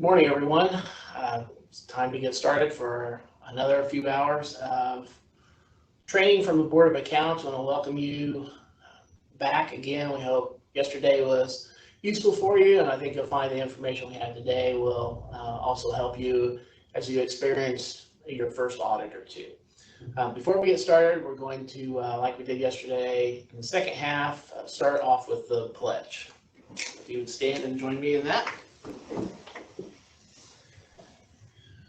Morning, everyone. It's time to get started for another few hours of training from the Board of Accounts. I want to welcome you back again. We hope yesterday was useful for you, and I think you'll find the information we have today will also help you as you experience your first audit or two. Before we get started, we're going to, like we did yesterday, in the second half, start off with the pledge. If you would stand and join me in that.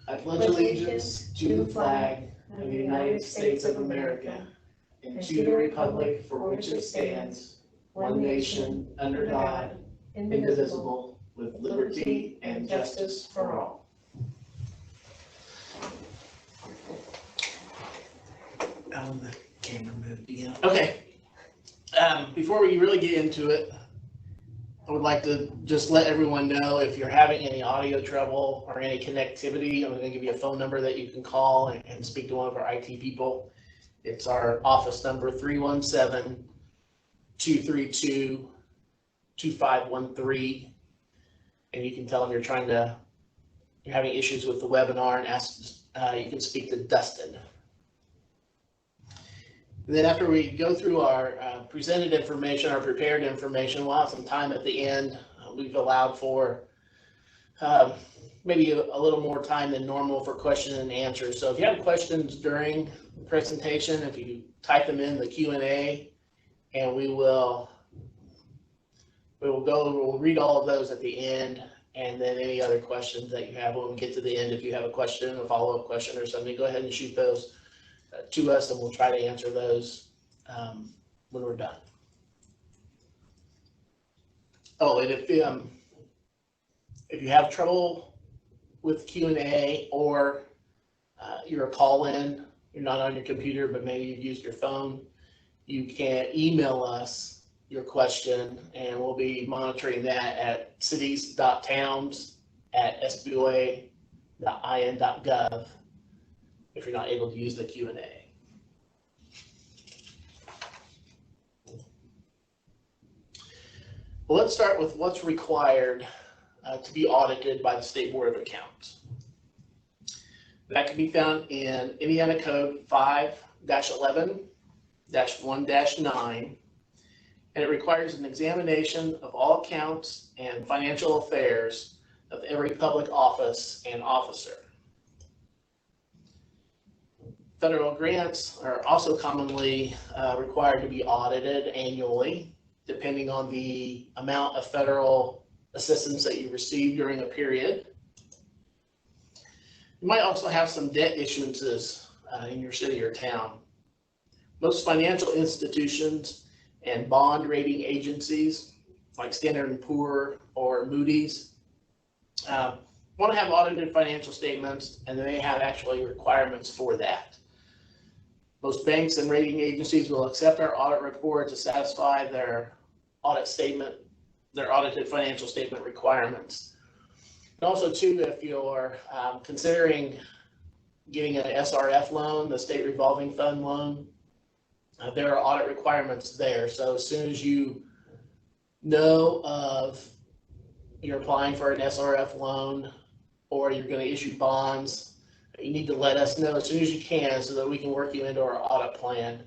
I pledge allegiance to the flag of the United States of America and to the republic for which it stands, one nation, under God, indivisible, with liberty and justice for all. The camera moved again. Okay. Before we really get into it, I would like to just let everyone know if you're having any audio trouble or any connectivity, I'm going to give you a phone number that you can call and speak to one of our IT people. It's our office number, 317-232-2513. And you can tell them you're having issues with the webinar and ask, you can speak to Dustin. And then after we go through our presented information, our prepared information, we'll have some time at the end. We've allowed for maybe a little more time than normal for question and answer. So if you have questions during the presentation, if you type them in the Q&A, and we'll read all of those at the end, and then any other questions that you have when we get to the end. If you have a question, a follow-up question or something, go ahead and shoot those to us, and we'll try to answer those when we're done. Oh, and if you have trouble with Q&A, or you're a call-in, you're not on your computer, but maybe you've used your phone, you can email us your question, and we'll be monitoring that at cities.towns@sboa.in.gov if you're not able to use the Q&A. Well, let's start with what's required to be audited by the State Board of Accounts. That can be found in Indiana Code 5-11-1-9, and it requires an examination of all accounts and financial affairs of every public office and officer. Federal grants are also commonly required to be audited annually, depending on the amount of federal assistance that you receive during a period. You might also have some debt issuances in your city or town. Most financial institutions and bond rating agencies, like Standard & Poor's or Moody's, want to have audited financial statements, and they have actually requirements for that. Most banks and rating agencies will accept our audit report to satisfy their audited financial statement requirements. And also, too, if you're considering getting an SRF loan, the State Revolving Fund loan, there are audit requirements there. So as soon as you know of you're applying for an SRF loan or you're going to issue bonds, you need to let us know as soon as you can so that we can work you into our audit plan.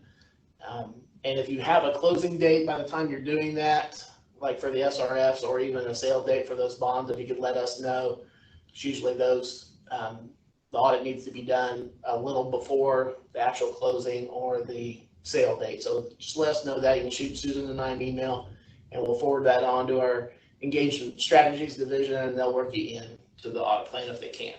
And if you have a closing date by the time you're doing that, like for the SRFs or even a sale date for those bonds, if you could let us know, it's usually those, the audit needs to be done a little before the actual closing or the sale date. So just let us know that. You can shoot Susan and I an email, and we'll forward that on to our Engagement Strategies Division, and they'll work you in to the audit plan if they can.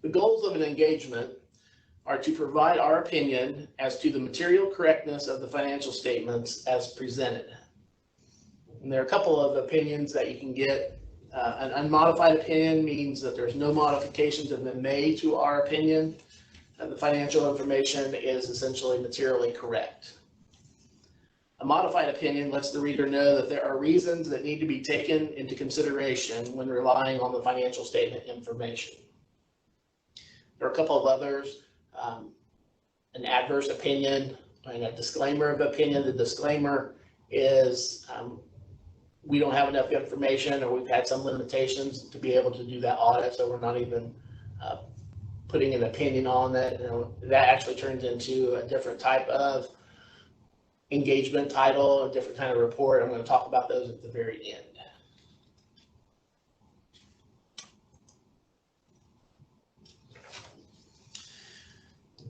The goals of an engagement are to provide our opinion as to the material correctness of the financial statements as presented. And there are a couple of opinions that you can get. An unmodified opinion means that there's no modifications that have been made to our opinion. The financial information is essentially materially correct. A modified opinion lets the reader know that there are reasons that need to be taken into consideration when relying on the financial statement information. There are a couple of others. An adverse opinion and a disclaimer of opinion. The disclaimer is we don't have enough information, or we've had some limitations to be able to do that audit, so we're not even putting an opinion on that. That actually turns into a different type of engagement title, a different kind of report. I'm going to talk about those at the very end.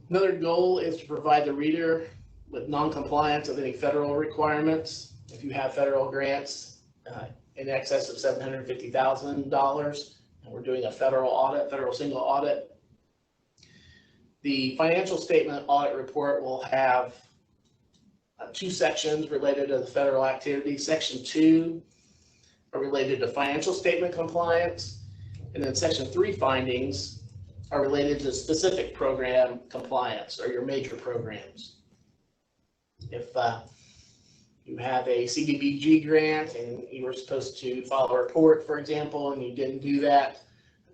Another goal is to provide the reader with non-compliance of any federal requirements. If you have federal grants in excess of $750,000, and we're doing a federal audit, federal single audit, the financial statement audit report will have two sections related to the federal activity. Section 2 are related to financial statement compliance, and then Section 3 findings are related to specific program compliance, or your major programs. If you have a CDBG grant and you were supposed to file a report, for example, and you didn't do that,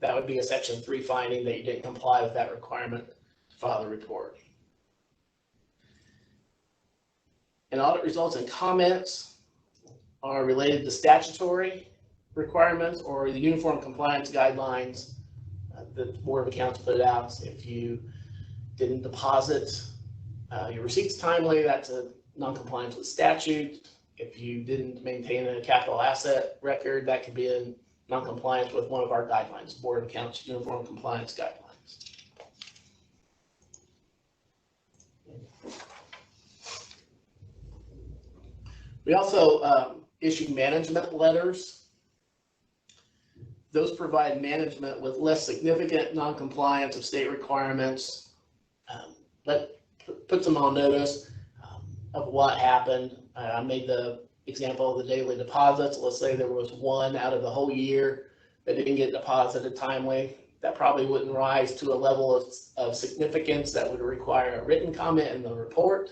that would be a Section 3 finding that you didn't comply with that requirement to file the report. And audit results and comments are related to statutory requirements or the uniform compliance guidelines that the Board of Accounts put out. If you didn't deposit your receipts timely, that's a non-compliance with statute. If you didn't maintain a capital asset record, that could be a non-compliance with one of our guidelines, Board of Accounts Uniform Compliance Guidelines. We also issue management letters. Those provide management with less significant non-compliance of state requirements, but puts them on notice of what happened. I made the example of the daily deposits. Let's say there was one out of the whole year that didn't get deposited timely. That probably wouldn't rise to a level of significance that would require a written comment in the report.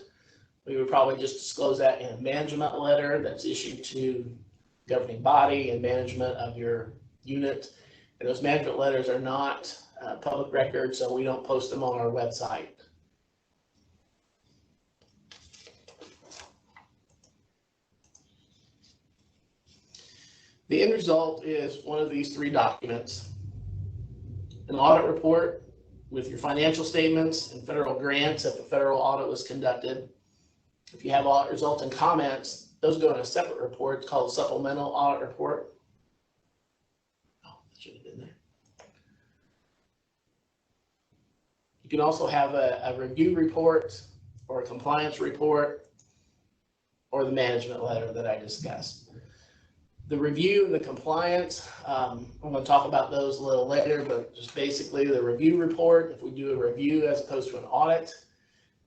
We would probably just disclose that in a management letter that's issued to governing body and management of your unit. And those management letters are not public record, so we don't post them on our website. The end result is one of these three documents: an audit report with your financial statements and federal grants if a federal audit was conducted. If you have audit results and comments, those go in a separate report. It's called a supplemental audit report. Oh, that should have been there. You can also have a review report or a compliance report or the management letter that I discussed. The review and the compliance, I'm going to talk about those a little later, but just basically the review report, if we do a review as opposed to an audit,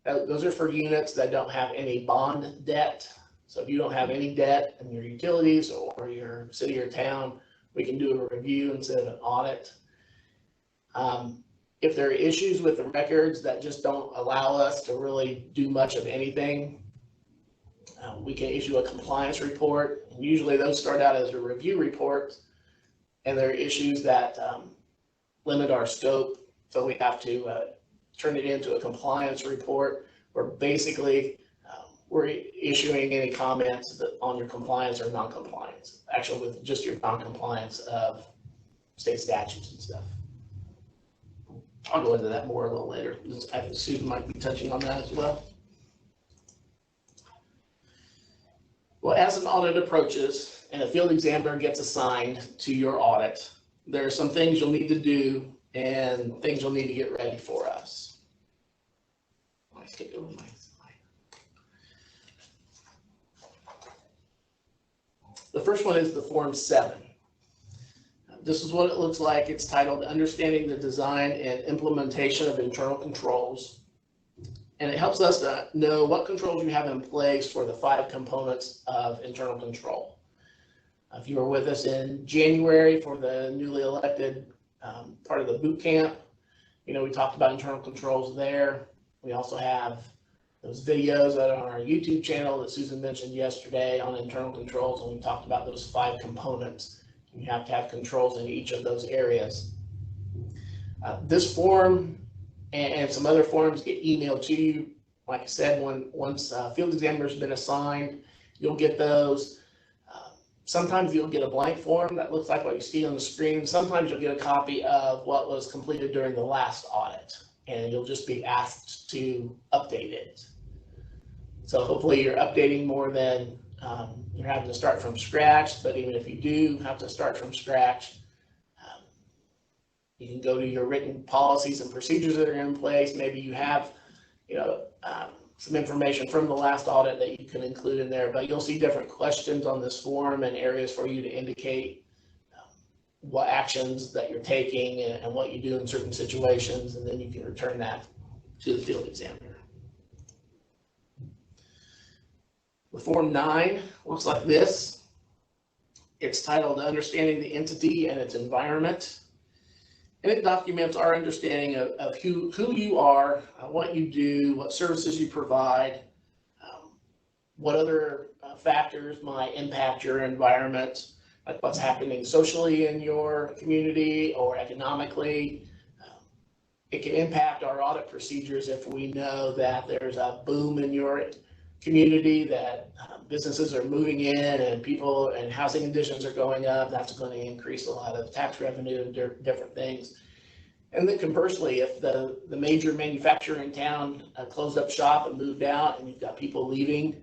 those are for units that don't have any bond debt. So if you don't have any debt in your utilities or your city or town, we can do a review instead of an audit. If there are issues with the records that just don't allow us to really do much of anything, we can issue a compliance report. And usually those start out as a review report, and there are issues that limit our scope, so we have to turn it into a compliance report, where basically we're issuing any comments on your compliance or non-compliance, actually with just your non-compliance of state statutes and stuff. I'll go into that more a little later. I think Susan might be touching on that as well. Well, as an audit approaches and a field examiner gets assigned to your audit, there are some things you'll need to do and things you'll need to get ready for us. I skipped over my slide. The first one is the Form 7. This is what it looks like. It's titled Understanding the Design and Implementation of Internal Controls. And it helps us to know what controls you have in place for the 5 components of internal control. If you were with us in January for the newly elected part of the boot camp, we talked about internal controls there. We also have those videos that are on our YouTube channel that Susan mentioned yesterday on internal controls, and we talked about those 5 components. You have to have controls in each of those areas. This form and some other forms get emailed to you Like I said, once field examiner has been assigned, you'll get those. Sometimes you'll get a blank form that looks like what you see on the screen. Sometimes you'll get a copy of what was completed during the last audit, and you'll just be asked to update it. So hopefully you're updating more than you're having to start from scratch, but even if you do have to start from scratch, you can go to your written policies and procedures that are in place. Maybe you have, some information from the last audit that you can include in there, but you'll see different questions on this form and areas for you to indicate what actions that you're taking and what you do in certain situations, and then you can return that to the field examiner. The Form 9 looks like this. It's titled Understanding the Entity and Its Environment. And it documents our understanding of who you are, what you do, what services you provide, what other factors might impact your environment, like what's happening socially in your community or economically. It can impact our audit procedures if we know that there's a boom in your community, that businesses are moving in and people and housing conditions are going up. That's going to increase a lot of tax revenue and different things. And then conversely, if the major manufacturer in town closed up shop and moved out, and you've got people leaving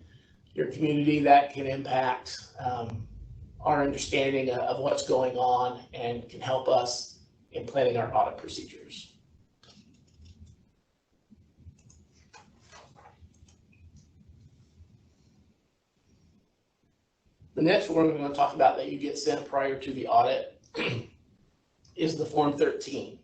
your community, that can impact our understanding of what's going on and can help us in planning our audit procedures. The next form we're going to talk about that you get sent prior to the audit is the Form 13.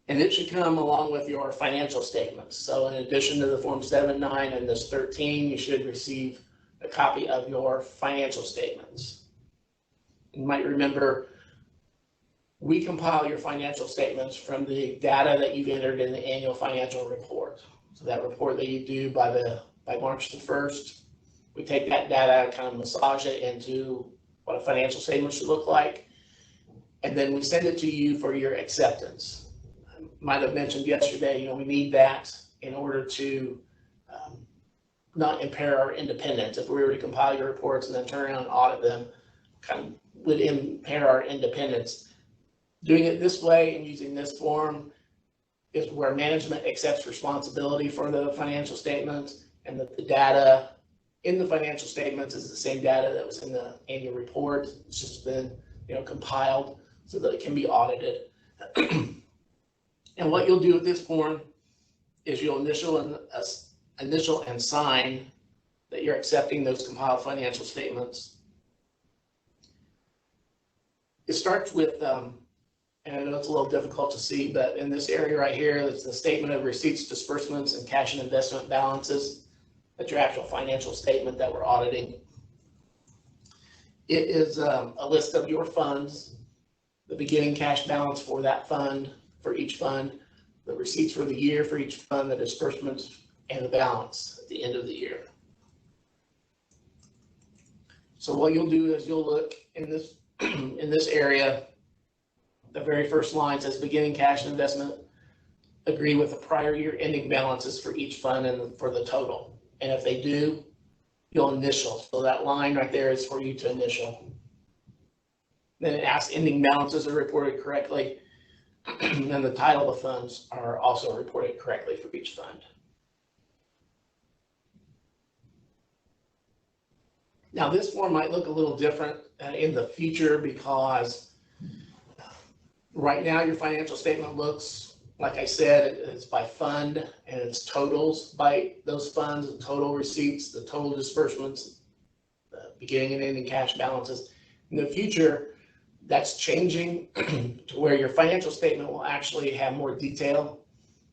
And it should come along with your financial statements. So in addition to the Form 7, 9, and this 13, you should receive a copy of your financial statements. You might remember we compile your financial statements from the data that you've entered in the annual financial report. So that report that you do by March the 1st, we take that data and kind of massage it into what a financial statement should look like. And then we send it to you for your acceptance. I might have mentioned yesterday, we need that in order to not impair our independence. If we were to compile your reports and then turn around and audit them, kind of would impair our independence. Doing it this way and using this form is where management accepts responsibility for the financial statements, and that the data in the financial statements is the same data that was in the annual report. It's just been, compiled so that it can be audited. And what you'll do with this form is you'll initial and sign that you're accepting those compiled financial statements. It starts with, and I know it's a little difficult to see, but in this area right here, it's the statement of receipts, disbursements, and cash and investment balances. That's your actual financial statement that we're auditing. It is a list of your funds, the beginning cash balance for that fund, for each fund, the receipts for the year for each fund, the disbursements, and the balance at the end of the year. So what you'll do is you'll look in this in this area. The very first line says beginning cash and investment agree with the prior year ending balances for each fund and for the total. And if they do, you'll initial. So that line right there is for you to initial. Then it asks ending balances are reported correctly. And the title of funds are also reported correctly for each fund. Now this form might look a little different in the future because right now your financial statement looks, like I said, it's by fund and it's totals by those funds, the total receipts, the total disbursements, the beginning and ending cash balances. In the future, that's changing to where your financial statement will actually have more detail.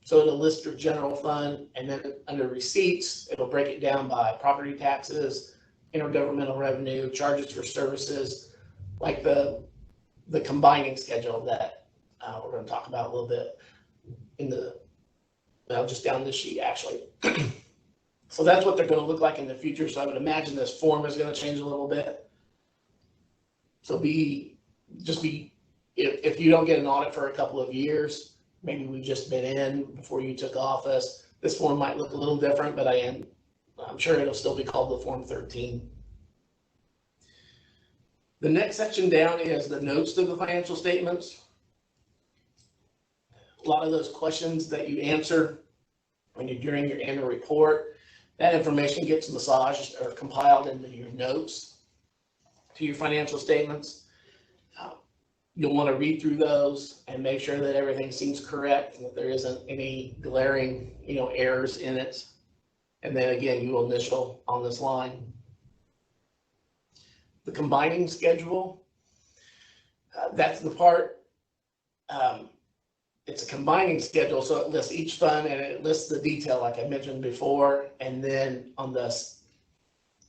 So it'll list your general fund, and then under receipts, it'll break it down by property taxes, intergovernmental revenue, charges for services, like the combining schedule that we're going to talk about a little bit in the, just down this sheet actually. So that's what they're going to look like in the future. So I would imagine this form is going to change a little bit. So if you don't get an audit for a couple of years, maybe we've just been in before you took office, This form might look a little different, but I'm sure it'll still be called the Form 13. The next section down is the notes to the financial statements. A lot of those questions that you answer when you're doing your annual report, that information gets massaged or compiled into your notes to your financial statements. You'll want to read through those and make sure that everything seems correct and that there isn't any glaring, errors in it. And then again, you will initial on this line. The combining schedule, that's the part, it's a combining schedule, so it lists each fund and it lists the detail like I mentioned before, and then on this,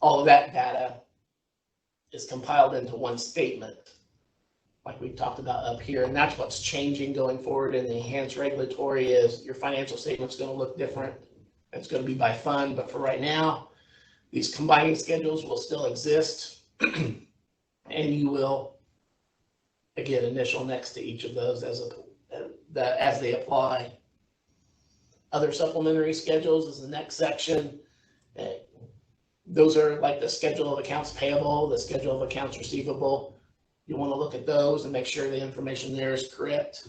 all of that data is compiled into one statement, like we talked about up here, and that's what's changing going forward in the enhanced regulatory is your financial statement's going to look different. It's going to be by fund, but for right now, these combining schedules will still exist. And you will, again, initial next to each of those as they apply. Other supplementary schedules is the next section. Those are like the schedule of accounts payable, the schedule of accounts receivable. You want to look at those and make sure the information there is correct.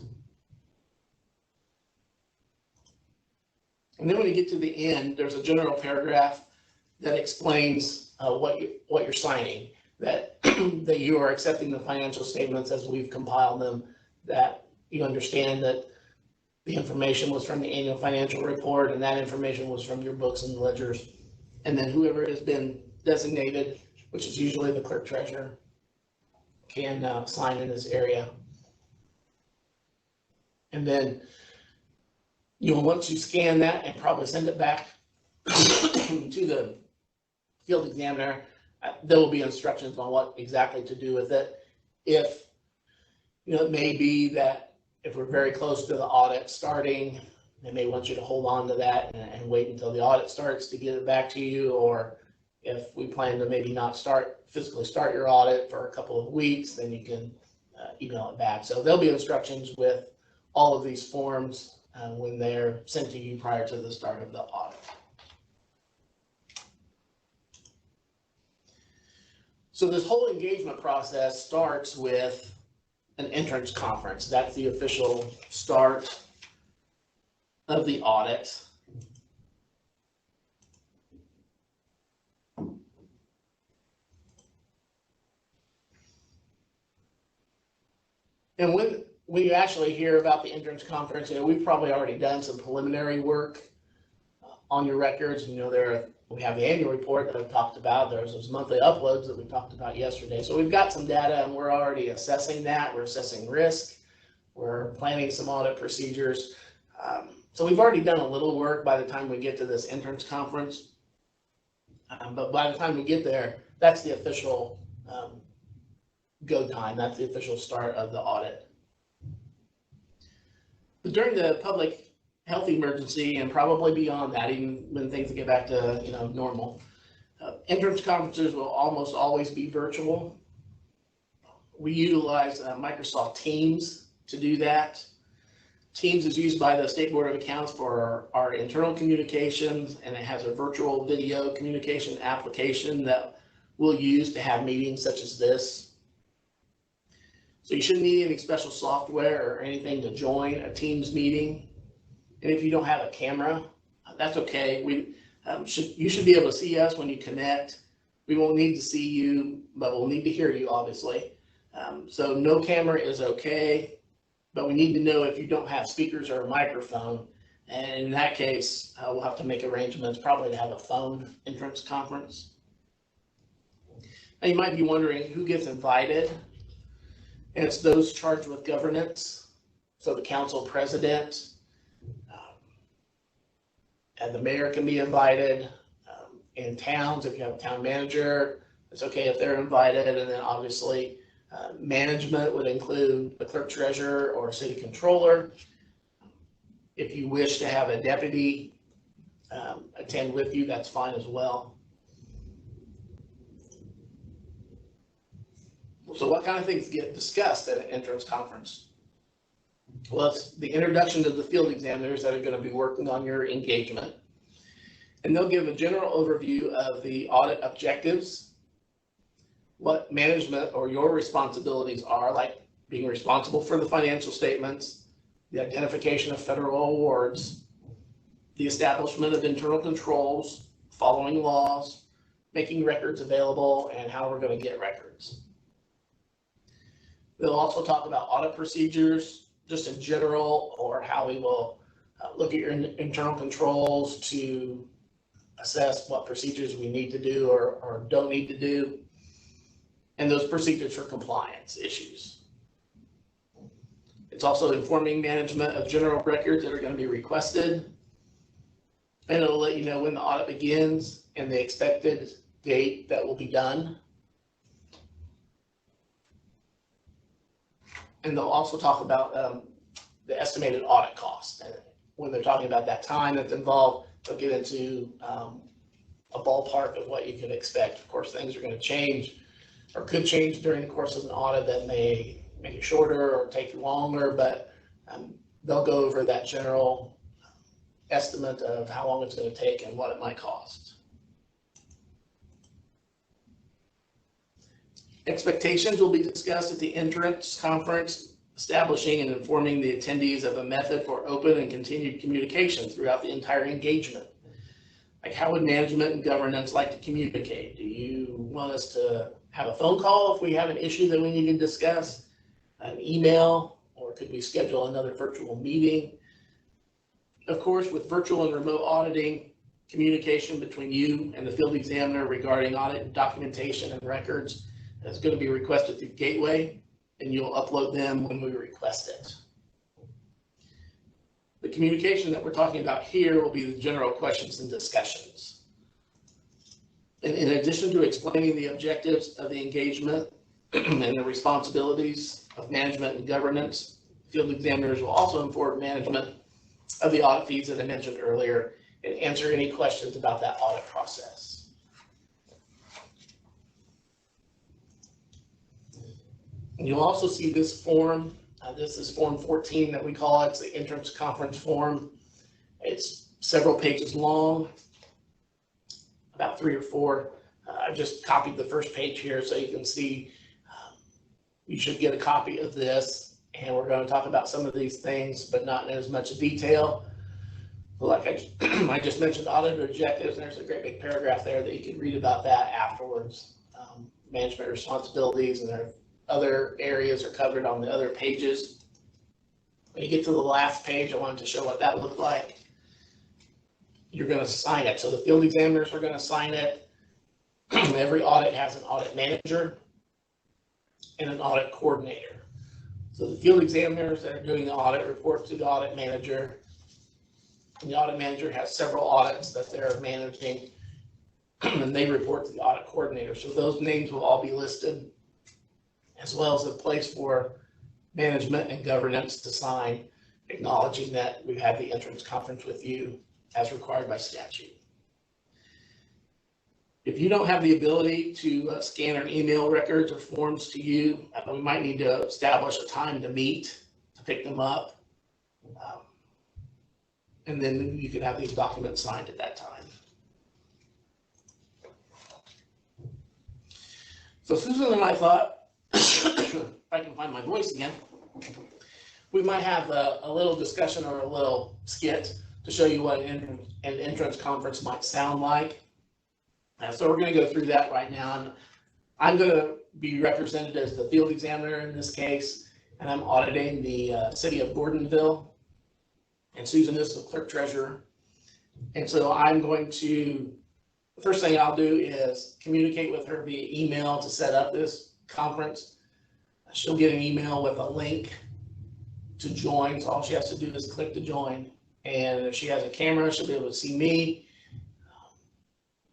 And then when you get to the end, there's a general paragraph that explains what you're signing. That you are accepting the financial statements as we've compiled them, that you understand that the information was from the annual financial report and that information was from your books and ledgers. And then whoever has been designated, which is usually the clerk treasurer, can sign in this area. And then once you scan that and probably send it back to the field examiner, there will be instructions on what exactly to do with it. If, it may be that if we're very close to the audit starting, they may want you to hold on to that and wait until the audit starts to get it back to you. Or if we plan to maybe not physically start your audit for a couple of weeks, then you can email it back. So there'll be instructions with all of these forms when they're sent to you prior to the start of the audit. So this whole engagement process starts with an entrance conference. That's the official start of the audit. And when you actually hear about the entrance conference, we've probably already done some preliminary work on your records. We have the annual report that I've talked about. There's those monthly uploads that we talked about yesterday. So we've got some data and we're already assessing that. We're assessing risk. We're planning some audit procedures. So we've already done a little work by the time we get to this entrance conference. But by the time we get there, that's the official go time. That's the official start of the audit. But during the public health emergency and probably beyond that, even when things get back to normal, entrance conferences will almost always be virtual. We utilize Microsoft Teams to do that. Teams is used by the State Board of Accounts for our internal communications, and it has a virtual video communication application that we'll use to have meetings such as this. So you shouldn't need any special software or anything to join a Teams meeting. And if you don't have a camera, that's okay. You should be able to see us when you connect. We won't need to see you, but we'll need to hear you, obviously. So no camera is okay, but we need to know if you don't have speakers or a microphone. And in that case, we'll have to make arrangements probably to have a phone entrance conference. Now you might be wondering who gets invited. And it's those charged with governance. So the council president, and the mayor can be invited. In towns, if you have a town manager, it's okay if they're invited. And then obviously management would include the clerk treasurer or city controller. If you wish to have a deputy attend with you, that's fine as well. So what kind of things get discussed at an entrance conference? Well, it's the introduction to the field examiners that are going to be working on your engagement. And they'll give a general overview of the audit objectives, what management or your responsibilities are, like being responsible for the financial statements, the identification of federal awards, the establishment of internal controls, following laws, making records available, and how we're going to get records. They'll also talk about audit procedures, just in general, or how we will look at your internal controls to assess what procedures we need to do or don't need to do, and those procedures for compliance issues. It's also informing management of general records that are going to be requested, and it'll let you know when the audit begins and the expected date that will be done. And they'll also talk about the estimated audit cost. And when they're talking about that time that's involved, they'll get into a ballpark of what you can expect. Of course, things are going to change or could change during the course of an audit that may make it shorter or take longer, but they'll go over that general estimate of how long it's going to take and what it might cost. Expectations will be discussed at the entrance conference, establishing and informing the attendees of a method for open and continued communication throughout the entire engagement. Like, how would management and governance like to communicate? Do you want us to have a phone call if we have an issue that we need to discuss, an email, or could we schedule another virtual meeting? Of course, with virtual and remote auditing, communication between you and the field examiner regarding audit documentation and records is going to be requested through Gateway, and you'll upload them when we request it. The communication that we're talking about here will be the general questions and discussions. And in addition to explaining the objectives of the engagement and the responsibilities of management and governance, field examiners will also inform management of the audit fees that I mentioned earlier and answer any questions about that audit process. And you'll also see this form. This is Form 14 that we call it. It's the entrance conference form. It's several pages long, about 3 or 4. I just copied the first page here so you can see. You should get a copy of this, and we're going to talk about some of these things, but not in as much detail. Like I just mentioned, audit objectives, and there's a great big paragraph there that you can read about that afterwards. Management responsibilities, and there other areas are covered on the other pages. When you get to the last page, I wanted to show what that looked like. You're going to sign it. So the field examiners are going to sign it. Every audit has an audit manager and an audit coordinator. So the field examiners that are doing the audit report to the audit manager. And the audit manager has several audits that they're managing, and they report to the audit coordinator. So those names will all be listed, as well as a place for management and governance to sign, acknowledging that we've had the entrance conference with you as required by statute. If you don't have the ability to scan or email records or forms to you, we might need to establish a time to meet to pick them up. And then you can have these documents signed at that time. So Susan and I thought, if I can find my voice again, we might have a little discussion or a little skit to show you what an entrance conference might sound like. So we're going to go through that right now. And I'm going to be represented as the field examiner in this case, and I'm auditing the city of Gordonville. And Susan is the clerk treasurer. And so I'm going to, the first thing I'll do is communicate with her via email to set up this conference. She'll get an email with a link to join. So all she has to do is click to join. And if she has a camera, she'll be able to see me.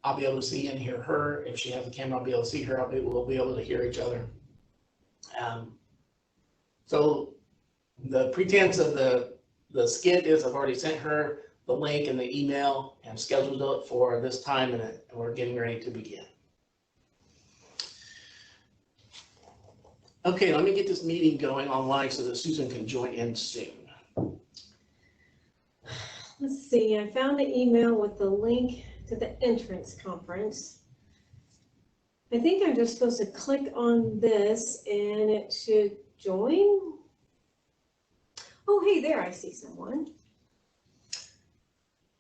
I'll be able to see and hear her. If she has a camera, I'll be able to see her. We'll be able to hear each other. So the pretense of the skit is I've already sent her the link and the email and scheduled it for this time, and we're getting ready to begin. Okay, let me get this meeting going online so that Susan can join in soon. Let's see, I found the email with the link to the entrance conference. I think I'm just supposed to click on this and it should join. Oh, hey, there, I see someone.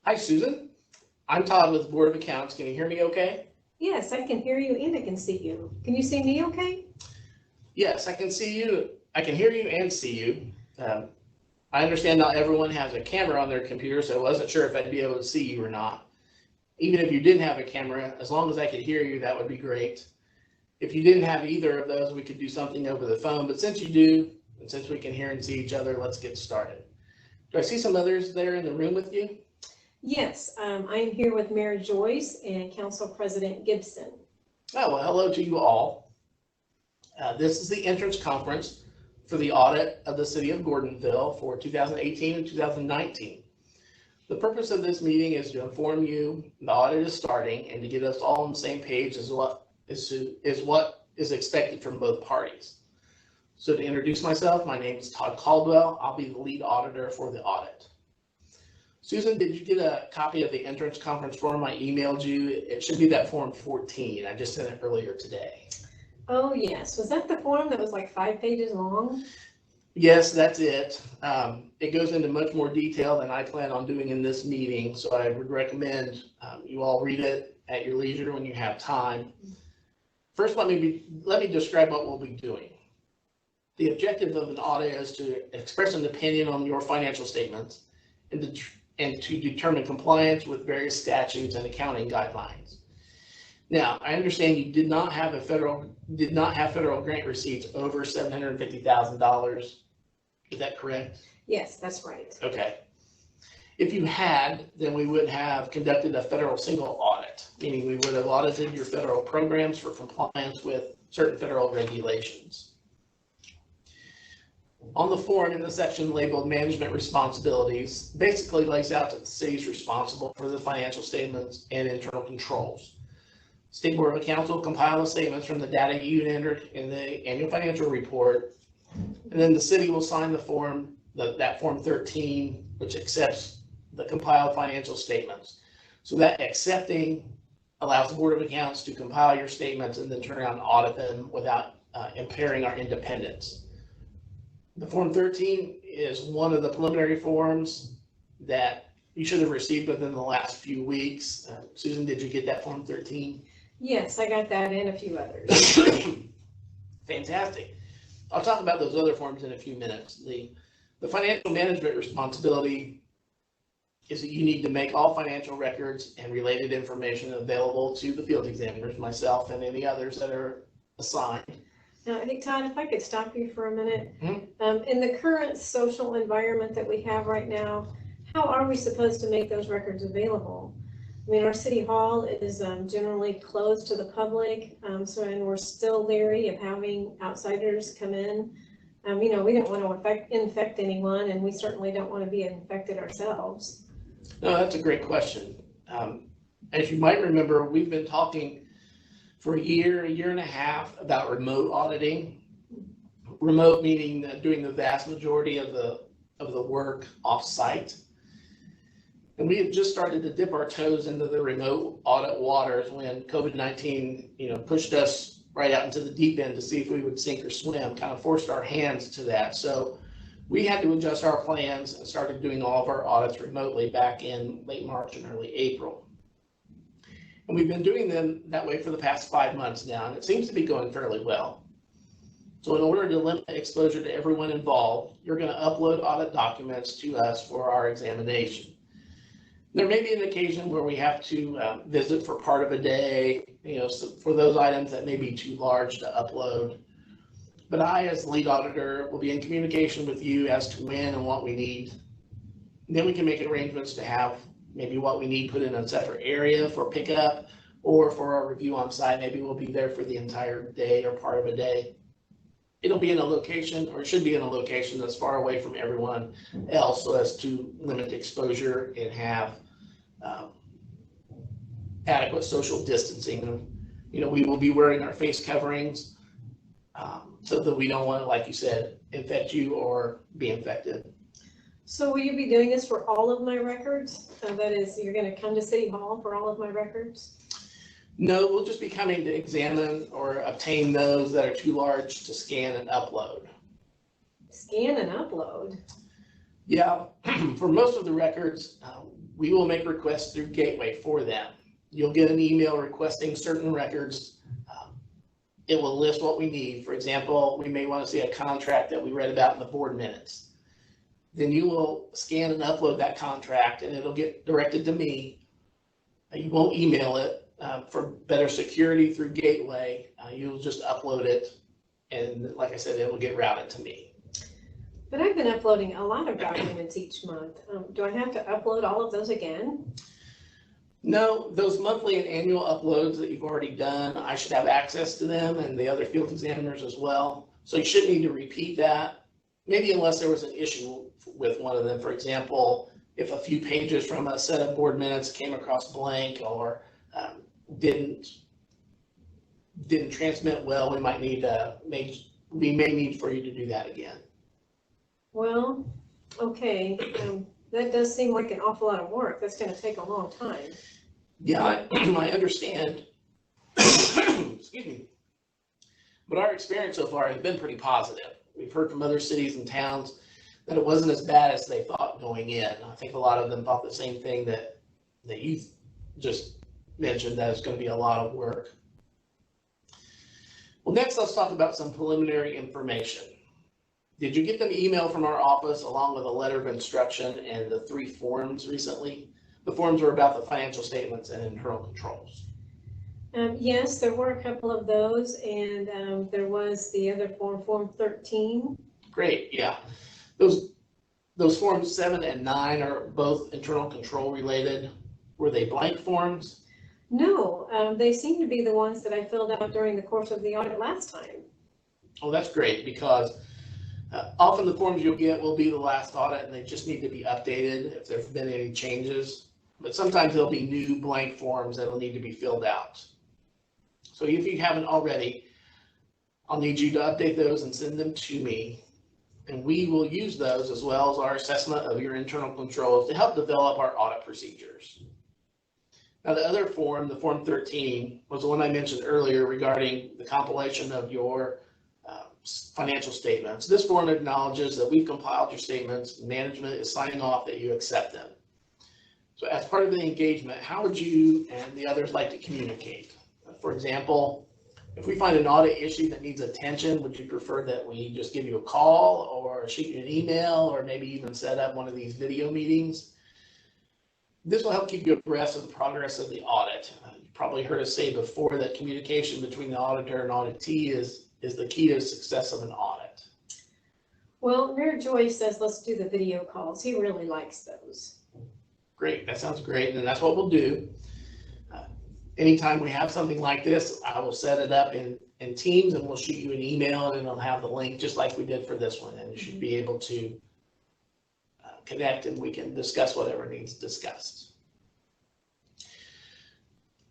Hi, Susan. I'm Todd with the Board of Accounts. Can you hear me okay? Yes, I can hear you and I can see you. Can you see me okay? Yes, I can see you. I can hear you and see you. I understand not everyone has a camera on their computer, so I wasn't sure if I'd be able to see you or not. Even if you didn't have a camera, as long as I could hear you, that would be great. If you didn't have either of those, we could do something over the phone, but since you do, and since we can hear and see each other, let's get started. Do I see some others there in the room with you? Yes, I'm here with Mayor Joyce and Council President Gibson. Oh, well, hello to you all. This is the entrance conference for the audit of the city of Gordonville for 2018 and 2019. The purpose of this meeting is to inform you the audit is starting and to get us all on the same page as what is expected from both parties. So to introduce myself, my name is Todd Caldwell. I'll be the lead auditor for the audit. Susan, did you get a copy of the entrance conference form I emailed you? It should be that form 14. I just sent it earlier today. Oh, yes. Was that the form that was like 5 pages long? Yes, that's it. It goes into much more detail than I plan on doing in this meeting, so I would recommend you all read it at your leisure when you have time. First, let me describe what we'll be doing. The objective of an audit is to express an opinion on your financial statements and to determine compliance with various statutes and accounting guidelines. Now, I understand you did not have federal grant receipts over $750,000. Is that correct? Yes, that's right. Okay. If you had, then we would have conducted a federal single audit, meaning we would have audited your federal programs for compliance with certain federal regulations. On the form in the section labeled Management Responsibilities, basically lays out that the city is responsible for the financial statements and internal controls. State Board of Accounts will compile the statements from the data you entered in the annual financial report, and then the city will sign the form, that Form 13, which accepts the compiled financial statements. So that accepting allows the Board of Accounts to compile your statements and then turn around and audit them without impairing our independence. The Form 13 is one of the preliminary forms that you should have received within the last few weeks. Susan, did you get that Form 13? Yes, I got that and a few others. Fantastic. I'll talk about those other forms in a few minutes. The financial management responsibility is that you need to make all financial records and related information available to the field examiners, myself, and any others that are assigned. Now, I think, Todd, if I could stop you for a minute. Mm-hmm. In the current social environment that we have right now, how are we supposed to make those records available? I mean, our city hall is generally closed to the public, and we're still leery of having outsiders come in. We don't want to infect anyone, and we certainly don't want to be infected ourselves. No, that's a great question. As you might remember, we've been talking for a year and a half about remote auditing. Remote meaning doing the vast majority of the work off-site. And we had just started to dip our toes into the remote audit waters when COVID-19, pushed us right out into the deep end to see if we would sink or swim, kind of forced our hands to that. So we had to adjust our plans and started doing all of our audits remotely back in late March and early April. And we've been doing them that way for the past 5 months now, and it seems to be going fairly well. So in order to limit exposure to everyone involved, you're going to upload audit documents to us for our examination. There may be an occasion where we have to visit for part of a day, for those items that may be too large to upload. But I, as the lead auditor, will be in communication with you as to when and what we need. And then we can make arrangements to have maybe what we need put in a separate area for pickup or for our review on site. Maybe we'll be there for the entire day or part of a day. It'll be in a location, or it should be in a location that's far away from everyone else so as to limit exposure and have adequate social distancing. We will be wearing our face coverings. so that we don't want to, like you said, infect you or be infected. So will you be doing this for all of my records? That is, you're gonna come to City Hall for all of my records? No, we'll just be coming to examine or obtain those that are too large to scan and upload. Scan and upload? Yeah, for most of the records, we will make requests through Gateway for them. You'll get an email requesting certain records. It will list what we need. For example, we may want to see a contract that we read about in the board minutes. Then you will scan and upload that contract and it'll get directed to me. You won't email it. For better security through Gateway, you'll just upload it. And like I said, it will get routed to me. But I've been uploading a lot of documents each month. Do I have to upload all of those again? No, those monthly and annual uploads that you've already done, I should have access to them and the other field examiners as well. So you shouldn't need to repeat that, maybe unless there was an issue with one of them. For example, if a few pages from a set of board minutes came across blank or didn't transmit well, we may need for you to do that again. Well, okay, that does seem like an awful lot of work. That's gonna take a long time. Yeah, I understand. Excuse me. But our experience so far has been pretty positive. We've heard from other cities and towns that it wasn't as bad as they thought going in. I think a lot of them thought the same thing that you just mentioned, that it's going to be a lot of work. Well, next let's talk about some preliminary information. Did you get an email from our office along with a letter of instruction and the 3 forms recently? The forms are about the financial statements and internal controls. Yes, there were a couple of those, and there was the other form, Form 13. Great, yeah. Those forms 7 and 9 are both internal control related. Were they blank forms? No, they seem to be the ones that I filled out during the course of the audit last time. Oh, that's great, because often the forms you'll get will be the last audit and they just need to be updated if there's been any changes. But sometimes there'll be new blank forms that'll need to be filled out. So if you haven't already, I'll need you to update those and send them to me. And we will use those as well as our assessment of your internal controls to help develop our audit procedures. Now, the other form, the Form 13, was the one I mentioned earlier regarding the compilation of your financial statements. This form acknowledges that we've compiled your statements. Management is signing off that you accept them. So as part of the engagement, how would you and the others like to communicate? For example, if we find an audit issue that needs attention, would you prefer that we just give you a call or shoot you an email or maybe even set up one of these video meetings? This will help keep you abreast of the progress of the audit. You probably heard us say before that communication between the auditor and auditee is the key to the success of an audit. Well, Mayor Joyce says let's do the video calls. He really likes those. Great, that sounds great, and that's what we'll do. Anytime we have something like this, I will set it up in Teams and we'll shoot you an email and it'll have the link just like we did for this one, and you should be able to connect and we can discuss whatever needs discussed.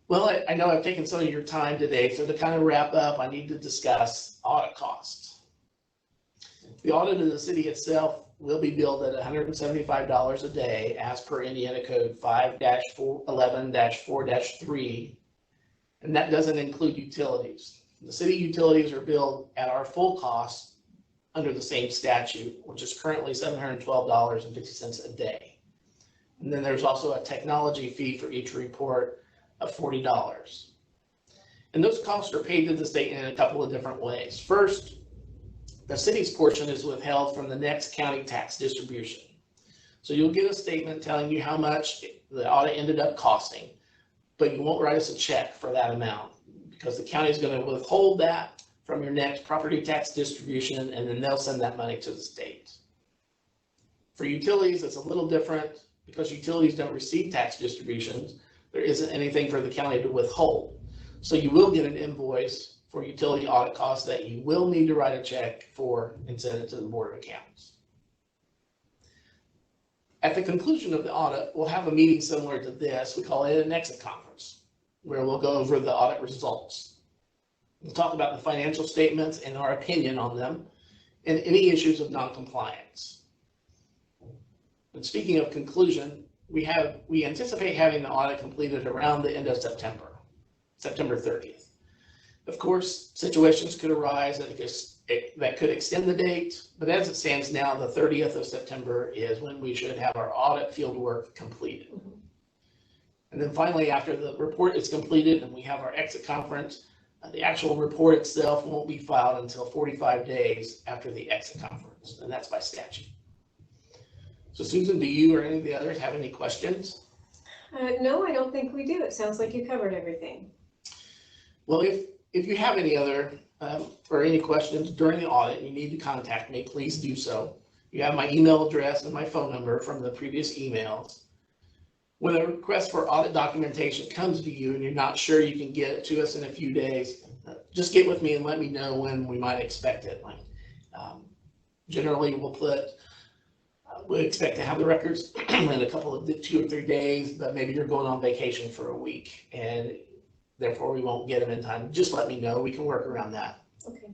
Well, I know I've taken some of your time today, so to kind of wrap up, I need to discuss audit costs. The audit of the city itself will be billed at $175 a day as per Indiana Code 5-11-4-3, and that doesn't include utilities. The city utilities are billed at our full cost under the same statute, which is currently $712.50 a day. And then there's also a technology fee for each report of $40. And those costs are paid to the state in a couple of different ways. First, the city's portion is withheld from the next county tax distribution. So you'll get a statement telling you how much the audit ended up costing, but you won't write us a check for that amount because the county is going to withhold that from your next property tax distribution, and then they'll send that money to the state. For utilities, it's a little different because utilities don't receive tax distributions. There isn't anything for the county to withhold. So you will get an invoice for utility audit costs that you will need to write a check for and send it to the Board of Accounts. At the conclusion of the audit, we'll have a meeting similar to this. We call it an exit conference, where we'll go over the audit results. We'll talk about the financial statements and our opinion on them, and any issues of noncompliance. And speaking of conclusion, we anticipate having the audit completed around the end of September 30th. Of course, situations could arise that could extend the date, but as it stands now, the 30th of September is when we should have our audit field work completed. And then finally, after the report is completed and we have our exit conference, the actual report itself won't be filed until 45 days after the exit conference, and that's by statute. So Susan, do you or any of the others have any questions? No, I don't think we do. It sounds like you covered everything. Well, if you have any other or any questions during the audit, you need to contact me, please do so. You have my email address and my phone number from the previous emails. When a request for audit documentation comes to you and you're not sure you can get it to us in a few days, just get with me and let me know when we might expect it. Generally, we expect to have the records in a couple of 2 or 3 days, but maybe you're going on vacation for a week and therefore we won't get them in time. Just let me know. We can work around that. Okay.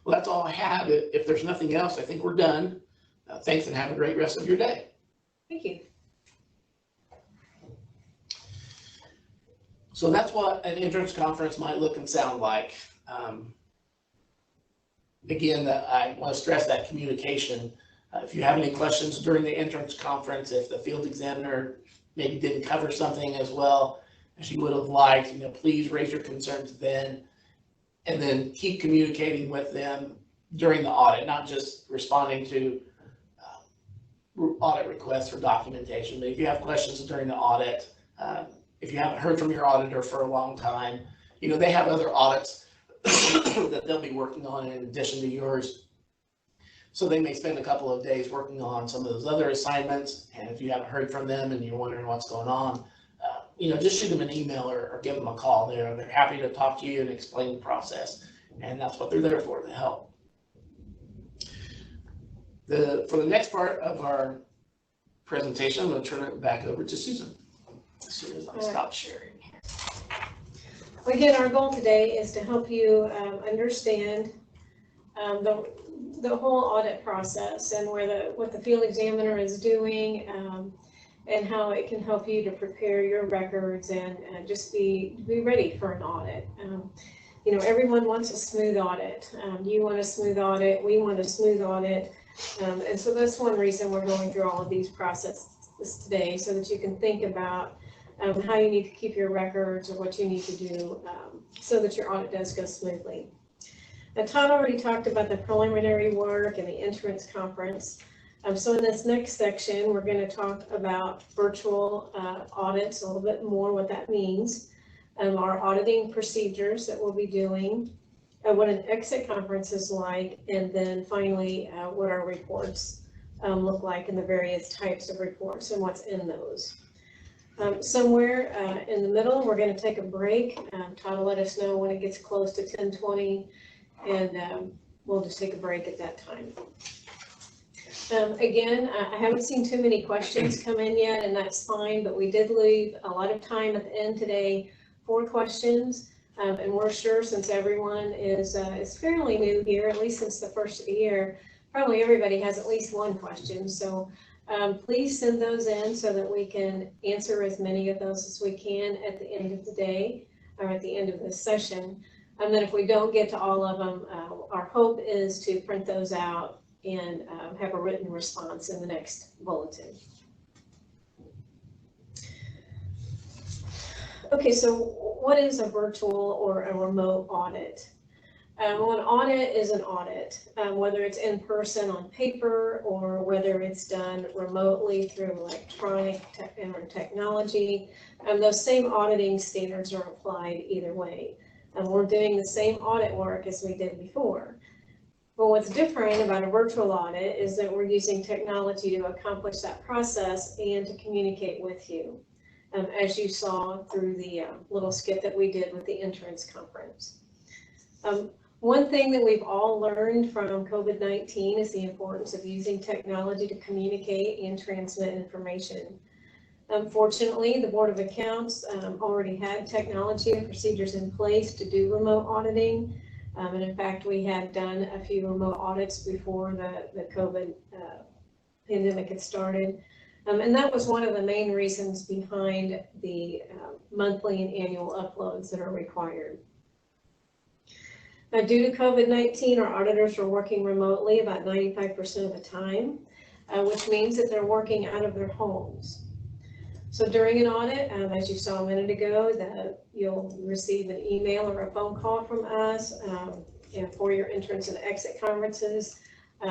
Well, that's all I have. If there's nothing else, I think we're done. Thanks and have a great rest of your day. Thank you. So that's what an entrance conference might look and sound like. Again, I want to stress that communication. If you have any questions during the entrance conference, if the field examiner maybe didn't cover something as well as you would have liked, please raise your concerns then, and then keep communicating with them during the audit, not just responding to audit requests for documentation. But if you have questions during the audit, if you haven't heard from your auditor for a long time, they have other audits that they'll be working on in addition to yours. So they may spend a couple of days working on some of those other assignments. And if you haven't heard from them and you're wondering what's going on, just shoot them an email or give them a call. They're happy to talk to you and explain the process. And that's what they're there for, to help. For the next part of our presentation, I'm going to turn it back over to Susan as soon as I stop sharing. Well, again, our goal today is to help you understand the whole audit process and what the field examiner is doing, and how it can help you to prepare your records and just be ready for an audit. Everyone wants a smooth audit. You want a smooth audit. We want a smooth audit. And so that's one reason we're going through all of these processes today, so that you can think about how you need to keep your records or what you need to do so that your audit does go smoothly. Now, Todd already talked about the preliminary work and the entrance conference. So in this next section, we're going to talk about virtual audits, a little bit more what that means, our auditing procedures that we'll be doing, what an exit conference is like, and then finally what our reports look like and the various types of reports and what's in those. Somewhere in the middle, we're going to take a break. Todd will let us know when it gets close to 10:20, and we'll just take a break at that time. Again, I haven't seen too many questions come in yet, and that's fine, but we did leave a lot of time at the end today for questions, and we're sure, since everyone is fairly new here, at least since the first of the year, probably everybody has at least one question. So please send those in so that we can answer as many of those as we can at the end of the day or at the end of this session. And then if we don't get to all of them, our hope is to print those out and have a written response in the next bulletin. Okay, so what is a virtual or a remote audit? Well, an audit is an audit, whether it's in person on paper or whether it's done remotely through electronic technology. Those same auditing standards are applied either way. We're doing the same audit work as we did before. But what's different about a virtual audit is that we're using technology to accomplish that process and to communicate with you, as you saw through the little skit that we did with the entrance conference. One thing that we've all learned from COVID-19 is the importance of using technology to communicate and transmit information. Fortunately, the Board of Accounts already had technology and procedures in place to do remote auditing. And in fact, we had done a few remote audits before the COVID pandemic had started. And that was one of the main reasons behind the monthly and annual uploads that are required. Now, due to COVID-19, our auditors are working remotely about 95% of the time, which means that they're working out of their homes. So during an audit, as you saw a minute ago, that you'll receive an email or a phone call from us and for your entrance and exit conferences.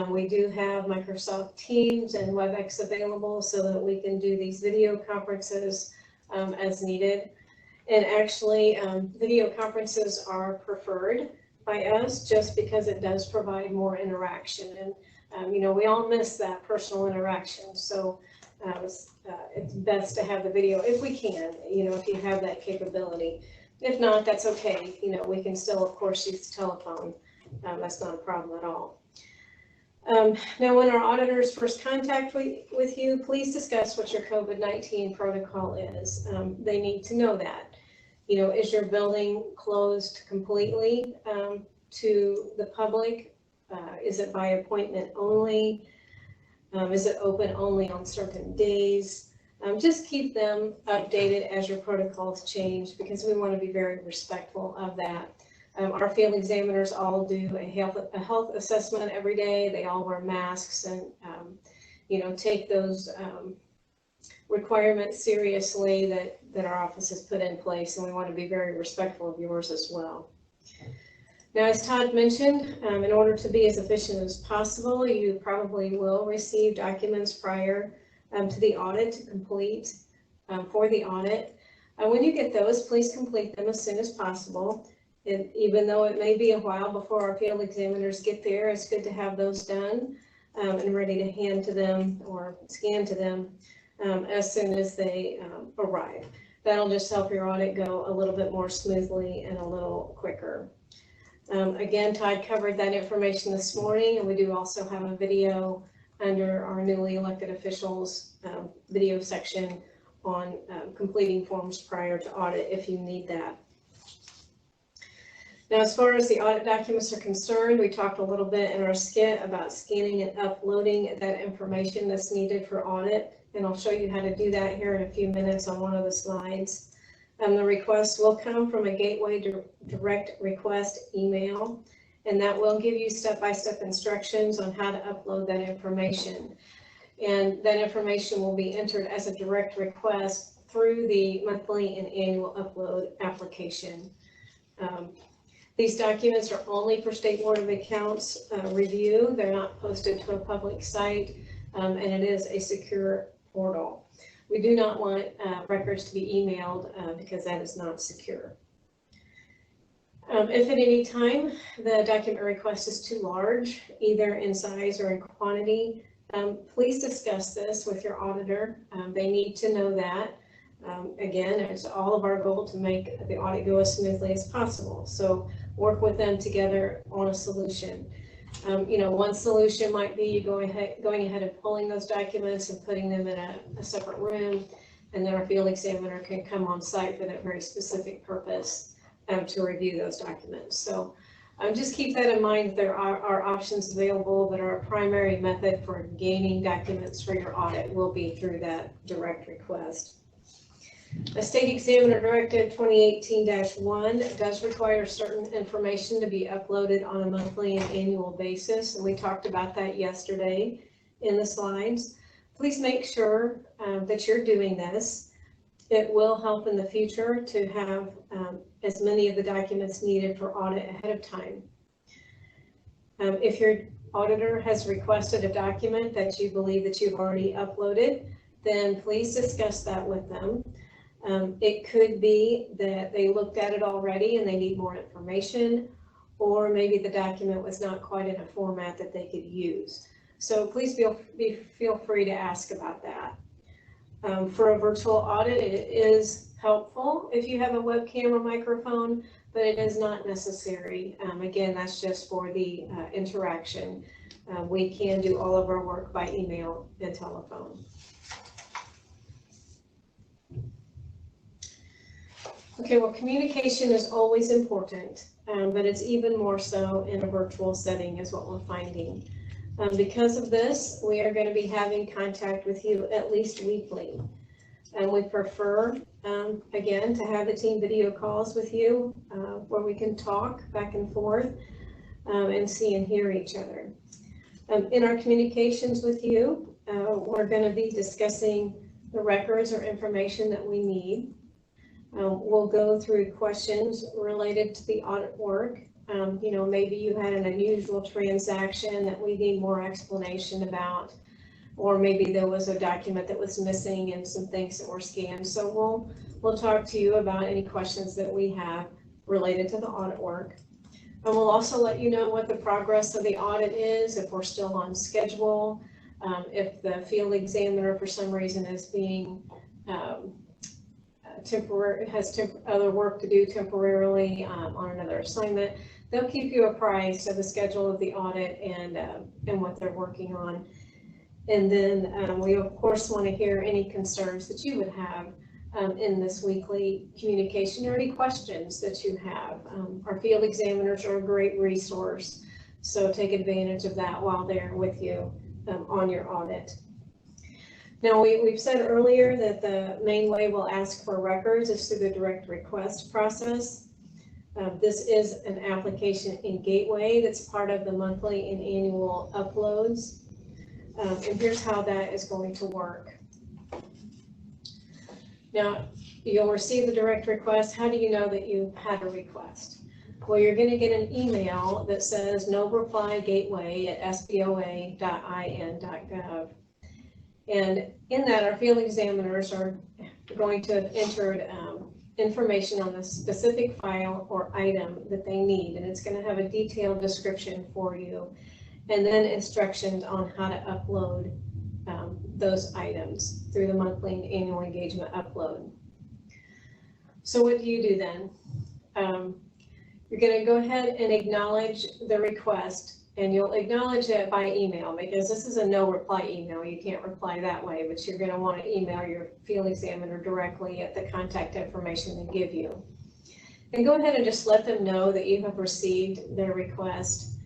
We do have Microsoft Teams and WebEx available so that we can do these video conferences as needed. And actually, video conferences are preferred by us just because it does provide more interaction. And, we all miss that personal interaction. So it's best to have the video if we can, if you have that capability. If not, that's okay. We can still, of course, use the telephone. That's not a problem at all. Now, when our auditors first contact with you, please discuss what your COVID-19 protocol is. They need to know that. Is your building closed completely to the public? Is it by appointment only? Is it open only on certain days? Just keep them updated as your protocols change because we want to be very respectful of that. Our field examiners all do a health assessment every day. They all wear masks and, take those requirements seriously that our office has put in place, and we want to be very respectful of yours as well. Now, as Todd mentioned, in order to be as efficient as possible, you probably will receive documents prior to the audit to complete for the audit. When you get those, please complete them as soon as possible. Even though it may be a while before our field examiners get there, it's good to have those done and ready to hand to them or scan to them as soon as they arrive. That'll just help your audit go a little bit more smoothly and a little quicker. Again, Todd covered that information this morning, and we do also have a video under our newly elected officials video section on completing forms prior to audit if you need that. Now, as far as the audit documents are concerned, we talked a little bit in our skit about scanning and uploading that information that's needed for audit, and I'll show you how to do that here in a few minutes on one of the slides. The request will come from a Gateway Direct Request email, and that will give you step-by-step instructions on how to upload that information. And that information will be entered as a direct request through the monthly and annual upload application. These documents are only for State Board of Accounts review. They're not posted to a public site, and it is a secure portal. We do not want records to be emailed because that is not secure. If at any time the document request is too large, either in size or in quantity, please discuss this with your auditor. They need to know that. Again, it's all of our goal to make the audit go as smoothly as possible. So work with them together on a solution. One solution might be going ahead and pulling those documents and putting them in a separate room, and then our field examiner can come on site for that very specific purpose to review those documents. So just keep that in mind. There are options available, but our primary method for gaining documents for your audit will be through that direct request. The State Examiner Directive 2018-1 does require certain information to be uploaded on a monthly and annual basis, and we talked about that yesterday in the slides. Please make sure that you're doing this. It will help in the future to have as many of the documents needed for audit ahead of time. If your auditor has requested a document that you believe that you've already uploaded, then please discuss that with them. It could be that they looked at it already and they need more information, or maybe the document was not quite in a format that they could use. So please feel free to ask about that. For a virtual audit, it is helpful if you have a webcam or microphone, but it is not necessary. Again, that's just for the interaction. We can do all of our work by email and telephone. Okay, well, communication is always important, but it's even more so in a virtual setting is what we're finding. Because of this, we are going to be having contact with you at least weekly. And we prefer, again, to have the team video calls with you where we can talk back and forth and see and hear each other. In our communications with you, we're going to be discussing the records or information that we need. We'll go through questions related to the audit work. Maybe you had an unusual transaction that we need more explanation about, or maybe there was a document that was missing and some things that were scanned. So we'll talk to you about any questions that we have related to the audit work. And we'll also let you know what the progress of the audit is, if we're still on schedule, if the field examiner for some reason is being has other work to do temporarily on another assignment. They'll keep you apprised of the schedule of the audit and what they're working on. And then we of course want to hear any concerns that you would have in this weekly communication or any questions that you have. Our field examiners are a great resource, so take advantage of that while they're with you on your audit. Now, we've said earlier that the main way we'll ask for records is through the direct request process. This is an application in Gateway that's part of the monthly and annual uploads. And here's how that is going to work. Now, you'll receive the direct request. How do you know that you had a request? Well, you're going to get an email that says no reply gateway at sboa.in.gov. And in that, our field examiners are going to have entered information on the specific file or item that they need. And it's going to have a detailed description for you, and then instructions on how to upload those items through the monthly and annual engagement upload. So what do you do then? You're going to go ahead and acknowledge the request, and you'll acknowledge it by email, because this is a no reply email. You can't reply that way, but you're going to want to email your field examiner directly at the contact information they give you. And go ahead and just let them know that you have received their request.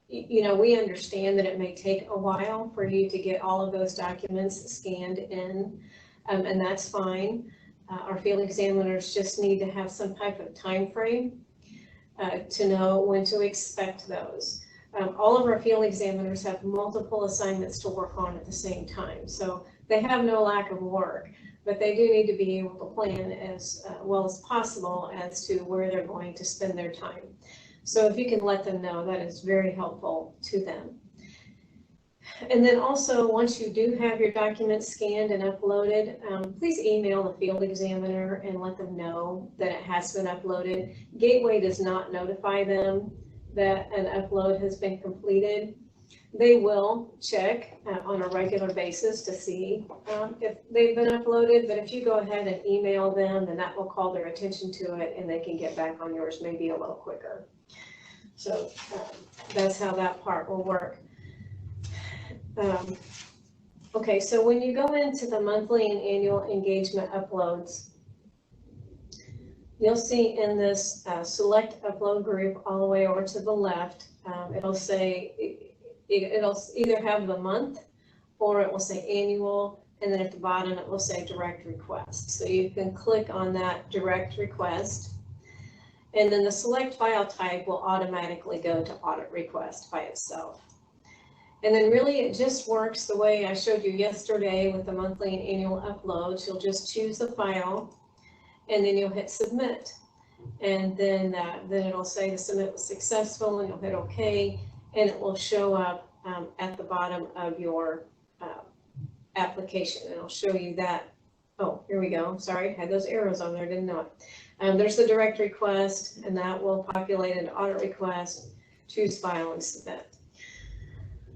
We understand that it may take a while for you to get all of those documents scanned in, and that's fine. Our field examiners just need to have some type of time frame to know when to expect those. All of our field examiners have multiple assignments to work on at the same time, so they have no lack of work, but they do need to be able to plan as well as possible as to where they're going to spend their time. So if you can let them know, that is very helpful to them. And then also, once you do have your documents scanned and uploaded, please email the field examiner and let them know that it has been uploaded. Gateway does not notify them that an upload has been completed. They will check on a regular basis to see if they've been uploaded, but if you go ahead and email them, then that will call their attention to it and they can get back on yours maybe a little quicker. So that's how that part will work. Okay, so when you go into the monthly and annual engagement uploads, you'll see in this select upload group all the way over to the left, it'll say, it'll either have the month or it will say annual, and then at the bottom it will say direct request. So you can click on that direct request, and then the select file type will automatically go to audit request by itself. And then really it just works the way I showed you yesterday with the monthly and annual uploads. You'll just choose the file and then you'll hit submit. And then it'll say the submit was successful, and you'll hit OK, and it will show up at the bottom of your application. And I'll show you that. Oh, here we go. Sorry, I had those arrows on there, didn't know it. There's the direct request, and that will populate an audit request, choose file and submit.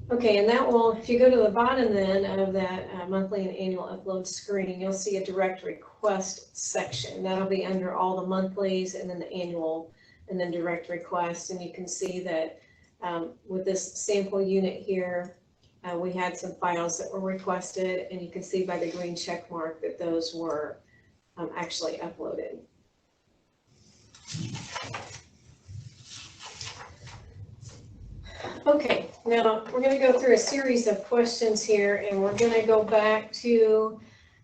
Okay, and that will, if you go to the bottom then of that monthly and annual upload screen, you'll see a direct request section. That'll be under all the monthlies and then the annual and then direct request. And you can see that with this sample unit here, we had some files that were requested, and you can see by the green check mark that those were actually uploaded. Okay, now we're going to go through a series of questions here, and we're going to go back to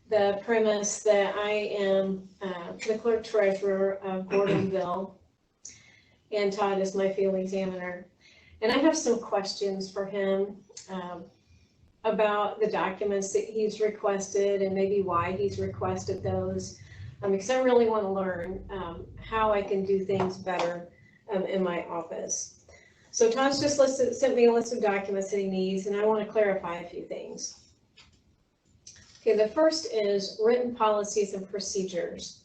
the premise that I am the clerk treasurer of Gordonville, and Todd is my field examiner. And I have some questions for him about the documents that he's requested and maybe why he's requested those, because I really want to learn how I can do things better in my office. So Todd's just sent me a list of documents that he needs, and I want to clarify a few things. Okay, the first is written policies and procedures.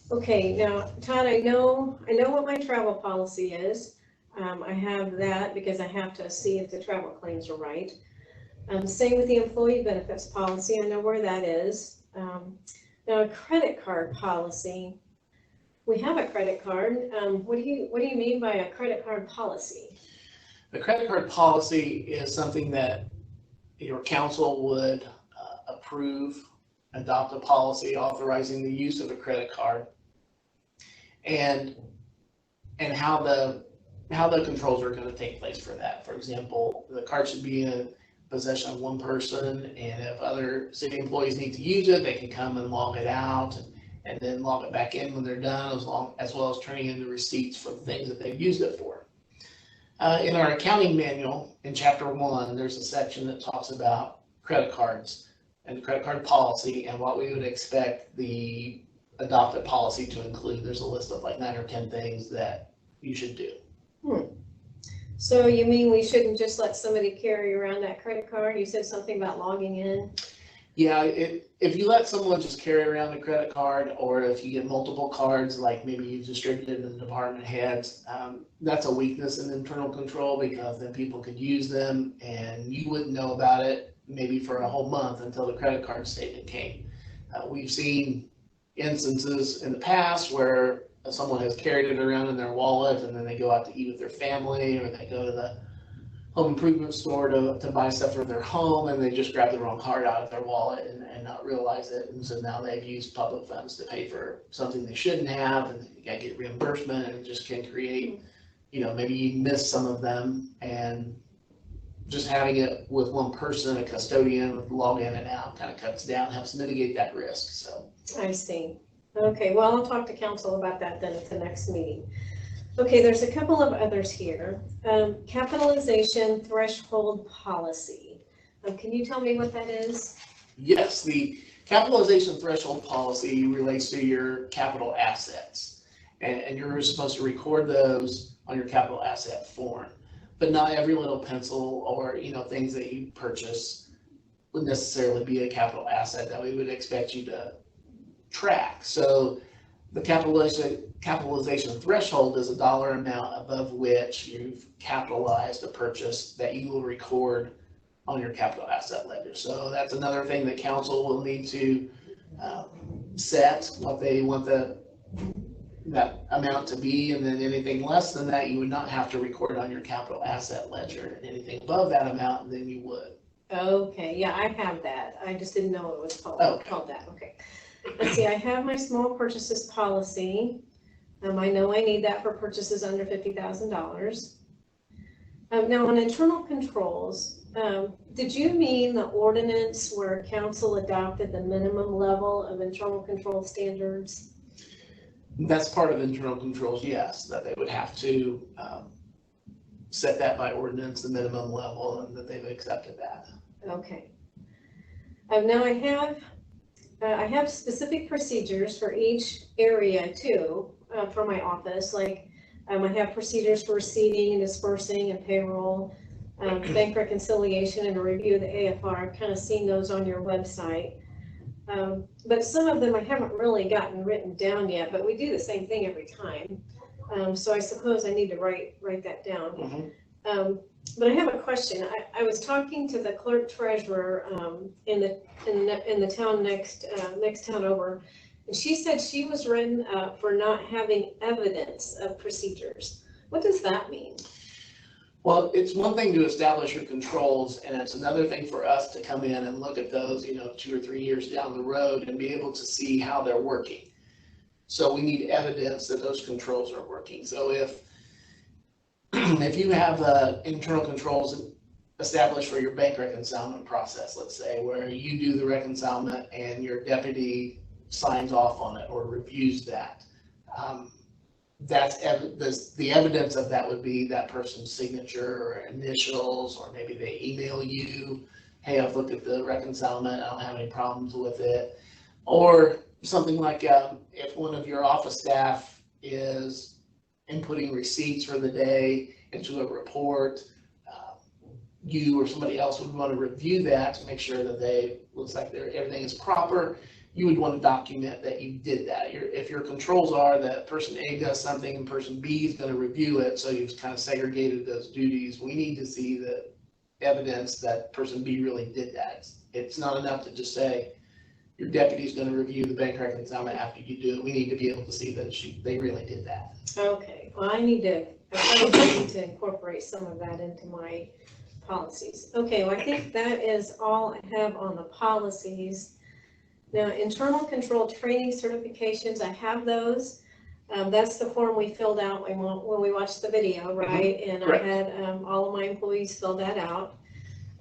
Okay, now Todd, I know what my travel policy is. I have that because I have to see if the travel claims are right. Same with the employee benefits policy. I know where that is. Now a credit card policy. We have a credit card. What do you mean by a credit card policy? The credit card policy is something that your council would approve, adopt a policy authorizing the use of a credit card, and how the controls are going to take place for that. For example, the card should be in possession of one person, and if other city employees need to use it, they can come and log it out and then log it back in when they're done, as well as turning in the receipts for the things that they've used it for. In our accounting manual, in Chapter 1, there's a section that talks about credit cards and the credit card policy and what we would expect the adopted policy to include. There's a list of like 9 or 10 things that you should do. So you mean we shouldn't just let somebody carry around that credit card? You said something about logging in. Yeah, if you let someone just carry around a credit card, or if you get multiple cards, like maybe you distributed in the department heads, that's a weakness in internal control, because then people could use them and you wouldn't know about it maybe for a whole month until the credit card statement came. We've seen instances in the past where someone has carried it around in their wallet, and then they go out to eat with their family, or they go to the home improvement store to buy stuff for their home, and they just grab the wrong card out of their wallet and not realize it. And so now they've used public funds to pay for something they shouldn't have, and you gotta get reimbursement, and it just can create, maybe you miss some of them, and just having it with one person, a custodian with log in and out, kind of cuts down, helps mitigate that risk. So I see. Okay, well, I'll talk to council about that then at the next meeting. Okay, there's a couple of others here. Capitalization threshold policy. Can you tell me what that is? Yes, the capitalization threshold policy relates to your capital assets, and you're supposed to record those on your capital asset form. But not every little pencil or things that you purchase would necessarily be a capital asset that we would expect you to track. So the capitalization threshold is a dollar amount above which you've capitalized a purchase that you will record on your capital asset ledger. So that's another thing that council will need to set what they want that amount to be, and then anything less than that you would not have to record on your capital asset ledger, and anything above that amount then you would. Okay, yeah, I have that. I just didn't know it was called that. Okay. Let's see, I have my small purchases policy. I know I need that for purchases under $50,000. Now on internal controls, did you mean the ordinance where council adopted the minimum level of internal control standards? That's part of internal controls, yes, that they would have to set that by ordinance, the minimum level, and that they've accepted that. Okay. Now I have specific procedures for each area too, for my office. Like I have procedures for receiving and dispersing and payroll, bank reconciliation, and a review of the AFR. I've kind of seen those on your website. But some of them I haven't really gotten written down yet, but we do the same thing every time. So I suppose I need to write that down. Mm-hmm. But I have a question. I was talking to the clerk treasurer in the town next town over, and she said she was written for not having evidence of procedures. What does that mean? Well, it's one thing to establish your controls, and it's another thing for us to come in and look at those, 2 or 3 years down the road and be able to see how they're working. So we need evidence that those controls are working. So if you have internal controls established for your bank reconciliation process, let's say, where you do the reconciliation and your deputy signs off on it or reviews that, the evidence of that would be that person's signature or initials, or maybe they email you, hey, I've looked at the reconciliation, I don't have any problems with it. Or something like if one of your office staff is inputting receipts for the day into a report, you or somebody else would want to review that to make sure that looks like everything is proper. You would want to document that you did that. If your controls are that person A does something and person B is going to review it, so you've kind of segregated those duties, we need to see the evidence that person B really did that. It's not enough to just say your deputy is going to review the bank reconciliation after you do it. We need to be able to see that they really did that. Okay, well, I probably need to incorporate some of that into my policies. Okay, well, I think that is all I have on the policies. Now, internal control training certifications, I have those. That's the form we filled out when we watched the video, right? Mm-hmm. And correct. I had all of my employees fill that out.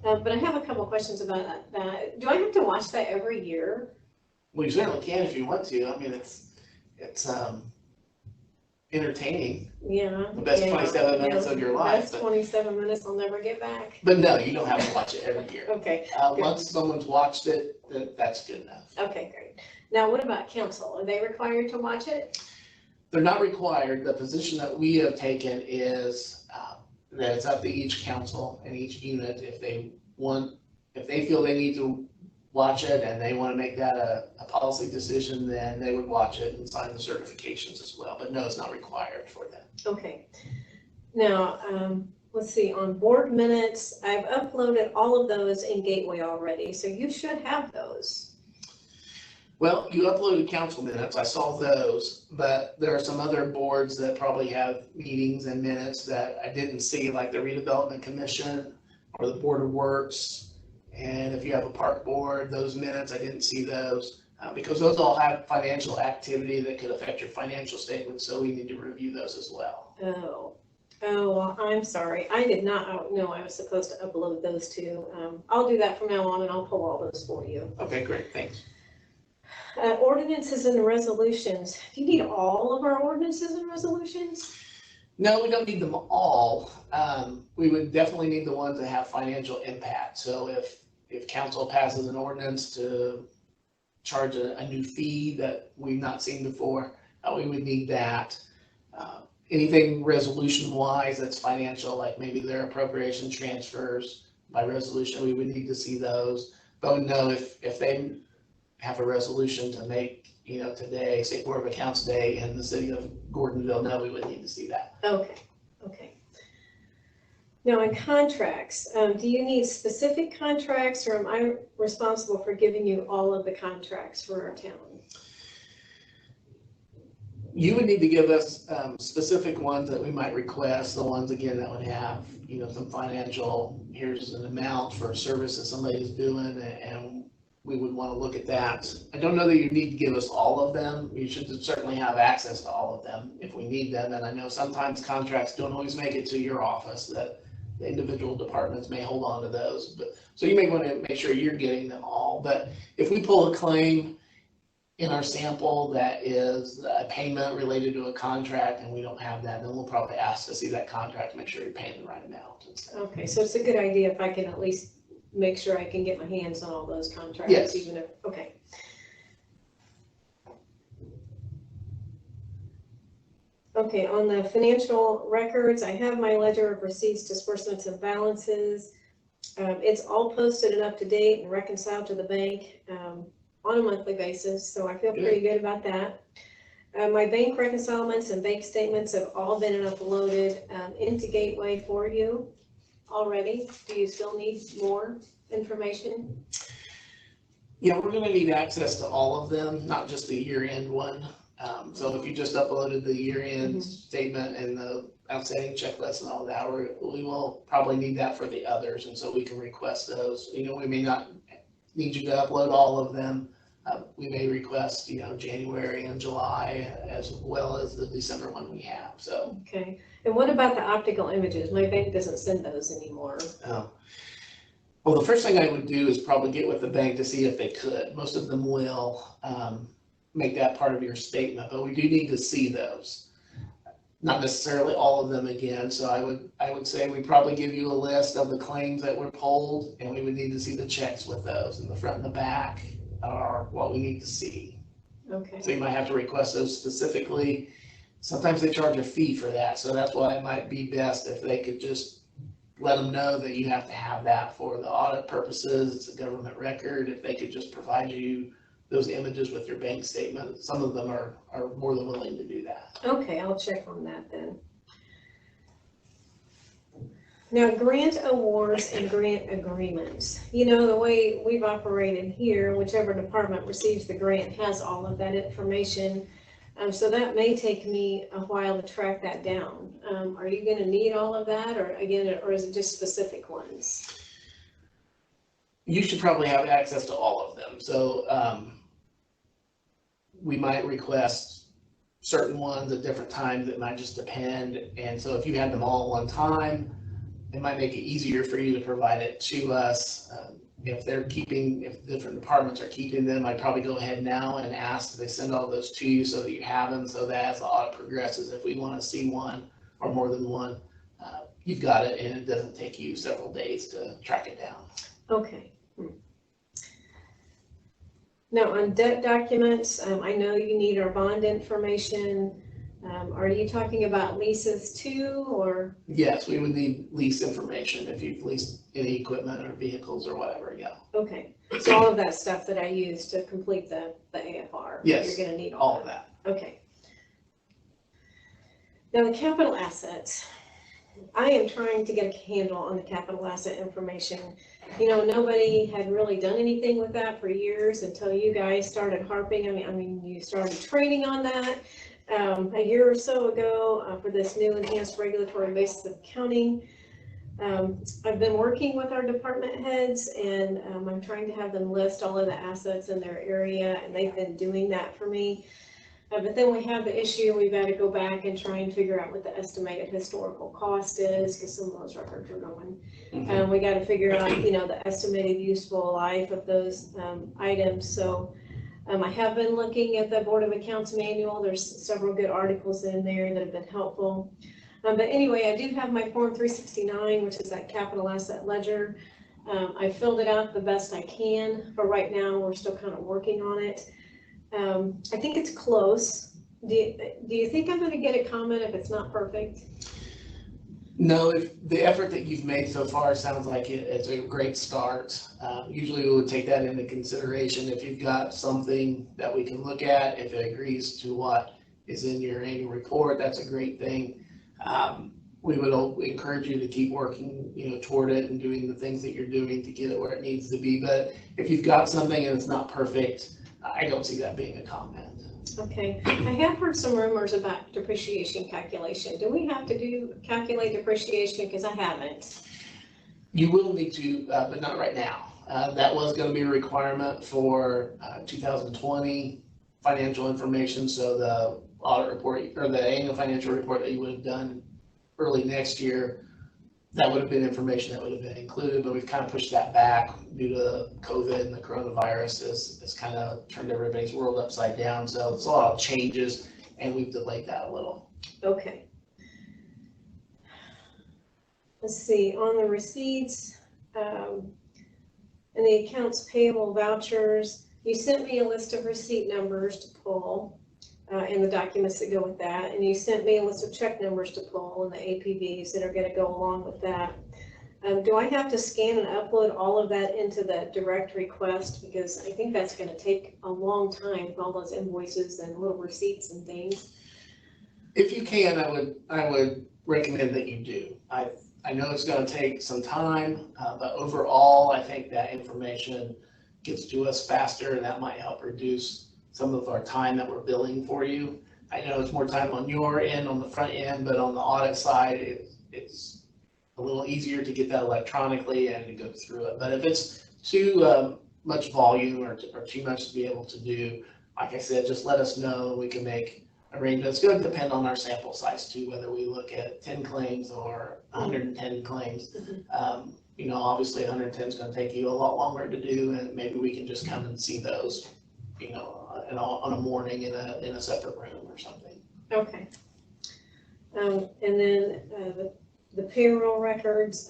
But I have a couple questions about that. Do I have to watch that every year? Well, you certainly can if you want to. I mean, it's entertaining. Yeah. The best 27 minutes of your life. That's 27 minutes I'll never get back. But no, you don't have to watch it every year. Okay. Once someone's watched it, that's good enough. Okay, great. Now, what about council? Are they required to watch it? They're not required. The position that we have taken is that it's up to each council and each unit if they feel they need to watch it and they want to make that a policy decision, then they would watch it and sign the certifications as well. But no, it's not required for them. Okay. Now, let's see, on board minutes, I've uploaded all of those in Gateway already, so you should have those. Well, you uploaded council minutes, I saw those, but there are some other boards that probably have meetings and minutes that I didn't see, like the Redevelopment Commission or the Board of Works. And if you have a park board, those minutes, I didn't see those because those all have financial activity that could affect your financial statement, so we need to review those as well. Oh, well, I'm sorry. I did not know I was supposed to upload those two. I'll do that from now on and I'll pull all those for you. Okay, great, thanks. Ordinances and resolutions. Do you need all of our ordinances and resolutions? No, we don't need them all. We would definitely need the ones that have financial impact. So if council passes an ordinance to charge a new fee that we've not seen before, we would need that. Anything resolution wise that's financial, like maybe their appropriation transfers by resolution, we would need to see those. But no, if they have a resolution to make, today, say Board of Accounts Day in the city of Gordonville, no, we would need to see that. Okay. Now, in contracts, do you need specific contracts, or am I responsible for giving you all of the contracts for our town? You would need to give us specific ones that we might request, the ones, again, that would have, some financial, here's an amount for a service that somebody's doing, and we would want to look at that. I don't know that you need to give us all of them. You should certainly have access to all of them if we need them. And I know sometimes contracts don't always make it to your office, that the individual departments may hold on to those. But so you may want to make sure you're getting them all. But if we pull a claim in our sample that is a payment related to a contract and we don't have that, then we'll probably ask to see that contract to make sure you're paying the right amount. Okay, so it's a good idea if I can at least make sure I can get my hands on all those contracts. Yes. Even if, okay. Okay, on the financial records, I have my ledger of receipts, disbursements, and balances. It's all posted and up to date and reconciled to the bank on a monthly basis, so I feel pretty good about that. My bank reconcilements and bank statements have all been uploaded into Gateway for you already. Do you still need more information? Yeah, we're going to need access to all of them, not just the year-end one. So if you just uploaded the year-end statement and the outstanding checklist and all that, we will probably need that for the others, and so we can request those. We may not need you to upload all of them, We may request, January and July as well as the December one we have, so. Okay, and what about the optical images? My bank doesn't send those anymore. Well, the first thing I would do is probably get with the bank to see if they could. Most of them will make that part of your statement, but we do need to see those. Not necessarily all of them again, so I would say we probably give you a list of the claims that were pulled, and we would need to see the checks with those, and the front and the back are what we need to see. Okay. So you might have to request those specifically. Sometimes they charge a fee for that, so that's why it might be best if they could just let them know that you have to have that for the audit purposes. It's a government record. If they could just provide you those images with your bank statement, some of them are more than willing to do that. Okay, I'll check on that then. Now, grant awards and grant agreements. The way we've operated here, whichever department receives the grant has all of that information. So that may take me a while to track that down. Are you gonna need all of that, or is it just specific ones? You should probably have access to all of them. So we might request certain ones at different times. It might just depend. And so if you had them all at one time, it might make it easier for you to provide it to us. If different departments are keeping them, I'd probably go ahead now and ask that they send all those to you so that you have them, so that as the audit progresses, if we want to see one or more than one, you've got it, and it doesn't take you several days to track it down. Okay. Now, on debt documents, I know you need our bond information. Are you talking about leases too, or? Yes, we would need lease information if you've leased any equipment or vehicles or whatever, yeah. Okay, so all of that stuff that I use to complete the AFR? Yes, you're gonna need all of that. Okay. Now, the capital assets. I am trying to get a handle on the capital asset information. Nobody had really done anything with that for years until you guys started harping. I mean, you started training on that a year or so ago for this new enhanced regulatory basis of accounting. I've been working with our department heads, and I'm trying to have them list all of the assets in their area, and they've been doing that for me. But then we have the issue, we've got to go back and try and figure out what the estimated historical cost is, because some of those records are going. We got to figure out, the estimated useful life of those items. So I have been looking at the Board of Accounts manual. There's several good articles in there that have been helpful. But anyway, I do have my Form 369, which is that capital asset ledger. I filled it out the best I can, but right now we're still kind of working on it. I think it's close. Do you think I'm going to get a comment if it's not perfect? No, if the effort that you've made so far sounds like it's a great start. Usually we would take that into consideration. If you've got something that we can look at, if it agrees to what is in your annual report, that's a great thing. We would encourage you to keep working, toward it and doing the things that you're doing to get it where it needs to be. But if you've got something and it's not perfect, I don't see that being a comment. Okay, I have heard some rumors about depreciation calculation. Do we have to calculate depreciation? Because I haven't. You will need to, but not right now. That was going to be a requirement for 2020 financial information. So the audit report or the annual financial report that you would have done early next year, that would have been information that would have been included, but we've kind of pushed that back due to COVID and the coronavirus. It's kind of turned everybody's world upside down. So it's a lot of changes, and we've delayed that a little. Okay. Let's see, on the receipts and the accounts payable vouchers, you sent me a list of receipt numbers to pull and the documents that go with that, and you sent me a list of check numbers to pull and the APVs that are going to go along with that. Do I have to scan and upload all of that into the direct request? Because I think that's going to take a long time with all those invoices and little receipts and things. If you can, I would recommend that you do. I know it's going to take some time, but overall, I think that information gets to us faster, and that might help reduce some of our time that we're billing for you. I know it's more time on your end, on the front end, but on the audit side, it's a little easier to get that electronically and to go through it. But if it's too much volume or too much to be able to do, like I said, just let us know. We can make arrangements. It's going to depend on our sample size too, whether we look at 10 claims or 110 claims. You know, obviously 110 is going to take you a lot longer to do, and maybe we can just come and see those, you know, on a morning in a separate room or something. Okay. And then the payroll records,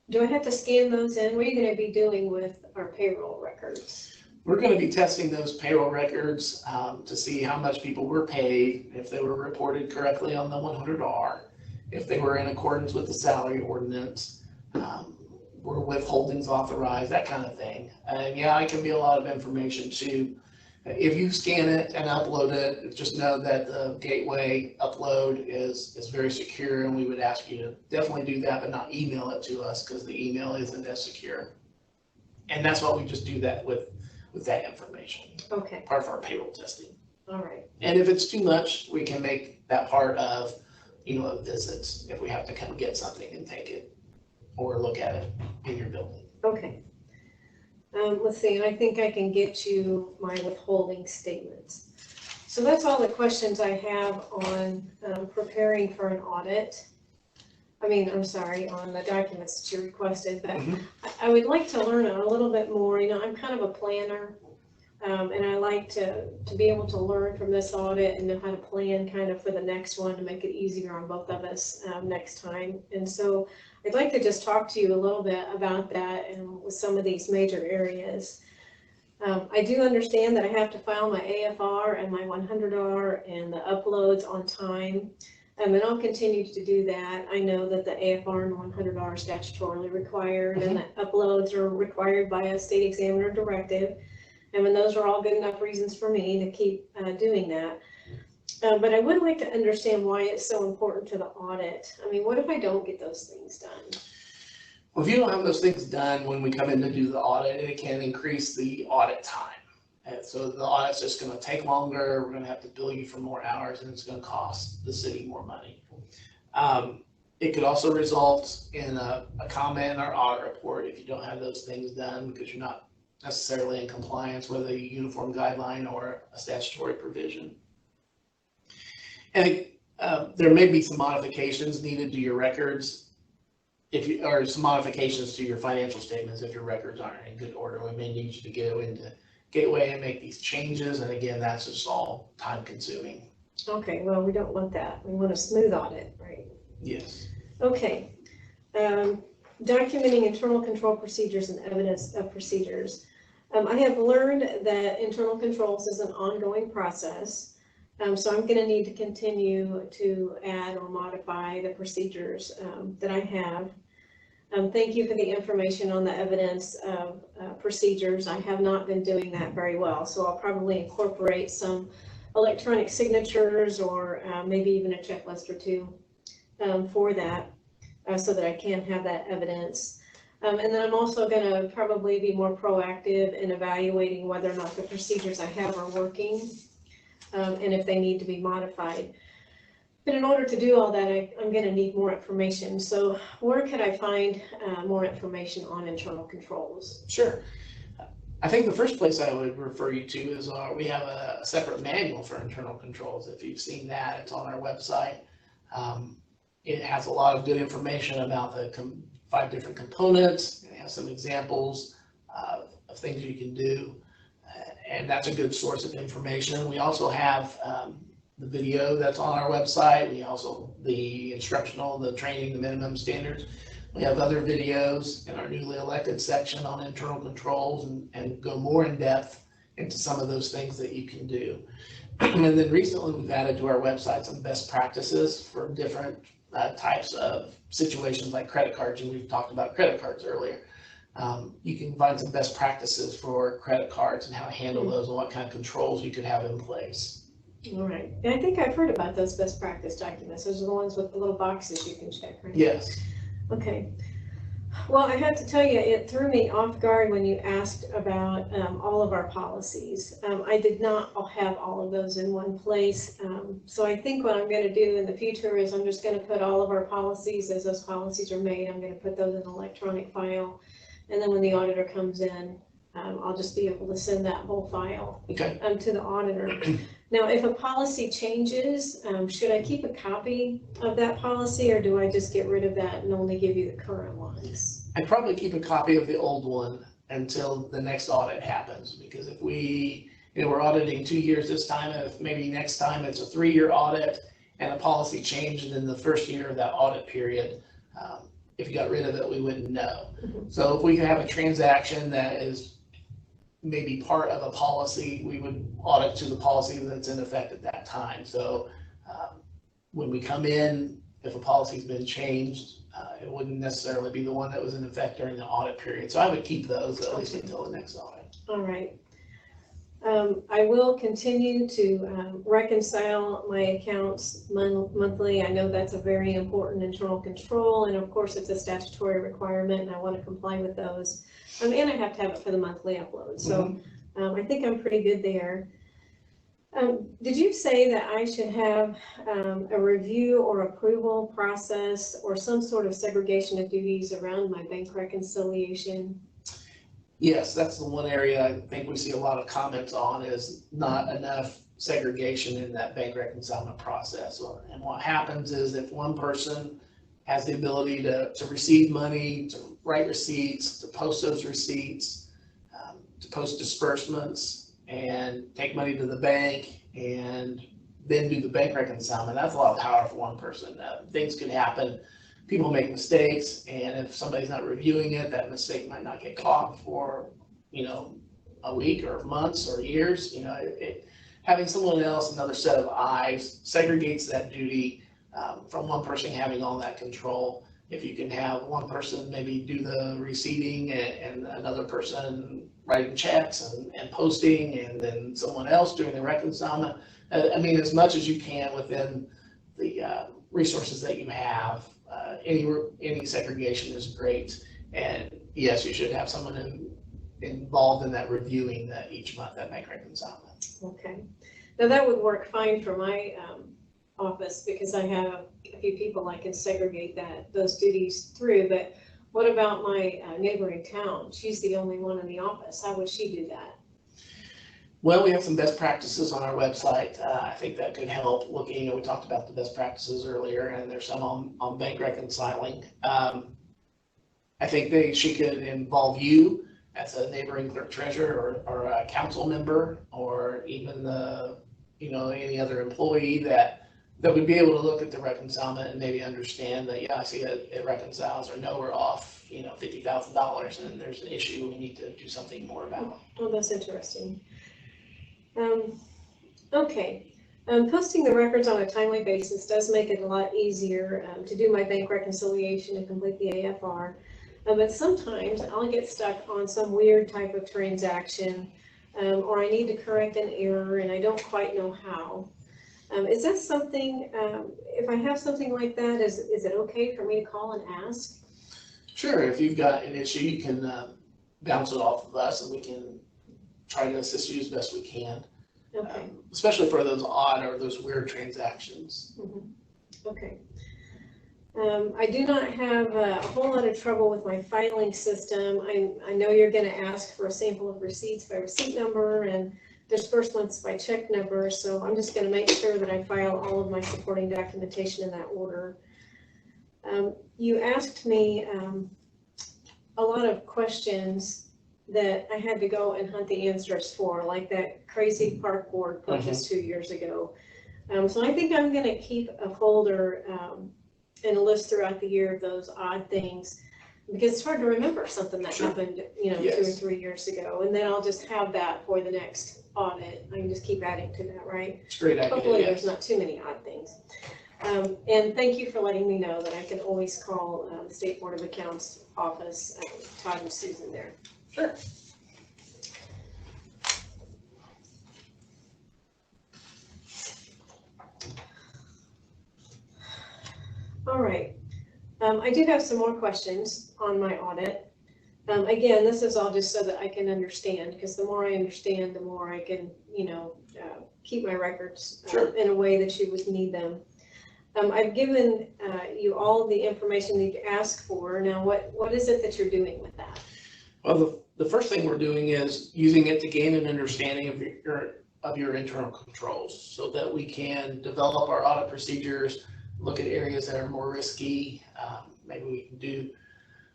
do I have to scan those in? What are you going to be doing with our payroll records? We're going to be testing those payroll records to see how much people were paid, if they were reported correctly on the 100R, if they were in accordance with the salary ordinance, were withholdings authorized, that kind of thing. And yeah, it can be a lot of information too. If you scan it and upload it, just know that the gateway upload is very secure, and we would ask you to definitely do that, but not email it to us because the email isn't as secure. And that's why we just do that with that information. Okay. Part of our payroll testing. All right. And if it's too much, we can make that part of, you know, visits if we have to come get something and take it or look at it in your building. Okay. Let's see, I think I can get you my withholding statements. So that's all the questions I have on preparing for an audit. I'm sorry, on the documents that you requested, but I would like to learn a little bit more. You know, I'm kind of a planner, and I like to be able to learn from this audit and know how to plan kind of for the next one to make it easier on both of us next time. And so I'd like to just talk to you a little bit about that and with some of these major areas. I do understand that I have to file my AFR and my 100R and the uploads on time. And I'll continue to do that. I know that the AFR and 100R are statutorily required, and that uploads are required by a state examiner directive. And those are all good enough reasons for me to keep doing that. But I would like to understand why it's so important to the audit. I mean, what if I don't get those things done? Well, if you don't have those things done when we come in to do the audit, it can increase the audit time. And so the audit's just going to take longer. We're going to have to bill you for more hours, and it's going to cost the city more money. It could also result in a comment in our audit report if you don't have those things done because you're not necessarily in compliance with a uniform guideline or a statutory provision. And there may be some modifications needed to your records or some modifications to your financial statements if your records aren't in good order. We may need you to go into Gateway and make these changes, and again, that's just all time consuming. Okay, well, we don't want that. We want a smooth audit, right? Yes. Okay. Documenting internal control procedures and evidence of procedures. I have learned that internal controls is an ongoing process, so I'm going to need to continue to add or modify the procedures that I have. Thank you for the information on the evidence of procedures. I have not been doing that very well, so I'll probably incorporate some electronic signatures or maybe even a checklist or two for that so that I can have that evidence. And then I'm also going to probably be more proactive in evaluating whether or not the procedures I have are working and if they need to be modified. But in order to do all that, I'm going to need more information. So where could I find more information on internal controls? Sure. I think the first place I would refer you to is we have a separate manual for internal controls. If you've seen that, it's on our website. It has a lot of good information about the 5 different components. It has some examples of things you can do, and that's a good source of information. We also have the video that's on our website. We also, the instructional, the training, the minimum standards. We have other videos in our newly elected section on internal controls and go more in depth into some of those things that you can do. And then recently we've added to our website some best practices for different types of situations like credit cards, and we've talked about credit cards earlier. You can find some best practices for credit cards and how to handle those and what kind of controls you could have in place. All right. And I think I've heard about those best practice documents. Those are the ones with the little boxes you can check, right? Yes. Okay. Well, I have to tell you, it threw me off guard when you asked about all of our policies. I did not have all of those in one place. So I think what I'm going to do in the future is I'm just going to put all of our policies, as those policies are made, I'm going to put those in an electronic file And then when the auditor comes in, I'll just be able to send that whole file Okay. to the auditor. Now, if a policy changes, should I keep a copy of that policy, or do I just get rid of that and only give you the current ones? I'd probably keep a copy of the old one until the next audit happens, because if we're auditing 2 years this time, and if maybe next time it's a 3-year audit and a policy changed in the first year of that audit period, if you got rid of it, we wouldn't know. Mm-hmm. So if we can have a transaction that is maybe part of a policy, we would audit to the policy that's in effect at that time. So when we come in, if a policy's been changed, it wouldn't necessarily be the one that was in effect during the audit period. So I would keep those at least until the next audit. All right. I will continue to reconcile my accounts monthly. I know that's a very important internal control, and of course it's a statutory requirement, and I want to comply with those. And I have to have it for the monthly upload. So I think I'm pretty good there. Did you say that I should have a review or approval process or some sort of segregation of duties around my bank reconciliation? Yes, that's the one area I think we see a lot of comments on, is not enough segregation in that bank reconciliation process. And what happens is, if one person has the ability to receive money, to write receipts, to post those receipts, to post disbursements, and take money to the bank, and then do the bank reconciliation, that's a lot of power for one person. Things can happen. People make mistakes, and if somebody's not reviewing it, that mistake might not get caught for, a week or months or years. Having someone else, another set of eyes, segregates that duty from one person having all that control. If you can have one person maybe do the receiving and another person writing checks and posting, and then someone else doing the reconcilement. As much as you can within the resources that you have. Any segregation is great, and yes, you should have someone involved in that reviewing that each month, that bank reconciliation. Okay, now that would work fine for my office, because I have a few people I can segregate those duties through. But what about my neighboring town? She's the only one in the office. How would she do that? Well, we have some best practices on our website. I think that could help looking, we talked about the best practices earlier, and there's some on bank reconciling. I think she could involve you as a neighboring clerk treasurer or a council member, or even any other employee that would be able to look at the reconcilement and maybe understand that, yeah, I see it reconciles, or no, we're off, $50,000, and there's an issue we need to do something more about. Well, that's interesting. Okay, posting the records on a timely basis does make it a lot easier to do my bank reconciliation and complete the AFR, but sometimes I'll get stuck on some weird type of transaction, or I need to correct an error and I don't quite know how. Is that something, if I have something like that, is it okay for me to call and ask? Sure, if you've got an issue, you can bounce it off of us, and we can try to assist you as best we can. Okay. Especially for those odd or those weird transactions. Mm-hmm. Okay. I do not have a whole lot of trouble with my filing system. I know you're going to ask for a sample of receipts by receipt number and disbursements by check number, so I'm just going to make sure that I file all of my supporting documentation in that order. You asked me a lot of questions that I had to go and hunt the answers for, like that crazy park board purchase 2 years ago. So I think I'm going to keep a folder and a list throughout the year of those odd things, because it's hard to remember something that happened, Yes. 2 or 3 years ago, and then I'll just have that for the next audit. I can just keep adding to that, right? It's a great idea. Hopefully yes. there's not too many odd things. And thank you for letting me know that I can always call the State Board of Accounts office, Todd and Susan there. Sure. All right. I do have some more questions on my audit. Again, this is all just so that I can understand, because the more I understand, the more I can, keep my records in a way that you would need them. I've given you all the information that you asked for. Now, what is it that you're doing with that? Well, the first thing we're doing is using it to gain an understanding of your internal controls so that we can develop our audit procedures, look at areas that are more risky. Maybe we can do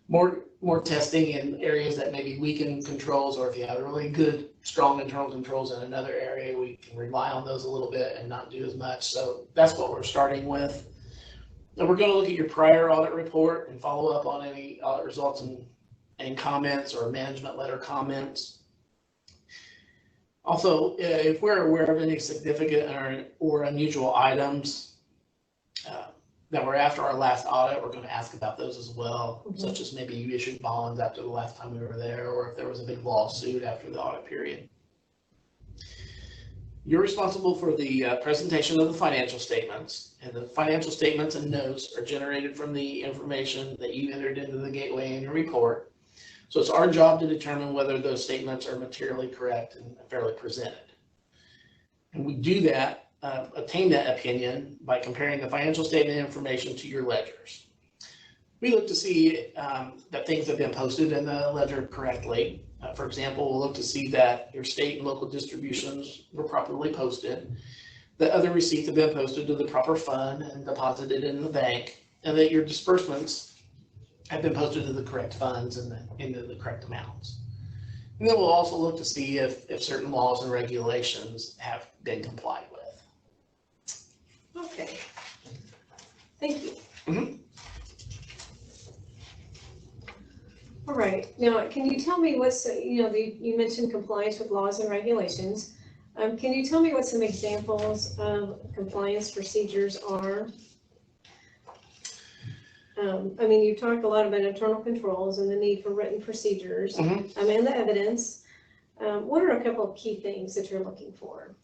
more testing in areas that maybe weaken controls, or if you have really good, strong internal controls in another area, we can rely on those a little bit and not do as much. So that's what we're starting with. And we're going to look at your prior audit report and follow up on any audit results and comments or management letter comments. Also, if we're aware of any significant or unusual items that were after our last audit, we're going to ask about those as well, such as maybe you issued bonds after the last time we were there, or if there was a big lawsuit after the audit period. You're responsible for the presentation of the financial statements, and the financial statements and notes are generated from the information that you entered into the Gateway annual report. So it's our job to determine whether those statements are materially correct and fairly presented. And we do that, obtain that opinion by comparing the financial statement information to your ledgers. We look to see that things have been posted in the ledger correctly. For example, we'll look to see that your state and local distributions were properly posted, that other receipts have been posted to the proper fund and deposited in the bank, and that your disbursements have been posted to the correct funds and into the correct amounts. And then we'll also look to see if certain laws and regulations have been complied with. Okay, thank you. Mm-hmm. All right, now can you tell me what's, you mentioned compliance with laws and regulations. Can you tell me what some examples of compliance procedures are? You talked a lot about internal controls and the need for written procedures, and the evidence. What are a couple of key things that you're looking for?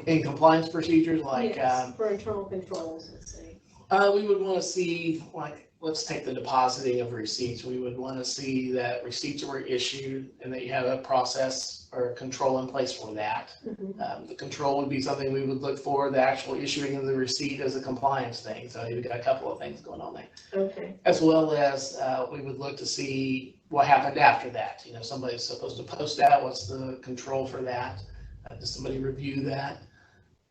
In compliance procedures, like yes, for internal controls, let's say. We would want to see, like, let's take the depositing of receipts. We would want to see that receipts were issued and that you have a process or a control in place for that. The control would be something we would look for. The actual issuing of the receipt as a compliance thing. So you've got a couple of things going on there. Okay. As well as we would look to see what happened after that. Somebody's supposed to post that. What's the control for that? Does somebody review that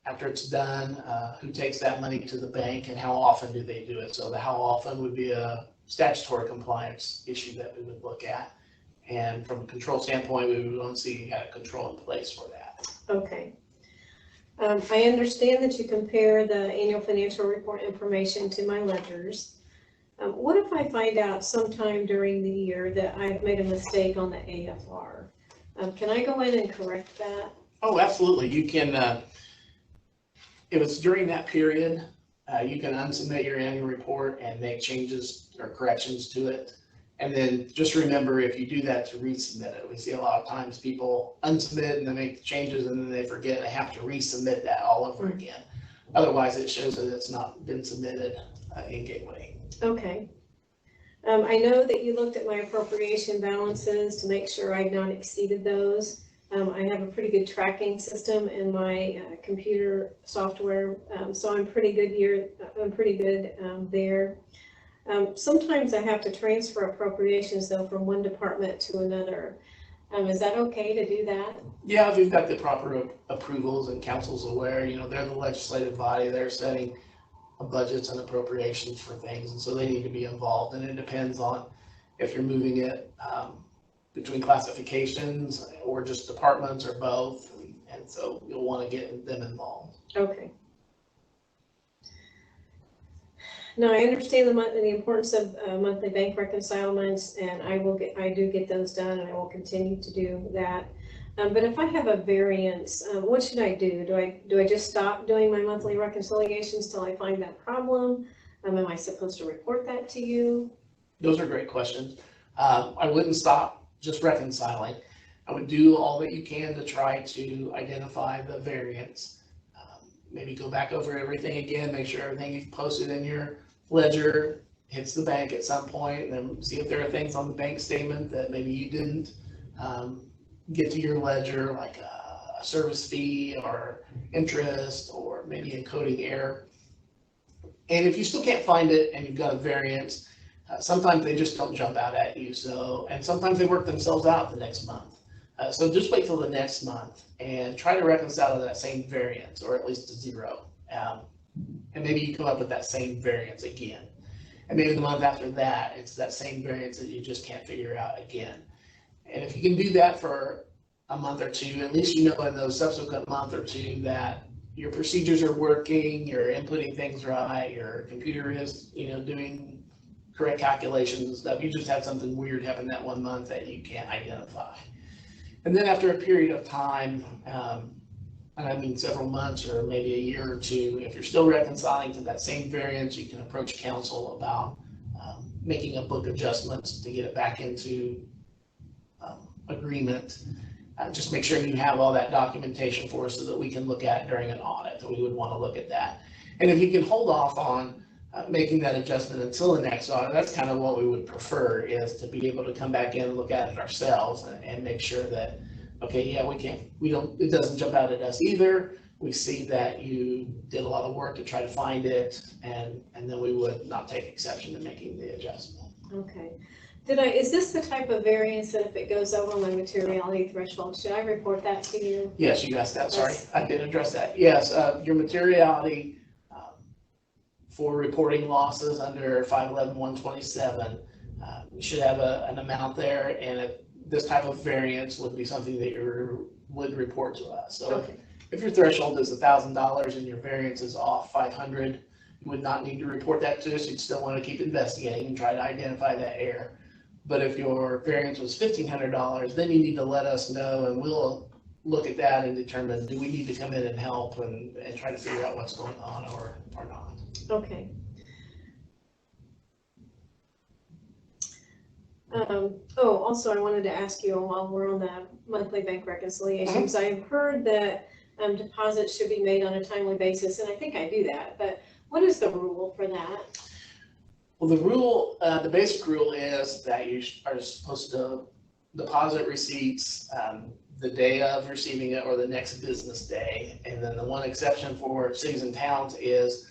after it's done? Who takes that money to the bank, and how often do they do it? So the how often would be a statutory compliance issue that we would look at. And from a control standpoint, we would want to see you had a control in place for that. Okay. I understand that you compare the annual financial report information to my ledgers. What if I find out sometime during the year that I've made a mistake on the AFR? Can I go in and correct that? Oh, absolutely. You can, if it's during that period, you can unsubmit your annual report and make changes or corrections to it. And then just remember, if you do that, to resubmit it. We see a lot of times people unsubmit and they make changes and then they forget they have to resubmit that all over again. Otherwise, it shows that it's not been submitted in Gateway. Okay. I know that you looked at my appropriation balances to make sure I've not exceeded those. I have a pretty good tracking system in my computer software, so I'm pretty good here. I'm pretty good there. Sometimes I have to transfer appropriations though from one department to another. Is that okay to do that? Yeah, if you've got the proper approvals and council's aware, they're the legislative body. They're setting budgets and appropriations for things, and so they need to be involved. And it depends on if you're moving it between classifications or just departments or both, and so you'll want to get them involved. Okay. Now I understand the importance of monthly bank reconcilements, and I do get those done, and I will continue to do that. But if I have a variance, what should I do? Do I just stop doing my monthly reconciliations till I find that problem? Am I supposed to report that to you? Those are great questions. I wouldn't stop just reconciling. I would do all that you can to try to identify the variance. Maybe go back over everything again, make sure everything you've posted in your ledger hits the bank at some point, and then see if there are things on the bank statement that maybe you didn't get to your ledger, like a service fee or interest or maybe a coding error. And if you still can't find it and you've got a variance, Sometimes they just don't jump out at you. So, and sometimes they work themselves out the next month. So just wait till the next month and try to reconcile to that same variance, or at least to zero. And maybe you come up with that same variance again. And maybe the month after that, it's that same variance that you just can't figure out again. And if you can do that for a month or two, at least you know in those subsequent month or two that your procedures are working, you're inputting things right, your computer is, doing correct calculations and stuff. You just had something weird happen that one month that you can't identify. And then after a period of time, and I mean several months or maybe a year or two, if you're still reconciling to that same variance, you can approach council about making a book adjustments to get it back into agreement. Just make sure you have all that documentation for us so that we can look at it during an audit, that we would want to look at that. And if you can hold off on making that adjustment until the next audit, that's kind of what we would prefer, is to be able to come back in and look at it ourselves and make sure that, okay, yeah, it doesn't jump out at us either. We see that you did a lot of work to try to find it, and then we would not take exception to making the adjustment. Okay. Is this the type of variance that if it goes over my materiality threshold, should I report that to you? Yes, you asked that, sorry, I didn't address that. Yes, your materiality for reporting losses under 511-127, you should have an amount there, and if this type of variance would be something that you would report to us. So Okay. if your threshold is $1,000 and your variance is off 500, you would not need to report that to us. You'd still want to keep investigating and try to identify that error. But if your variance was $1,500, then you need to let us know, and we'll look at that and determine, do we need to come in and help and try to figure out what's going on or not. Okay. Also, I wanted to ask you, while we're on the monthly bank reconciliations, I've heard that deposits should be made on a timely basis, and I think I do that, but what is the rule for that? Well, the rule, the basic rule is that you are supposed to deposit receipts the day of receiving it or the next business day. And then the one exception for cities and towns is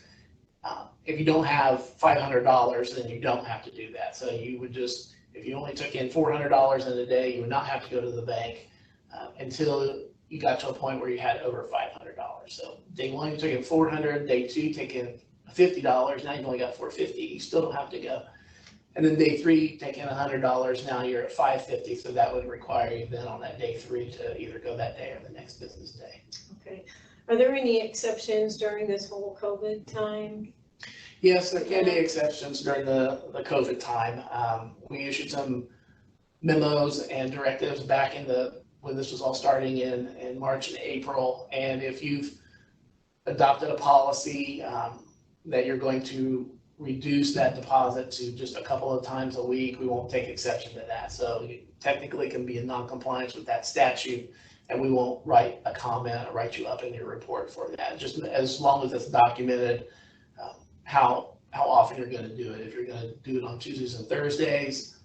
if you don't have $500, then you don't have to do that. So you would just, if you only took in $400 in a day, you would not have to go to the bank until you got to a point where you had over $500. So day one, you took in $400, day two, you take in $50, now you've only got $450, you still don't have to go. And then day three, take in $100, now you're at $550, so that would require you then on that day three to either go that day or the next business day. Okay. Are there any exceptions during this whole COVID time? Yes, there can be exceptions during the COVID time. We issued some memos and directives back when this was all starting in March and April. And if you've adopted a policy that you're going to reduce that deposit to just a couple of times a week, we won't take exception to that. So you technically can be in non-compliance with that statute, and we won't write a comment or write you up in your report for that, just as long as it's documented how often you're going to do it. If you're going to do it on Tuesdays and Thursdays,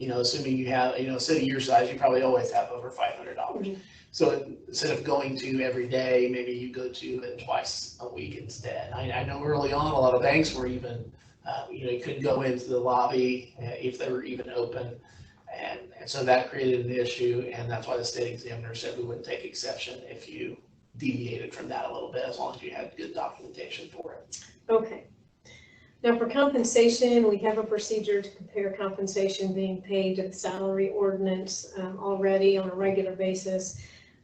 assuming you have, a city your size, you probably always have over $500. Mm-hmm. So instead of going to every day, maybe you go to it twice a week instead. I know early on, a lot of banks were even, you couldn't go into the lobby if they were even open. And so that created an issue, and that's why the state examiner said we wouldn't take exception if you deviated from that a little bit, as long as you had good documentation for it. Okay. Now for compensation, we have a procedure to compare compensation being paid to the salary ordinance already on a regular basis.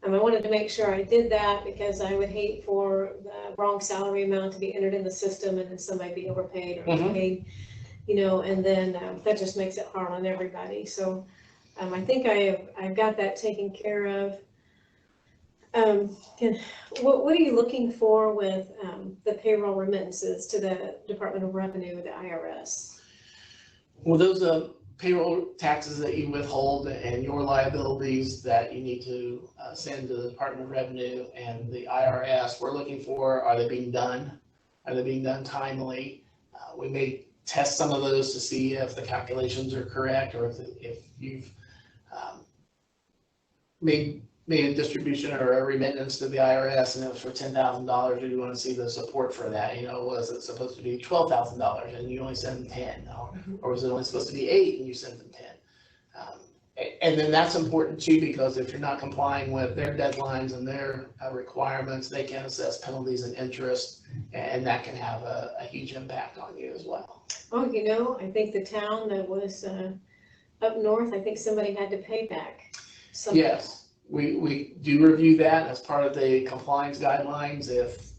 I wanted to make sure I did that because I would hate for the wrong salary amount to be entered in the system and then somebody be overpaid or underpaid, and then that just makes it hard on everybody. So I think I've got that taken care of. What are you looking for with the payroll remittances to the Department of Revenue, the IRS? Well, those payroll taxes that you withhold and your liabilities that you need to send to the Department of Revenue and the IRS, we're looking for, are they being done? Are they being done timely? We may test some of those to see if the calculations are correct, or if you've made made a distribution or a remittance to the IRS and it was for $10,000, or you want to see the support for that, was it supposed to be $12,000 and you only send them 10, or was it only supposed to be 8 and you sent them 10? And then that's important too, because if you're not complying with their deadlines and their requirements, they can assess penalties and interest, and that can have a huge impact on you as well. Oh, I think the town that was up north, I think somebody had to pay back something. Yes. We do review that as part of the compliance guidelines. If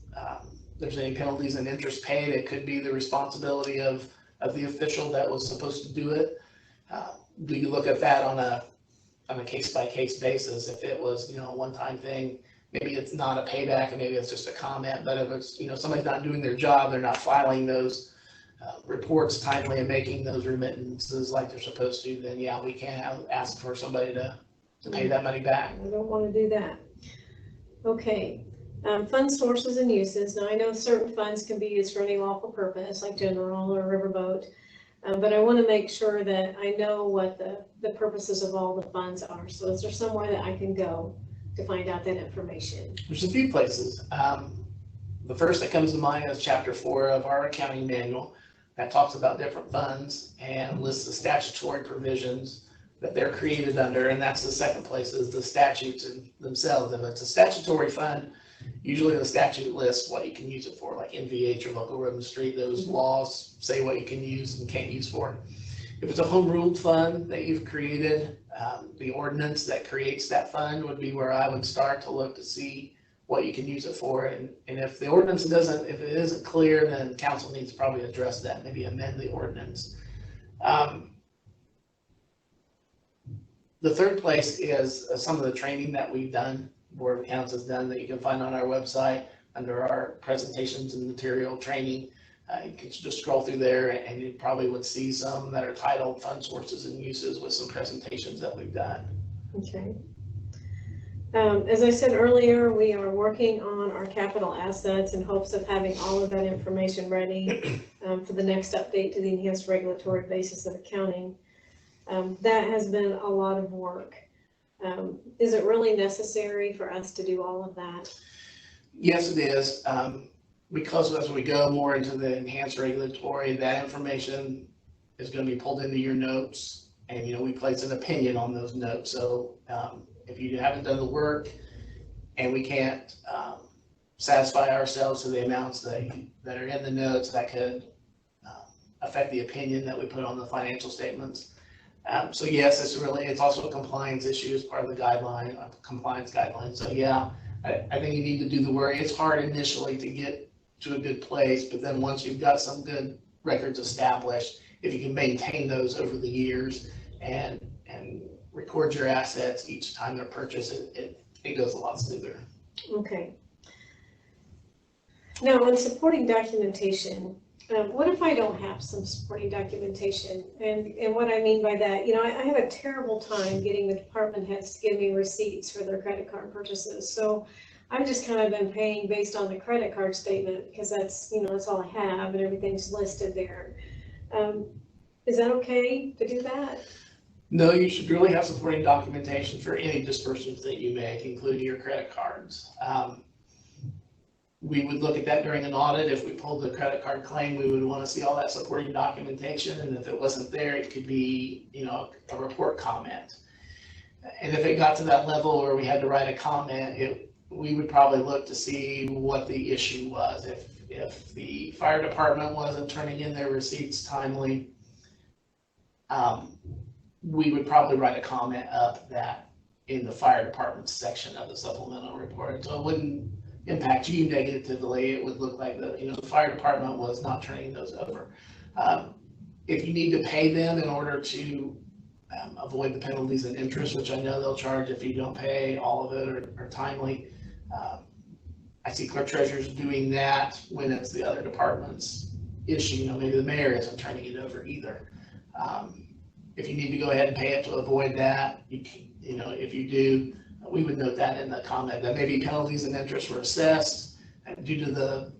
there's any penalties and interest paid, it could be the responsibility of the official that was supposed to do it. Do you look at that on a case-by-case basis? If it was, a one-time thing, maybe it's not a payback and maybe it's just a comment, but if it's, somebody's not doing their job, they're not filing those reports timely and making those remittances like they're supposed to, then yeah, we can ask for somebody to pay that money back. I don't want to do that. Okay, fund sources and uses. Now I know certain funds can be used for any lawful purpose, like general or riverboat, but I want to make sure that I know what the purposes of all the funds are. So is there somewhere that I can go to find out that information? There's a few places. The first that comes to mind is Chapter 4 of our accounting manual that talks about different funds and lists the statutory provisions that they're created under, and that's the second place is the statutes themselves. If it's a statutory fund, usually the statute lists what you can use it for, like NVH or local road and street. Those laws say what you can use and can't use for. If it's a home ruled fund that you've created, the ordinance that creates that fund would be where I would start to look to see what you can use it for. And if the ordinance if it isn't clear, then council needs to probably address that, maybe amend the ordinance. The third place is some of the training that we've done, Board of Accounts has done, that you can find on our website under our presentations and material training. You can just scroll through there and you probably would see some that are titled Fund Sources and Uses with some presentations that we've done. Okay. As I said earlier, we are working on our capital assets in hopes of having all of that information ready for the next update to the enhanced regulatory basis of accounting. That has been a lot of work. Is it really necessary for us to do all of that? Yes, it is. Because as we go more into the enhanced regulatory, that information is going to be pulled into your notes, and we place an opinion on those notes. So if you haven't done the work and we can't satisfy ourselves to the amounts that are in the notes, that could affect the opinion that we put on the financial statements. So yes, it's also a compliance issue as part of the compliance guidelines. So yeah, I think you need to do the work. It's hard initially to get to a good place, but then once you've got some good records established, if you can maintain those over the years and record your assets each time they're purchased, it goes a lot smoother. Okay. Now, on supporting documentation, what if I don't have some supporting documentation? And what I mean by that, I have a terrible time getting the department heads to give me receipts for their credit card purchases. So I've just kind of been paying based on the credit card statement because that's all I have and everything's listed there. Is that okay to do that? No, you should really have supporting documentation for any disbursements that you make, including your credit cards. We would look at that during an audit. If we pulled the credit card claim, we would want to see all that supporting documentation. And if it wasn't there, it could be, a report comment. And if it got to that level where we had to write a comment, we would probably look to see what the issue was. If the fire department wasn't turning in their receipts timely, we would probably write a comment up that in the fire department section of the supplemental report. So it wouldn't impact you negatively. It would look like the fire department was not turning those over. If you need to pay them in order to avoid the penalties and interest, which I know they'll charge if you don't pay all of it or timely, I see clerk treasurers doing that when it's the other department's issue. Maybe the mayor isn't turning it over either. If you need to go ahead and pay it to avoid that, if you do, we would note that in the comment that maybe penalties and interest were assessed due to the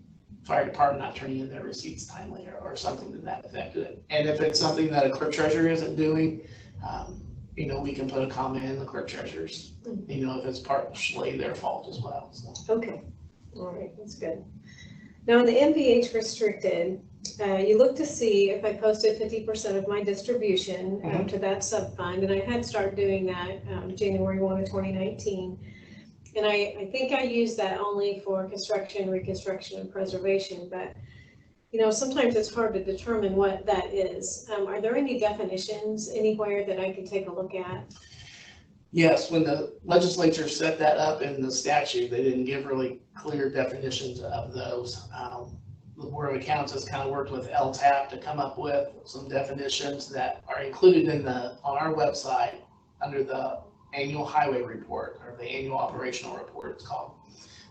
fire department not turning in their receipts timely or something to that effect. And if it's something that a clerk treasurer isn't doing, we can put a comment in the clerk treasurer's, if it's partially their fault as well, so. Okay, all right, that's good. Now, in the MPH restricted, you look to see if I posted 50% of my distribution to that sub-fund, and I had started doing that January 1 of 2019. And I think I used that only for construction, reconstruction, and preservation, but sometimes it's hard to determine what that is. Are there any definitions anywhere that I can take a look at? Yes, when the legislature set that up in the statute, they didn't give really clear definitions of those. The Board of Accounts has kind of worked with LTAP to come up with some definitions that are included on our website under the annual highway report, or the annual operational report it's called.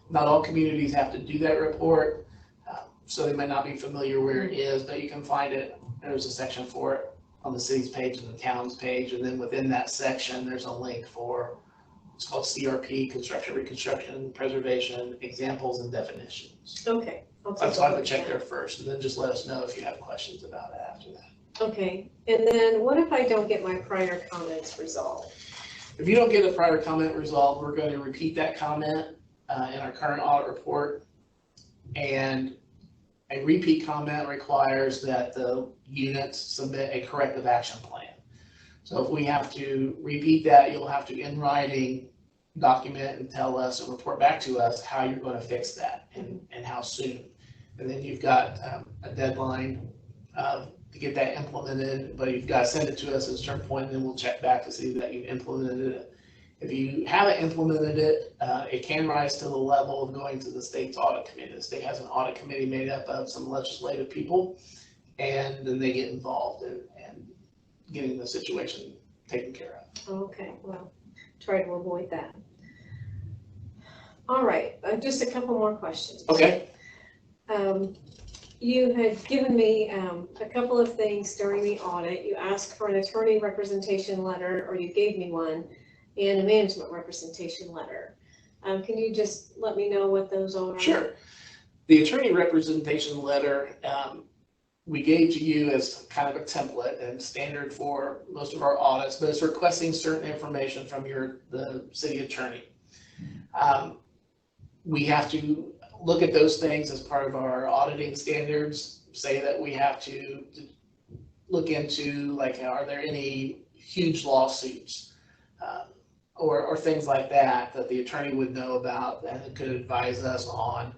Not all communities have to do that report, so they might not be familiar where it is, but you can find it. There's a section for it on the city's page and the town's page, and then within that section there's a link for, it's called CRP, construction, reconstruction, preservation, examples and definitions. Okay. That's why I would check there first, and then just let us know if you have questions about it after that. Okay, and then what if I don't get my prior comments resolved? If you don't get a prior comment resolved, we're going to repeat that comment in our current audit report, and a repeat comment requires that the units submit a corrective action plan. So if we have to repeat that, you'll have to, in writing, document and tell us and report back to us how you're going to fix that and how soon. And then you've got a deadline to get that implemented, but you've got to send it to us at a certain point, and then we'll check back to see that you've implemented it. If you haven't implemented it, it can rise to the level of going to the state's audit committee. The state has an audit committee made up of some legislative people, and then they get involved in getting the situation taken care of. Okay, well, try to avoid that. All right, just a couple more questions. Okay. You had given me a couple of things during the audit. You asked for an attorney representation letter, or you gave me one, and a management representation letter. Can you just let me know what those are? Sure. The attorney representation letter we gave to you as kind of a template and standard for most of our audits, but it's requesting certain information from the city attorney. We have to look at those things as part of our auditing standards, say that we have to look into, like, are there any huge lawsuits or things like that the attorney would know about and could advise us on,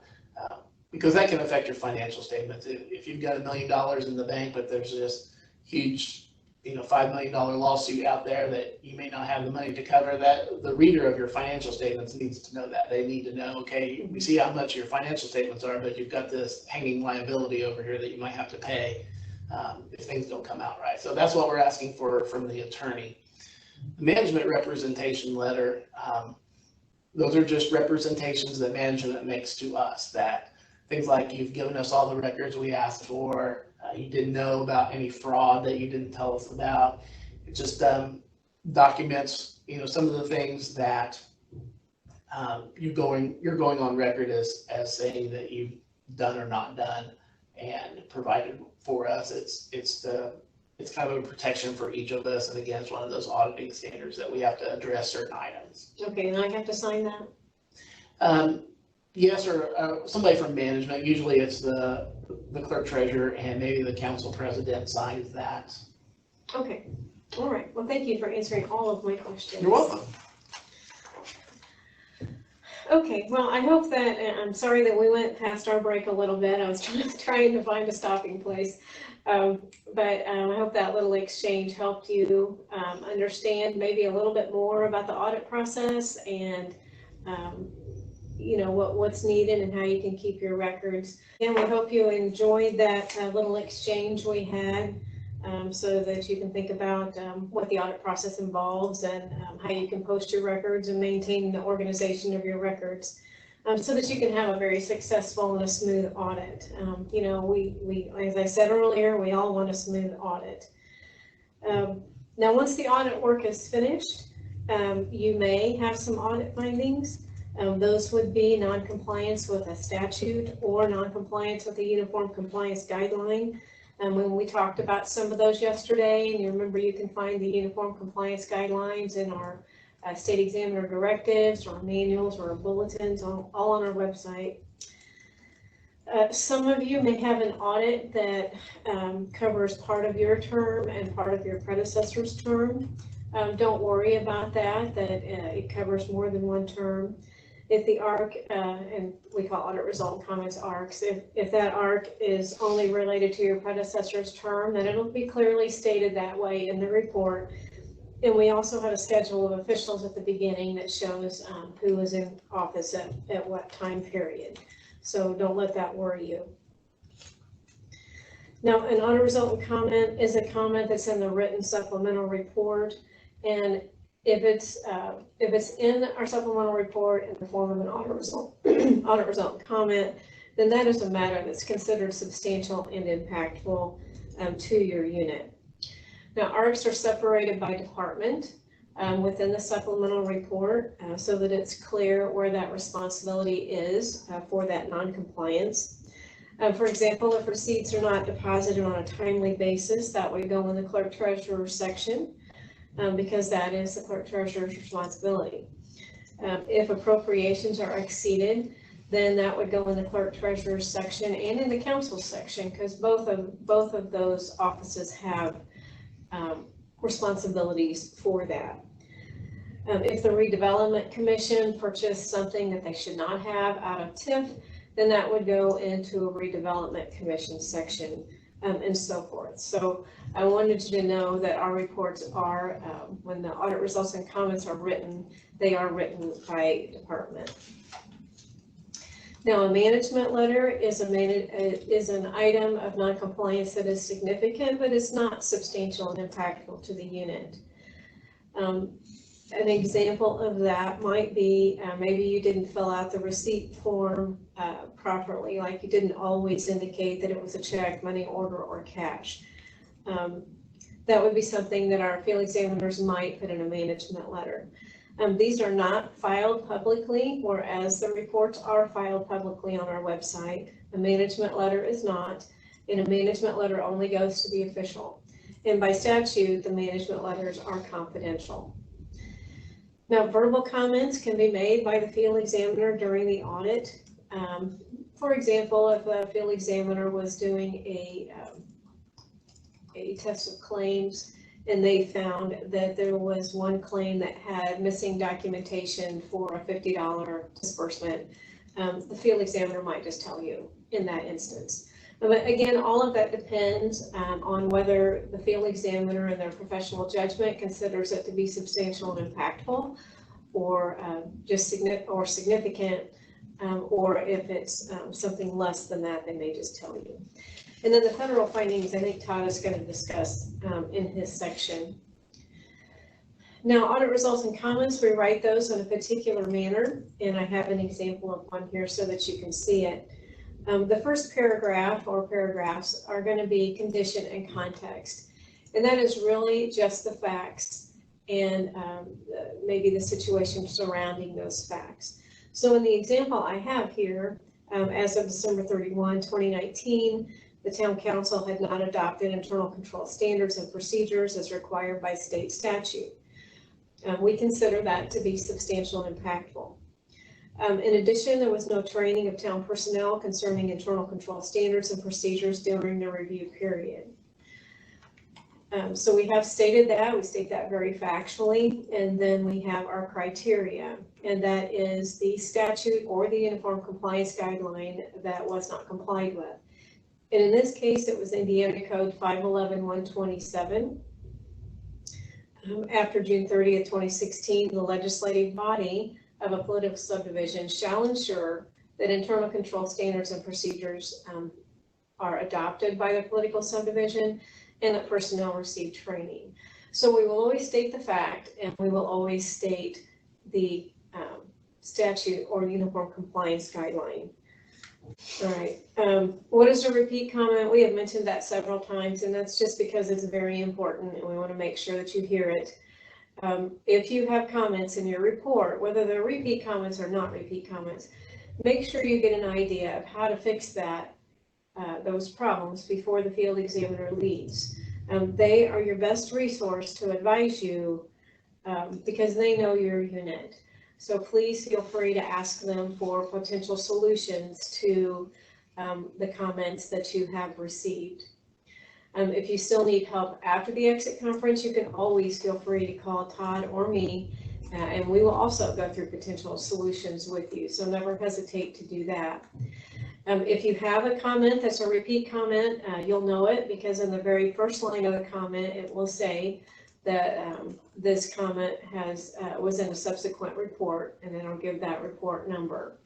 because that can affect your financial statements. If you've got $1 million in the bank, but there's this huge $5 million lawsuit out there that you may not have the money to cover, that the reader of your financial statements needs to know that. They need to know, okay, we see how much your financial statements are, but you've got this hanging liability over here that you might have to pay if things don't come out right. So that's what we're asking for from the attorney. The management representation letter, those are just representations that management makes to us, that things like, you've given us all the records we asked for, you didn't know about any fraud that you didn't tell us about. It just documents, some of the things that you're going on record as saying that you've done or not done and provided for us. It's kind of a protection for each of us, and again, it's one of those auditing standards that we have to address certain items. Okay, and I have to sign that? Yes, or somebody from management. Usually it's the clerk treasurer and maybe the council president signs that. Okay, all right. Well, thank you for answering all of my questions. You're welcome. Okay, well, I hope that, I'm sorry that we went past our break a little bit. I was trying to find a stopping place. But I hope that little exchange helped you understand maybe a little bit more about the audit process and what's needed and how you can keep your records. And we hope you enjoyed that little exchange we had, so that you can think about what the audit process involves and how you can post your records and maintain the organization of your records, so that you can have a very successful and a smooth audit. We, as I said earlier, we all want a smooth audit. Now, once the audit work is finished, you may have some audit findings. Those would be non-compliance with a statute or non-compliance with the Uniform Compliance Guideline. And when we talked about some of those yesterday, and you remember you can find the uniform compliance guidelines in our state examiner directives or manuals or bulletins, all on our website. Some of you may have an audit that covers part of your term and part of your predecessor's term. Don't worry about that it covers more than one term. If the ARC, and we call audit result comments ARCs, if that ARC is only related to your predecessor's term, then it'll be clearly stated that way in the report. And we also have a schedule of officials at the beginning that shows who was in office at what time period. So don't let that worry you. Now, an audit result comment is a comment that's in the written supplemental report. And if it's in our supplemental report in the form of an audit result comment, then that is a matter that's considered substantial and impactful to your unit. Now, ARCs are separated by department within the supplemental report so that it's clear where that responsibility is for that non-compliance. For example, if receipts are not deposited on a timely basis, that would go in the clerk treasurer section because that is the clerk treasurer's responsibility. If appropriations are exceeded, then that would go in the clerk treasurer's section and in the council section because both of those offices have responsibilities for that. If the redevelopment commission purchased something that they should not have out of TIF, then that would go into a redevelopment commission section and so forth. So I wanted you to know that our reports are, when the audit results and comments are written, they are written by department. Now, a management letter is an item of non-compliance that is significant, but it's not substantial and impactful to the unit. An example of that might be maybe you didn't fill out the receipt form properly, like you didn't always indicate that it was a check, money order, or cash. That would be something that our field examiners might put in a management letter. These are not filed publicly, whereas the reports are filed publicly on our website. A management letter is not, and a management letter only goes to the official. And by statute, the management letters are confidential. Now, verbal comments can be made by the field examiner during the audit. For example, if a field examiner was doing a test of claims and they found that there was one claim that had missing documentation for a $50 disbursement, the field examiner might just tell you in that instance. But again, all of that depends on whether the field examiner in their professional judgment considers it to be substantial and impactful, or just significant, or if it's something less than that, they may just tell you. And then the federal findings, I think Todd is going to discuss in his section. Now, audit results and comments, we write those in a particular manner, and I have an example of one here so that you can see it. The first paragraph or paragraphs are going to be condition and context, and that is really just the facts and maybe the situation surrounding those facts. So in the example I have here, as of December 31, 2019, the town council had not adopted internal control standards and procedures as required by state statute. We consider that to be substantial and impactful. In addition, there was no training of town personnel concerning internal control standards and procedures during the review period. So we have stated that, we state that very factually, and then we have our criteria, and that is the statute or the uniform compliance guideline that was not complied with. And in this case, it was Indiana Code 511-127. After June 30th, 2016, the legislative body of a political subdivision shall ensure that internal control standards and procedures are adopted by the political subdivision and that personnel receive training. So we will always state the fact, and we will always state the statute or uniform compliance guideline. All right, what is a repeat comment? We have mentioned that several times, and that's just because it's very important and we want to make sure that you hear it. If you have comments in your report, whether they're repeat comments or not repeat comments, make sure you get an idea of how to fix that those problems before the field examiner leaves. They are your best resource to advise you because they know your unit. So please feel free to ask them for potential solutions to the comments that you have received. If you still need help after the exit conference, you can always feel free to call Todd or me, and we will also go through potential solutions with you. So never hesitate to do that. If you have a comment that's a repeat comment, you'll know it because in the very first line of the comment, it will say that this comment was in a subsequent report, and then it'll give that report number.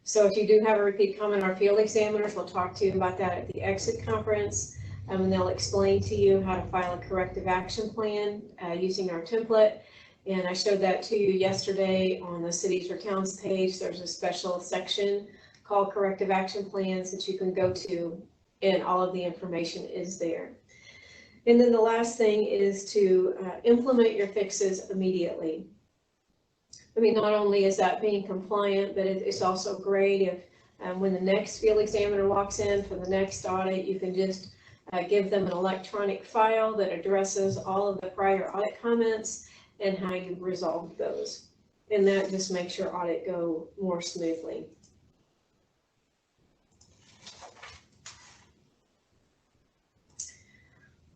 So if you do have a repeat comment, our field examiners will talk to you about that at the exit conference, and they'll explain to you how to file a corrective action plan using our template. And I showed that to you yesterday on the cities or towns page. There's a special section called corrective action plans that you can go to, and all of the information is there. And then the last thing is to implement your fixes immediately. I mean, not only is that being compliant, but it's also great if when the next field examiner walks in for the next audit, you can just give them an electronic file that addresses all of the prior audit comments and how you resolved those. And that just makes your audit go more smoothly.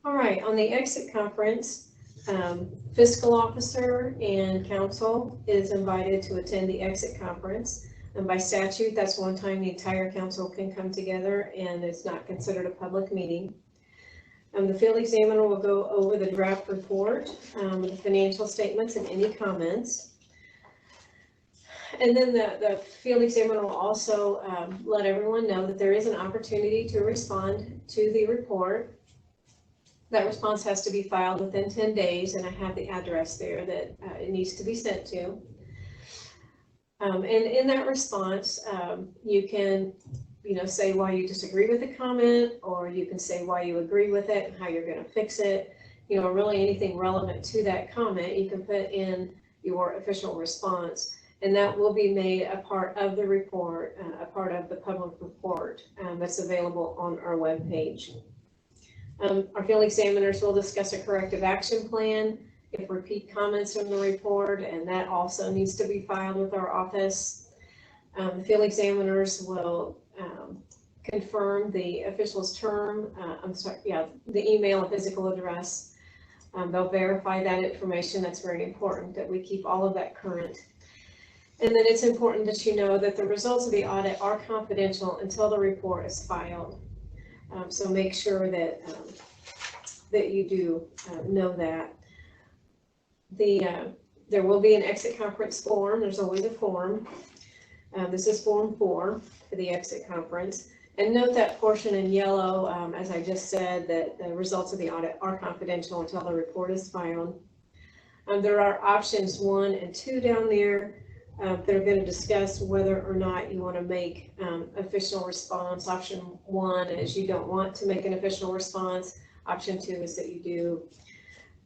All right, on the exit conference, fiscal officer and council is invited to attend the exit conference. And by statute, that's one time the entire council can come together, and it's not considered a public meeting. The field examiner will go over the draft report, the financial statements and any comments. And then the field examiner will also let everyone know that there is an opportunity to respond to the report. That response has to be filed within 10 days, and I have the address there that it needs to be sent to. And in that response, you can, say why you disagree with the comment, or you can say why you agree with it and how you're going to fix it. Really anything relevant to that comment, you can put in your official response, and that will be made a part of the report, a part of the public report that's available on our webpage. Our field examiners will discuss a corrective action plan if repeat comments from the report, and that also needs to be filed with our office. The field examiners will confirm the official's term, the email and physical address. They'll verify that information. That's very important that we keep all of that current. And then it's important that you know that the results of the audit are confidential until the report is filed. So make sure that that you do know that. There will be an exit conference form. There's always a form. This is Form 4 for the exit conference. And note that portion in yellow, as I just said, that the results of the audit are confidential until the report is filed. There are options 1 and 2 down there. They're going to discuss whether or not you want to make official response. Option 1 is you don't want to make an official response. Option 2 is that you do.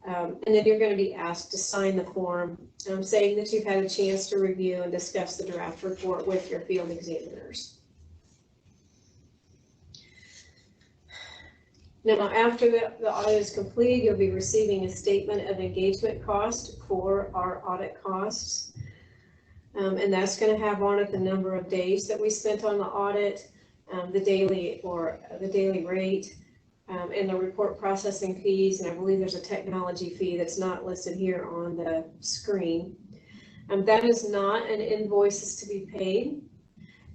And then you're going to be asked to sign the form saying that you've had a chance to review and discuss the draft report with your field examiners. Now, after the audit is complete, you'll be receiving a statement of engagement cost for our audit costs. And that's going to have on it the number of days that we spent on the audit, the daily rate, and the report processing fees. And I believe there's a technology fee that's not listed here on the screen. That is not an invoice to be paid,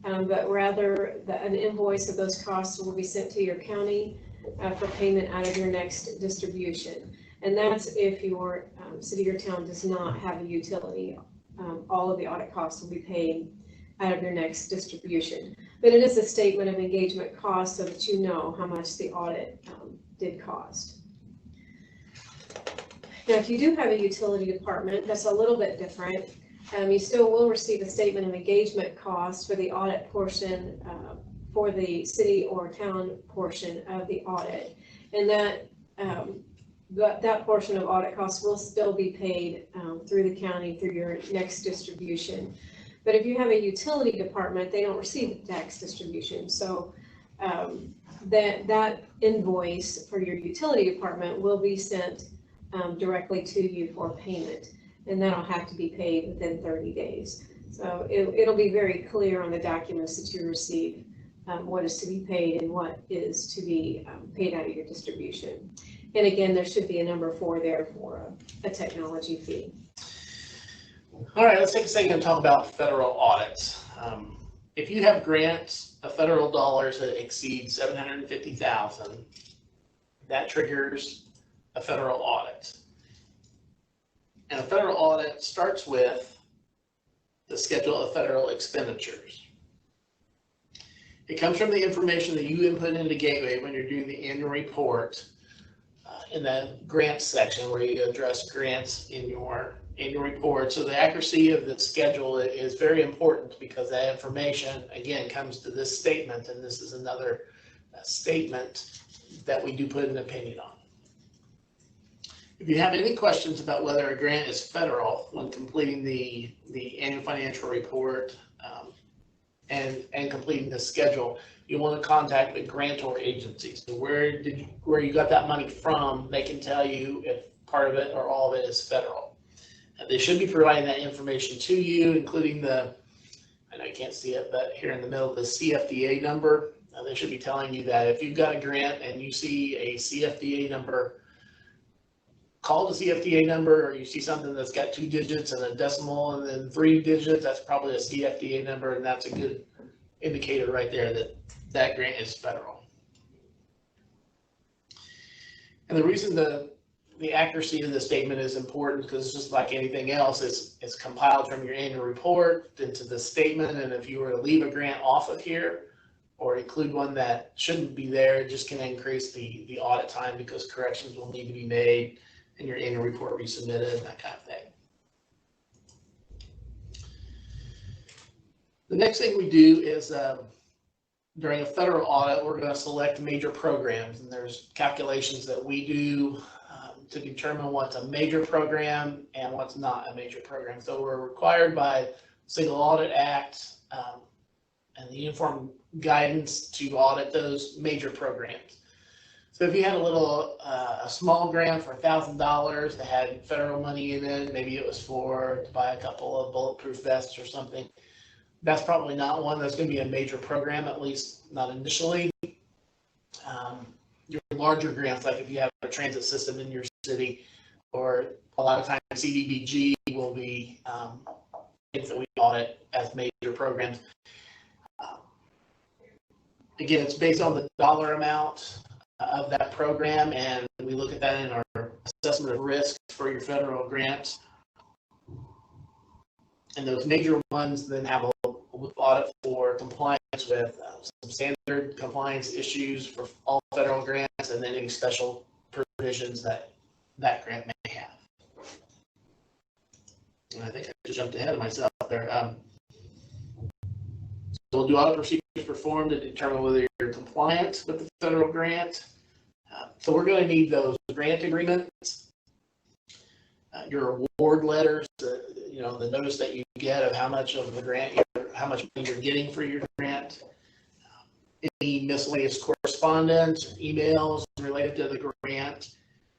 but rather an invoice of those costs will be sent to your county for payment out of your next distribution. And that's if your city or town does not have a utility. All of the audit costs will be paid out of your next distribution. But it is a statement of engagement cost so that you know how much the audit did cost. Now, if you do have a utility department, that's a little bit different. You still will receive a statement of engagement cost for the audit portion for the city or town portion of the audit. And that portion of audit costs will still be paid through the county through your next distribution. But if you have a utility department, they don't receive tax distribution. So that invoice for your utility department will be sent directly to you for payment, and that'll have to be paid within 30 days. So it'll be very clear on the documents that you receive what is to be paid and what is to be paid out of your distribution. And again, there should be a number 4 there for a technology fee. All right, let's take a second and talk about federal audits. If you have grants of federal dollars that exceed $750,000, that triggers a federal audit. And a federal audit starts with the schedule of federal expenditures. It comes from the information that you input into Gateway when you're doing the annual report in the grants section where you address grants in your annual report. So the accuracy of the schedule is very important because that information, again, comes to this statement, and this is another statement that we do put an opinion on. If you have any questions about whether a grant is federal when completing the annual financial report and completing the schedule, you want to contact the grantor agencies. So where you got that money from, they can tell you if part of it or all of it is federal. They should be providing that information to you, including I know you can't see it, but here in the middle, the CFDA number. They should be telling you that if you've got a grant and you see a CFDA number, call the CFDA number, or you see something that's got 2 digits and a decimal and then 3 digits, that's probably a CFDA number, and that's a good indicator right there that that grant is federal. And the reason the accuracy of the statement is important because it's just like anything else, it's compiled from your annual report into the statement, and if you were to leave a grant off of here or include one that shouldn't be there, it just can increase the audit time because corrections will need to be made and your annual report resubmitted and that kind of thing. The next thing we do is during a federal audit, we're going to select major programs, and there's calculations that we do to determine what's a major program and what's not a major program. So we're required by Single Audit Act and the Uniform Guidance to audit those major programs. So if you had a small grant for $1,000 that had federal money in it, maybe it was to buy a couple of bulletproof vests or something, that's probably not one that's going to be a major program, at least not initially. Your larger grants, like if you have a transit system in your city, or a lot of times CDBG will be things that we audit as major programs. Again, it's based on the dollar amount of that program, and we look at that in our assessment of risk for your federal grants. And those major ones then have a audit for compliance with some standard compliance issues for all federal grants, and then any special provisions that grant may have. And I think I just jumped ahead of myself there. So we'll do audit procedures performed to determine whether you're compliant with the federal grant. So we're going to need those grant agreements, your award letters, the notice that you get of how much of the grant, how much money you're getting for your grant, any miscellaneous correspondence, emails related to the grant,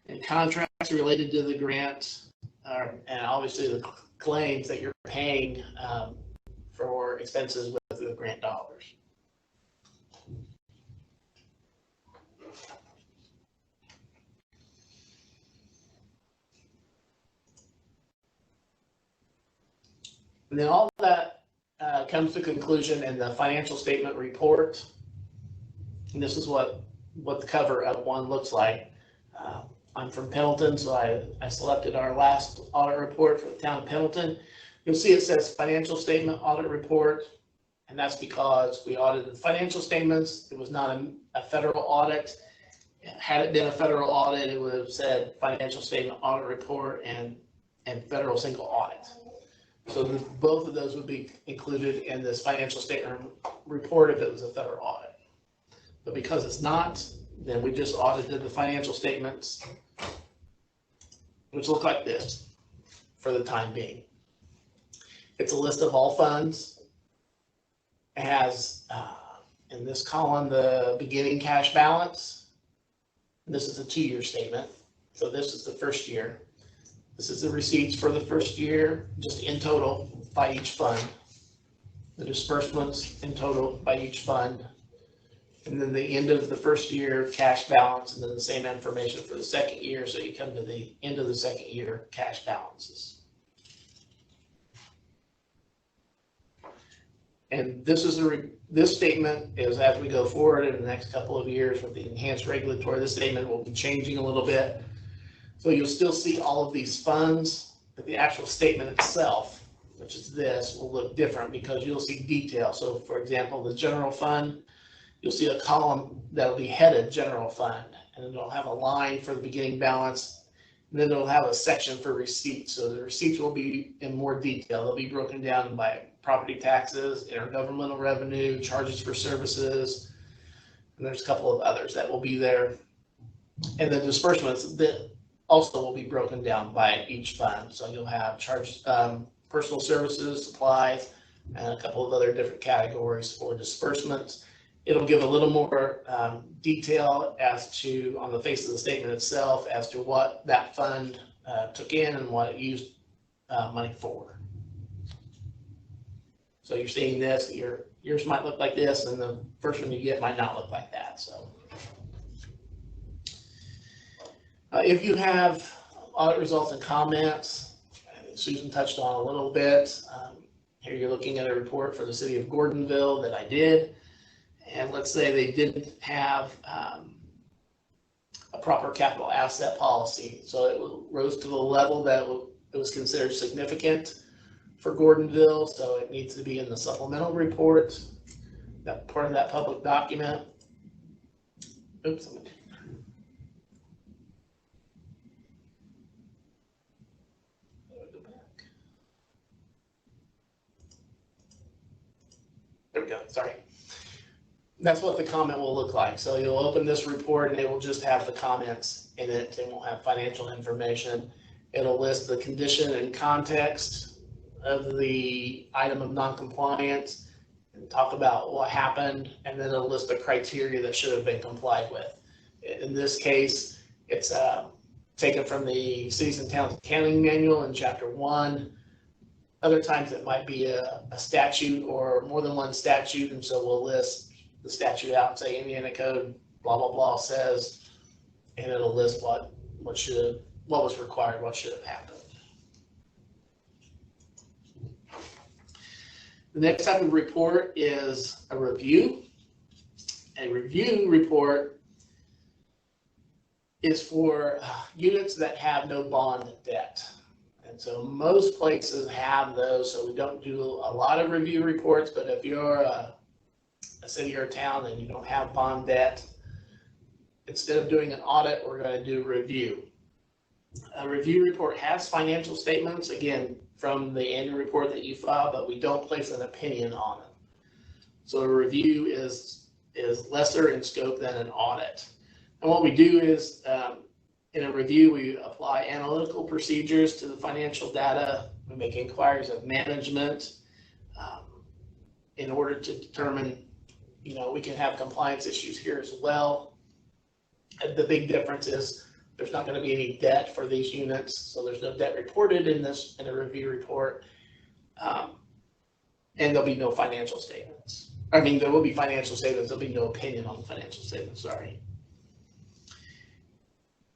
and contracts related to the grant, and obviously the claims that you're paying for expenses with the grant dollars. And then all that comes to conclusion in the financial statement report. And this is what the cover of one looks like. I'm from Pendleton, so I selected our last audit report for the town of Pendleton. You'll see it says financial statement audit report, and that's because we audited the financial statements. It was not a federal audit. Had it been a federal audit, it would have said financial statement audit report and federal single audit. So both of those would be included in this financial statement report if it was a federal audit. But because it's not, then we just audited the financial statements, which look like this for the time being. It's a list of all funds. It has in this column the beginning cash balance. This is a 2-year statement. So this is the first year. This is the receipts for the first year, just in total by each fund. The disbursements in total by each fund. And then the end of the first year cash balance, and then the same information for the second year. So you come to the end of the second year cash balances. And this is this statement is as we go forward in the next couple of years with the enhanced regulatory, this statement will be changing a little bit. So you'll still see all of these funds, but the actual statement itself, which is this, will look different because you'll see detail. So for example, the general fund, you'll see a column that'll be headed general fund, and it'll have a line for the beginning balance, and then it'll have a section for receipts. So the receipts will be in more detail. They'll be broken down by property taxes, intergovernmental revenue, charges for services, and there's a couple of others that will be there. And the disbursements that also will be broken down by each fund. So you'll have personal services, supplies, and a couple of other different categories for disbursements. It'll give a little more detail as to, on the face of the statement itself, as to what that fund took in and what it used money for. So you're seeing this, yours might look like this, and the first one you get might not look like that. So if you have audit results and comments, Susan touched on a little bit. Here you're looking at a report for the city of Gordonville that I did. And let's say they didn't have a proper capital asset policy. So it rose to the level that it was considered significant for Gordonville. So it needs to be in the supplemental report, that part of that public document. Oops. There we go, sorry. That's what the comment will look like. So you'll open this report and it will just have the comments in it. It won't have financial information. It'll list the condition and context of the item of non-compliance and talk about what happened, and then it'll list the criteria that should have been complied with. In this case, it's taken from the Cities and Towns Accounting Manual in Chapter 1. Other times it might be a statute or more than one statute, and so we'll list the statute out and say Indiana Code blah blah blah says, and it'll list what was required, what should have happened. The next type of report is a review. A review report is for units that have no bond debt. And so most places have those, so we don't do a lot of review reports, but if you're a city or a town and you don't have bond debt, instead of doing an audit, we're going to do a review. A review report has financial statements, again, from the annual report that you file, but we don't place an opinion on it. So a review is lesser in scope than an audit. And what we do is, in a review, we apply analytical procedures to the financial data. We make inquiries of management in order to determine, we can have compliance issues here as well. And the big difference is there's not going to be any debt for these units, so there's no debt reported in a review report, and there'll be no financial statements. I mean, there will be financial statements. There'll be no opinion on the financial statements. Sorry.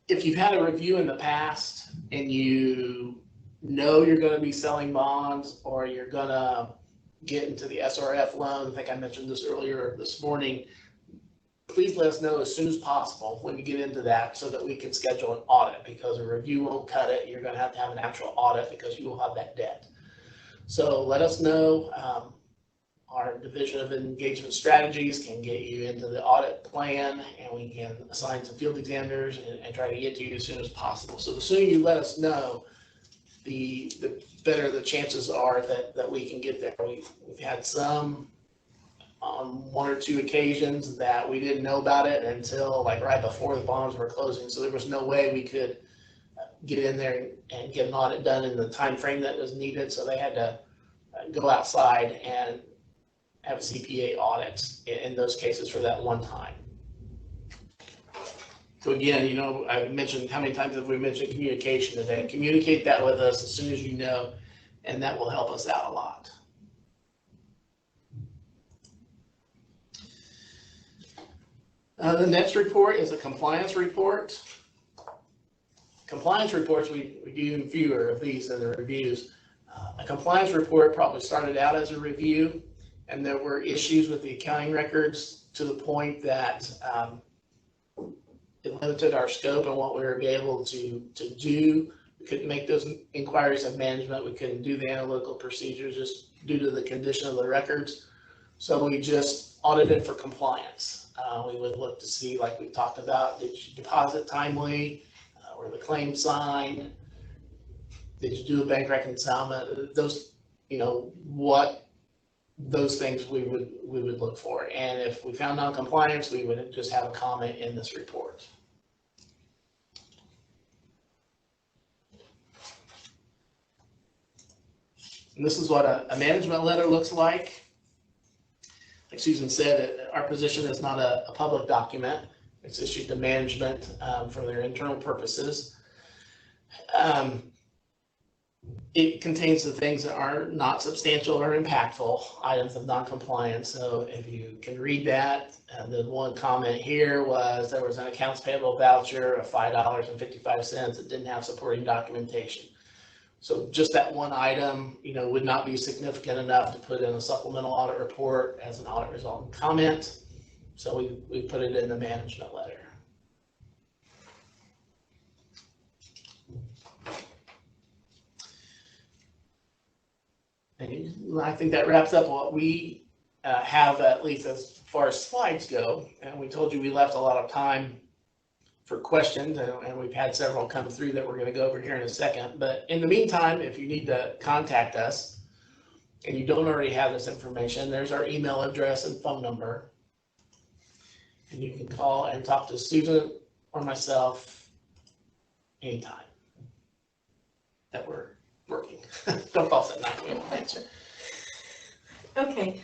If you've had a review in the past and you know you're going to be selling bonds or you're going to get into the SRF loan, I think I mentioned this earlier this morning, please let us know as soon as possible when you get into that so that we can schedule an audit, because a review won't cut it. You're going to have an actual audit because you will have that debt. So let us know. Our Division of Engagement Strategies can get you into the audit plan, and we can assign some field examiners and try to get to you as soon as possible. So the sooner you let us know, the better the chances are that we can get there. We've had some on one or two occasions that we didn't know about it until like right before the bonds were closing. So there was no way we could get in there and get an audit done in the time frame that was needed. So they had to go outside and have CPA audits in those cases for that one time. So again, you know, I've mentioned, how many times have we mentioned communication today? Communicate that with us as soon as you know, and that will help us out a lot. The next report is a compliance report. Compliance reports, we do even fewer of these than the reviews. A compliance report probably started out as a review, and there were issues with the accounting records to the point that it limited our scope and what we were able to do. We couldn't make those inquiries of management. We couldn't do the analytical procedures just due to the condition of the records. So we just audited for compliance. We would look to see, like we talked about, did you deposit timely? Were the claims signed? Did you do a bank reconciliation? Those, you know, what those things we would look for. And if we found non-compliance, we would just have a comment in this report. And this is what a management letter looks like. Like Susan said, our position is not a public document. It's issued to management for their internal purposes. It contains the things that are not substantial or impactful items of non-compliance. So if you can read that, the one comment here was there was an accounts payable voucher of $5.55 that didn't have supporting documentation. So just that one item, you know, would not be significant enough to put in a supplemental audit report as an audit result and comment. So we put it in the management letter. And I think that wraps up what we have, at least as far as slides go. And we told you we left a lot of time for questions, and we've had several come through that we're going to go over here in a second. But in the meantime, if you need to contact us and you don't already have this information, there's our email address and phone number. And you can call and talk to Susan or myself anytime that we're working. Don't call us at night, we won't answer. Okay,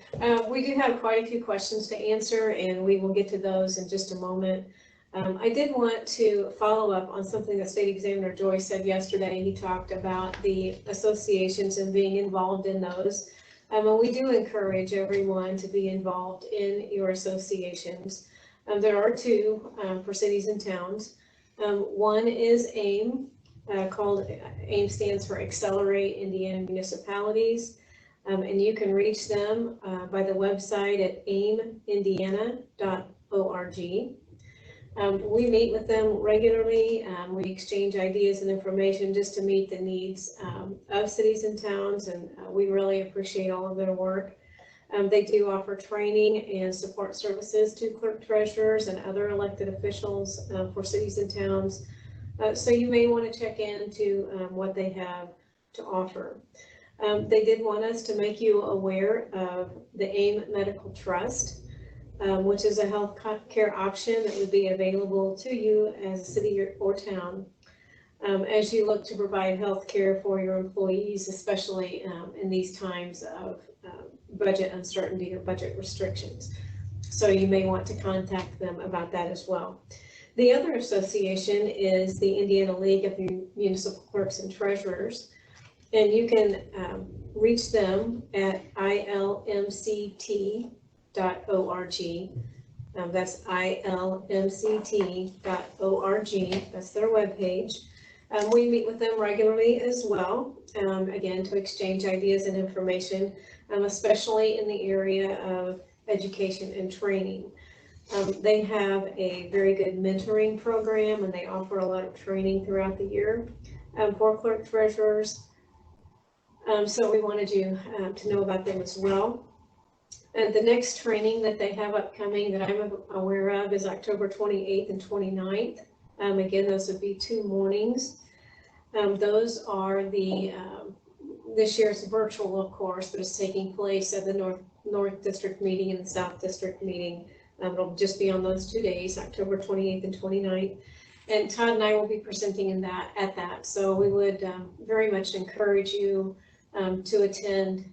we do have quite a few questions to answer, and we will get to those in just a moment. I did want to follow up on something that State Examiner Joy said yesterday. He talked about the associations and being involved in those. And we do encourage everyone to be involved in your associations. There are two for cities and towns. One is AIM, called AIM stands for Accelerate Indiana Municipalities. And you can reach them by the website at aimindiana.org. We meet with them regularly. We exchange ideas and information just to meet the needs of cities and towns, and we really appreciate all of their work. They do offer training and support services to clerk treasurers and other elected officials for cities and towns. So you may want to check into what they have to offer. They did want us to make you aware of the AIM Medical Trust, which is a health care option that would be available to you as a city or town as you look to provide health care for your employees, especially in these times of budget uncertainty or budget restrictions. So you may want to contact them about that as well. The other association is the Indiana League of Municipal Clerks and Treasurers, and you can reach them at ilmct.org. That's ilmct.org. That's their webpage. We meet with them regularly as well, again, to exchange ideas and information, especially in the area of education and training. They have a very good mentoring program, and they offer a lot of training throughout the year for clerk treasurers. So we wanted you to know about them as well. And the next training that they have upcoming that I'm aware of is October 28th and 29th. Again, those would be 2 mornings. Those are this year's virtual, of course, but it's taking place at the North District meeting and the South District meeting. It'll just be on those 2 days, October 28th and 29th. And Todd and I will be presenting at that. So we would very much encourage you to attend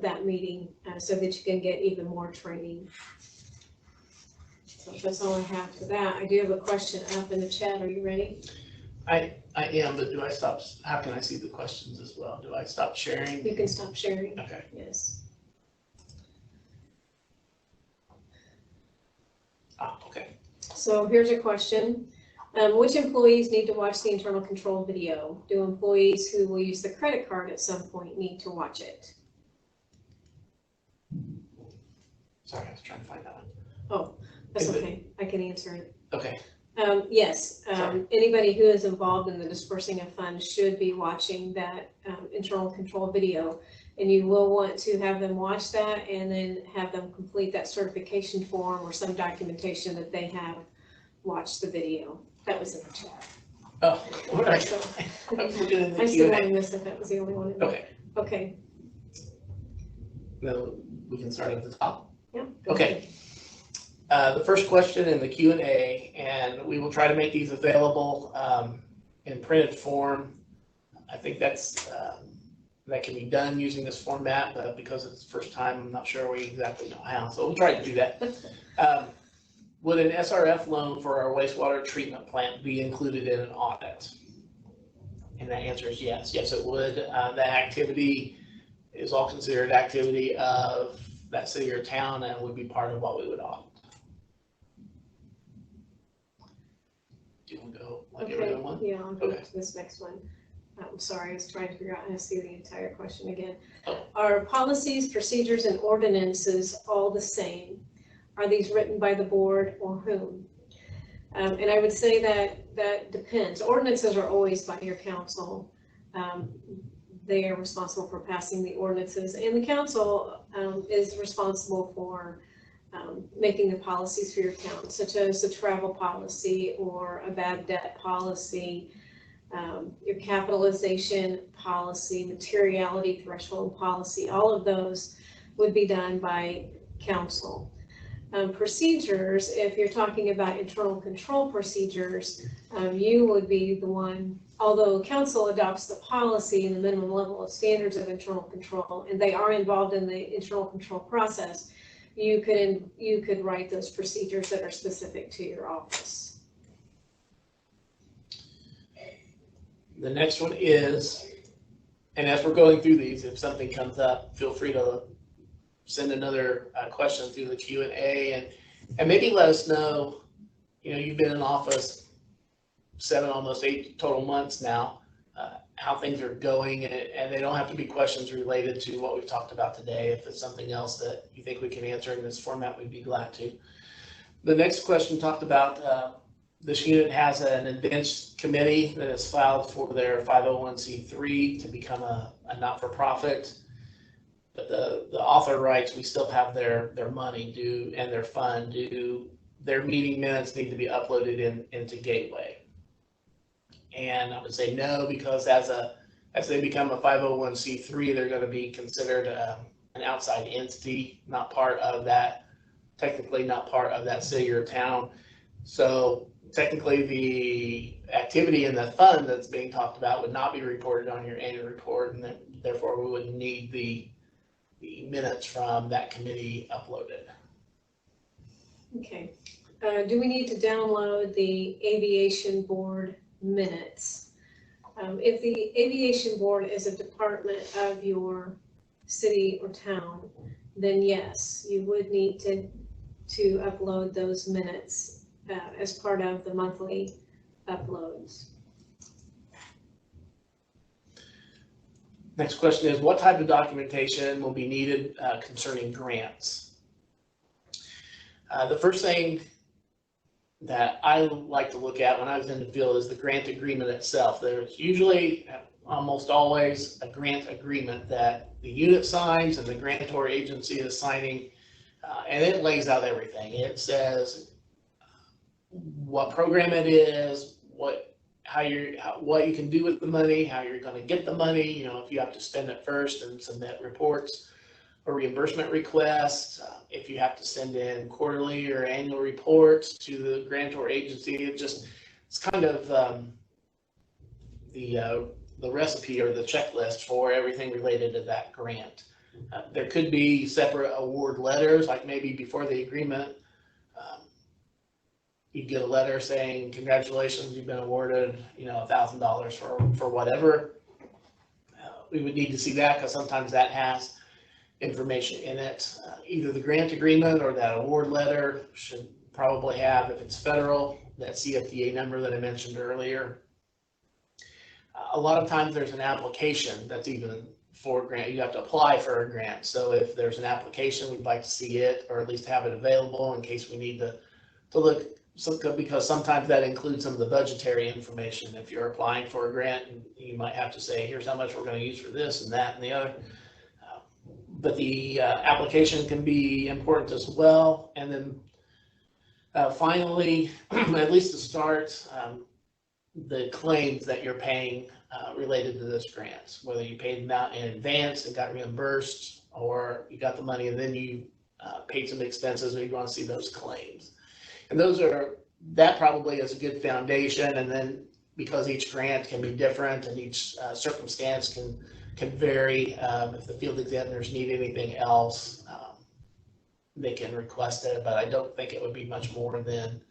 that meeting so that you can get even more training. So that's all I have for that. I do have a question up in the chat. Are you ready? I am, but do I stop? How can I see the questions as well? Do I stop sharing? You can stop sharing. Okay. Yes. Okay. So here's a question. Which employees need to watch the internal control video? Do employees who will use the credit card at some point need to watch it? Sorry, I was trying to find that one. Oh, that's okay. I can answer it. Okay. Yes, Sorry. anybody who is involved in the dispersing of funds should be watching that internal control video. And you will want to have them watch that and then have them complete that certification form or some documentation that they have watched the video. That was in the chat. Oh, what did I So, put it in the I still want Q&A. to miss if that was the only one. In there. Okay. Okay. Then we can start at the top. Yeah. Okay. The first question in the Q&A, and we will try to make these available in printed form. I think that can be done using this format, but because it's the first time, I'm not sure we exactly know how. So we'll try to do that. Would an SRF loan for our wastewater treatment plant be included in an audit? And the answer is yes. Yes, it would. The activity is all considered activity of that city or town and would be part of what we would audit. Do you want to go like every other one? Yeah, I'll go Okay. to this next one. I'm sorry, I was trying to figure out how to see the entire question again. Oh. Are policies, procedures, and ordinances all the same? Are these written by the board or whom? And I would say that depends. Ordinances are always by your council. They are responsible for passing the ordinances, and the council is responsible for making the policies for your town, such as the travel policy or a bad debt policy, your capitalization policy, materiality threshold policy. All of those would be done by council. Procedures, if you're talking about internal control procedures, you would be the one, although council adopts the policy and the minimum level of standards of internal control, and they are involved in the internal control process, you could write those procedures that are specific to your office. The next one is, and as we're going through these, if something comes up, feel free to send another question through the Q&A and maybe let us know, you've been in office 7, almost 8 total months now, how things are going, and they don't have to be questions related to what we've talked about today. If it's something else that you think we can answer in this format, we'd be glad to. The next question talked about this unit has an events committee that is filed for their 501c3 to become a not-for-profit. But the author writes, we still have their money due and their fund due. Their meeting minutes need to be uploaded into Gateway. And I would say no, because as they become a 501c3, they're going to be considered an outside entity, not part of that, technically not part of that city or town. So technically the activity in the fund that's being talked about would not be reported on your annual report, and therefore we wouldn't need the minutes from that committee uploaded. Okay. Do we need to download the aviation board minutes? If the aviation board is a department of your city or town, then yes, you would need to upload those minutes as part of the monthly uploads. Next question is, what type of documentation will be needed concerning grants? The first thing that I like to look at when I was in the field is the grant agreement itself. There's usually, almost always, a grant agreement that the unit signs and the grantor agency is signing, and it lays out everything. It says what program it is, what you can do with the money, how you're going to get the money, if you have to spend it first and submit reports or reimbursement requests, if you have to send in quarterly or annual reports to the grantor agency. It's kind of the recipe or the checklist for everything related to that grant. There could be separate award letters, like maybe before the agreement, you get a letter saying, congratulations, you've been awarded, $1,000 for whatever. We would need to see that because sometimes that has information in it. Either the grant agreement or that award letter should probably have, if it's federal, that CFDA number that I mentioned earlier. A lot of times there's an application that's even for a grant. You have to apply for a grant. So if there's an application, we'd like to see it, or at least have it available in case we need to look, because sometimes that includes some of the budgetary information. If you're applying for a grant, you might have to say, here's how much we're going to use for this and that and the other. But the application can be important as well. And then finally, at least to start, the claims that you're paying related to this grant, whether you paid them out in advance and got reimbursed, or you got the money and then you paid some expenses, or you want to see those claims. And that probably is a good foundation. And then because each grant can be different and each circumstance can vary, if the field examiners need anything else, they can request it, but I don't think it would be much more than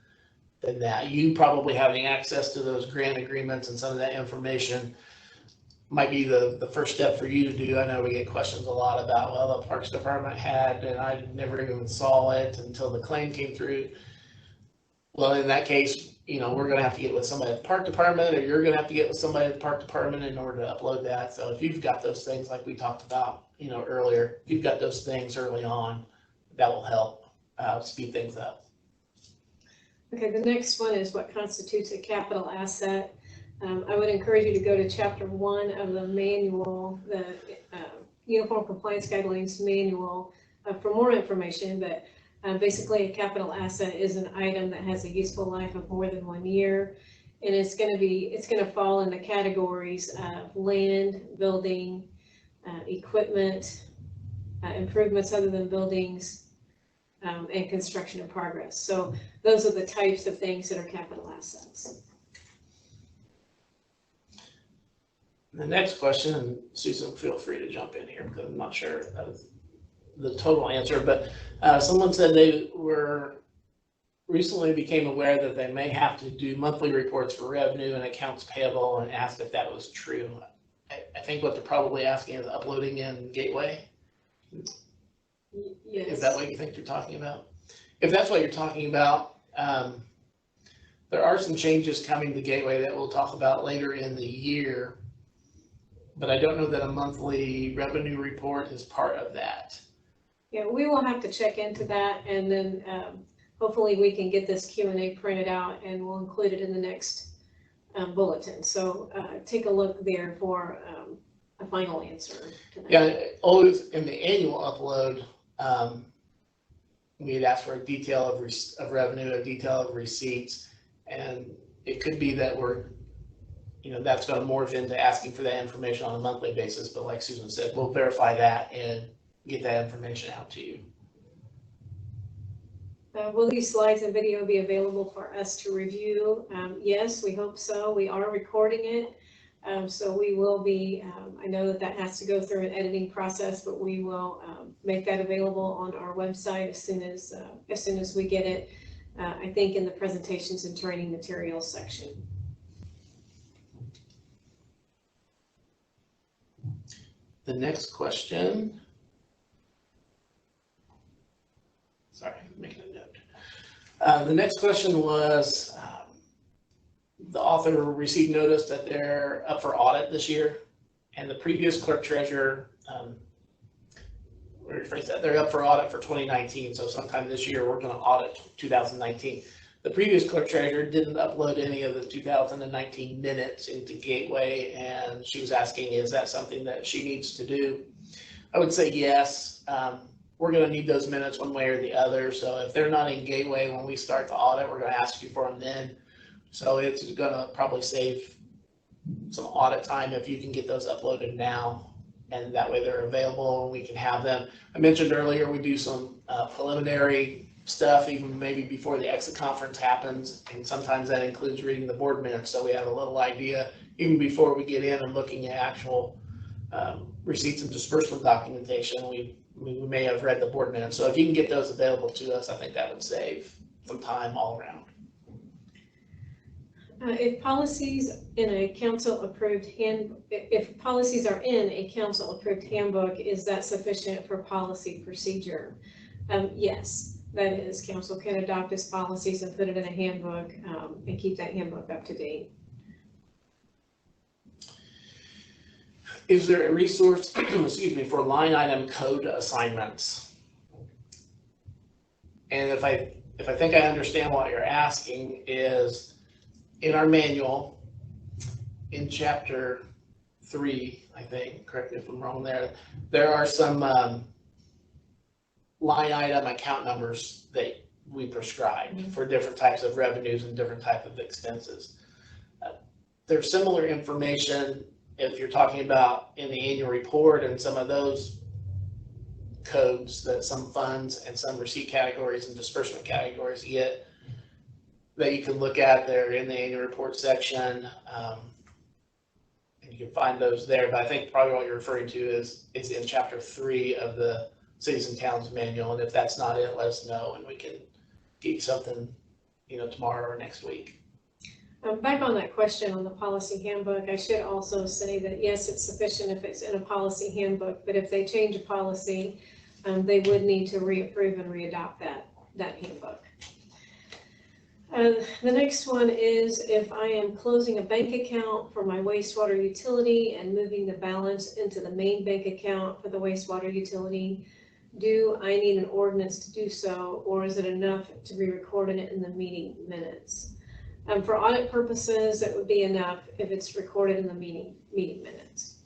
that. You probably having access to those grant agreements and some of that information might be the first step for you to do. I know we get questions a lot about, well, the Parks Department had, and I never even saw it until the claim came through. Well, in that case, we're going to have to get with somebody at the Park Department, or you're going to have to get with somebody at the Park Department in order to upload that. So if you've got those things like we talked about, earlier, if you've got those things early on, that will help speed things up. Okay, the next one is what constitutes a capital asset. I would encourage you to go to Chapter 1 of the manual, the Uniform Compliance Guidelines Manual, for more information. But basically, a capital asset is an item that has a useful life of more than 1 year, and it's going to fall in the categories of land, building, equipment, improvements other than buildings, and construction in progress. So those are the types of things that are capital assets. The next question, and Susan, feel free to jump in here because I'm not sure of the total answer, but someone said they recently became aware that they may have to do monthly reports for revenue and accounts payable, and asked if that was true. I think what they're probably asking is uploading in Gateway. Yes. Is that what you think you're talking about? If that's what you're talking about, there are some changes coming to Gateway that we'll talk about later in the year, but I don't know that a monthly revenue report is part of that. Yeah, we will have to check into that, and then hopefully we can get this Q&A printed out, and we'll include it in the next bulletin. So take a look there for a final answer to that. Yeah, always in the annual upload, we'd ask for a detail of revenue, a detail of receipts, and it could be that that's going to morph into asking for that information on a monthly basis. But like Susan said, we'll verify that and get that information out to you. Will these slides and video be available for us to review? Yes, we hope so. We are recording it. So we will be, I know that has to go through an editing process, but we will make that available on our website as soon as we get it, I think in the presentations and training materials section. The next question, sorry, I'm making a note. The next question was, the author received notice that they're up for audit this year, and the previous clerk treasurer, rephrase that, they're up for audit for 2019, so sometime this year we're going to audit 2019. The previous clerk treasurer didn't upload any of the 2019 minutes into Gateway, and she was asking, is that something that she needs to do? I would say yes. We're going to need those minutes one way or the other, so if they're not in Gateway when we start the audit, we're going to ask you for them then. So it's going to probably save some audit time if you can get those uploaded now, and that way they're available and we can have them. I mentioned earlier we do some preliminary stuff even maybe before the exit conference happens, and sometimes that includes reading the board minutes, so we have a little idea even before we get in and looking at actual receipts and disbursement documentation. We may have read the board minutes. So if you can get those available to us, I think that would save some time all around. If policies in a council-approved if policies are in a council-approved handbook, is that sufficient for policy procedure? Yes, that is. Council can adopt its policies and put it in a handbook and keep that handbook up to date. Is there a resource, excuse me, for line item code assignments? And if I think I understand what you're asking, is in our manual, in chapter 3, I think, correct me if I'm wrong there are some line item account numbers that we prescribe for different types of revenues and different types of expenses. There's similar information if you're talking about in the annual report and some of those codes that some funds and some receipt categories and disbursement categories get that you can look at there in the annual report section. And you can find those there, but I think probably what you're referring to is in chapter 3 of the Cities and Towns Manual. And if that's not it, let us know and we can get you something, tomorrow or next week. Back on that question on the policy handbook, I should also say that yes, it's sufficient if it's in a policy handbook, but if they change a policy, they would need to reapprove and readopt that handbook. The next one is if I am closing a bank account for my wastewater utility and moving the balance into the main bank account for the wastewater utility, do I need an ordinance to do so, or is it enough to be recorded in the meeting minutes? For audit purposes, it would be enough if it's recorded in the meeting minutes.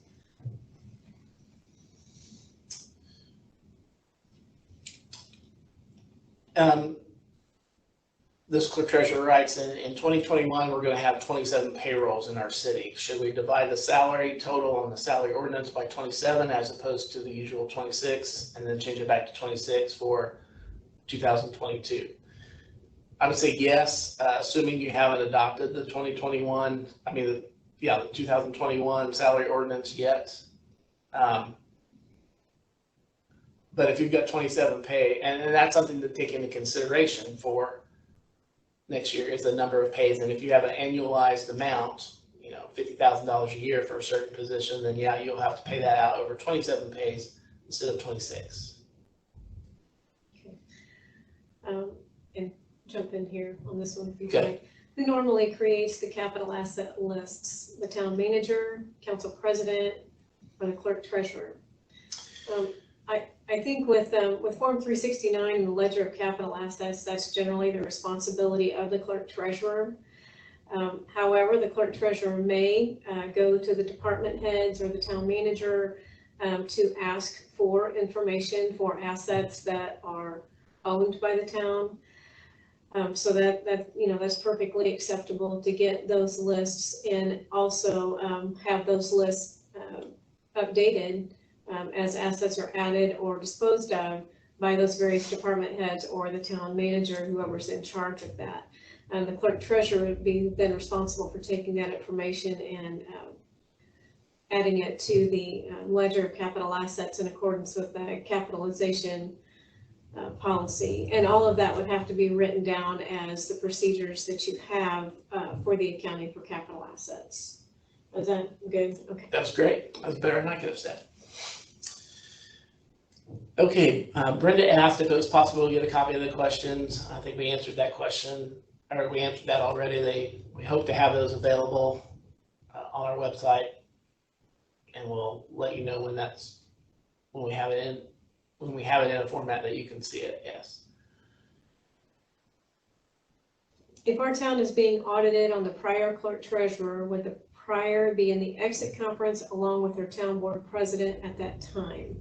This clerk treasurer writes, in 2021, we're going to have 27 payrolls in our city. Should we divide the salary total on the salary ordinance by 27 as opposed to the usual 26 and then change it back to 26 for 2022? I would say yes, assuming you haven't adopted the 2021 salary ordinance yet. But if you've got 27 pay, and that's something to take into consideration for next year is the number of pays. And if you have an annualized amount, $50,000 a year for a certain position, then yeah, you'll have to pay that out over 27 pays instead of 26. Okay. And jump in here on this one if you like. Who normally creates the capital asset lists? The town manager, council president, or the clerk treasurer? I think with Form 369 and the Ledger of Capital Assets, that's generally the responsibility of the clerk treasurer. However, the clerk treasurer may go to the department heads or the town manager to ask for information for assets that are owned by the town. So that's perfectly acceptable to get those lists and also have those lists updated as assets are added or disposed of by those various department heads or the town manager, whoever's in charge of that. The clerk treasurer would be then responsible for taking that information and adding it to the ledger of capital assets in accordance with the capitalization policy. And all of that would have to be written down as the procedures that you have for the accounting for capital assets. Is that good? Okay. That's great. That's better than I could have said. Okay, Brenda asked if it was possible to get a copy of the questions. I think we answered that question, or we answered that already. We hope to have those available on our website, and we'll let you know when we have it in a format that you can see it. Yes. If our town is being audited on the prior clerk treasurer, would the prior be in the exit conference along with their town board president at that time?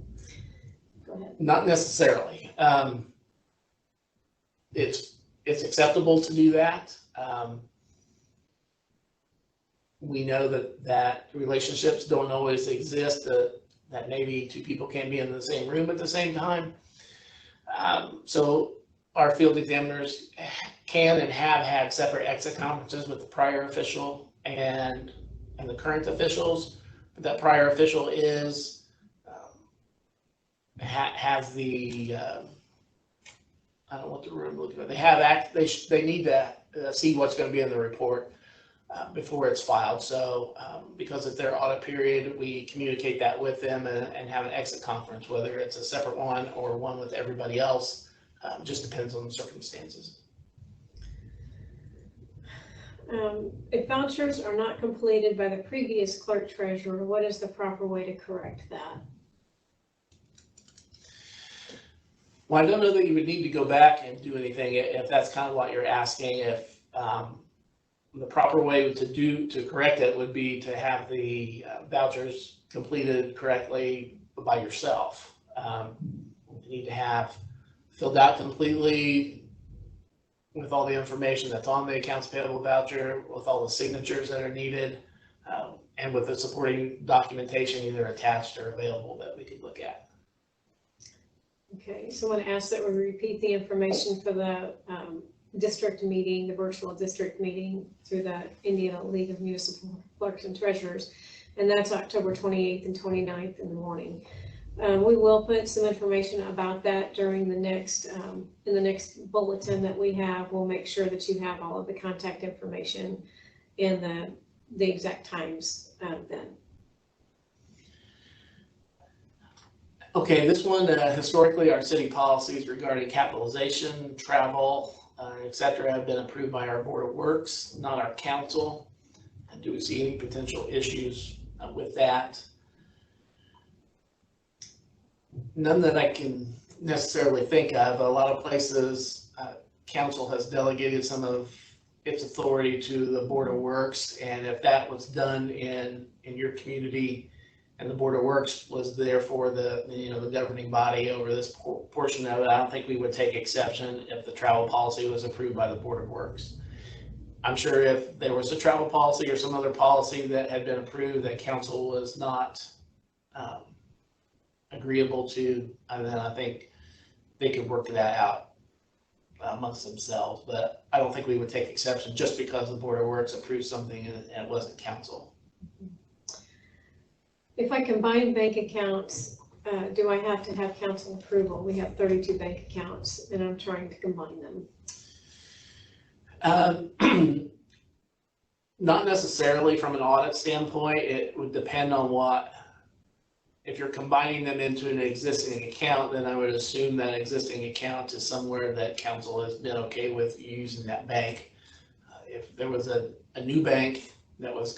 Go ahead. Not necessarily. It's acceptable to do that. We know that relationships don't always exist, that maybe two people can't be in the same room at the same time. So our field examiners can and have had separate exit conferences with the prior official and the current officials. that prior official is, has the, I don't know what the room looks like. They have they need to see what's going to be in the report before it's filed. So because of their audit period, we communicate that with them and have an exit conference, whether it's a separate one or one with everybody else. Just depends on the circumstances. If vouchers are not completed by the previous clerk treasurer, what is the proper way to correct that? Well, I don't know that you would need to go back and do anything if that's kind of what you're asking. If the proper way to correct it would be to have the vouchers completed correctly by yourself. You need to have filled out completely with all the information that's on the accounts payable voucher, with all the signatures that are needed, and with the supporting documentation either attached or available that we could look at. Okay, so I want to ask that we repeat the information for the district meeting, the virtual district meeting through the Indiana League of Municipal Clerks and Treasurers, and that's October 28th and 29th in the morning. We will put some information about that during the next, in the next bulletin that we have. We'll make sure that you have all of the contact information and the exact times then. Okay, this one, historically, our city policies regarding capitalization, travel, et cetera, have been approved by our Board of Works, not our council. And do we see any potential issues with that? None that I can necessarily think of. A lot of places, council has delegated some of its authority to the Board of Works, and if that was done in your community, and the Board of Works was therefore the governing body over this portion of it, I don't think we would take exception if the travel policy was approved by the Board of Works. I'm sure if there was a travel policy or some other policy that had been approved that council was not agreeable to, and then I think they could work that out amongst themselves. But I don't think we would take exception just because the Board of Works approved something and it wasn't council. If I combine bank accounts, do I have to have council approval? We have 32 bank accounts and I'm trying to combine them. Not necessarily from an audit standpoint. It would depend on if you're combining them into an existing account, then I would assume that existing account is somewhere that council has been okay with using that bank. If there was a new bank that was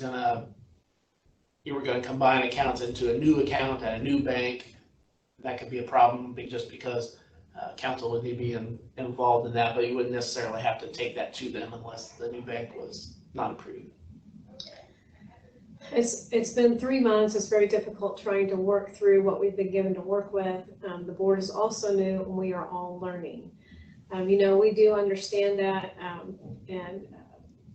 you were gonna combine accounts into a new account at a new bank, that could be a problem just because council would need to be involved in that, but you wouldn't necessarily have to take that to them unless the new bank was not approved. It's been 3 months. It's very difficult trying to work through what we've been given to work with. The board is also new and we are all learning. We do understand that, and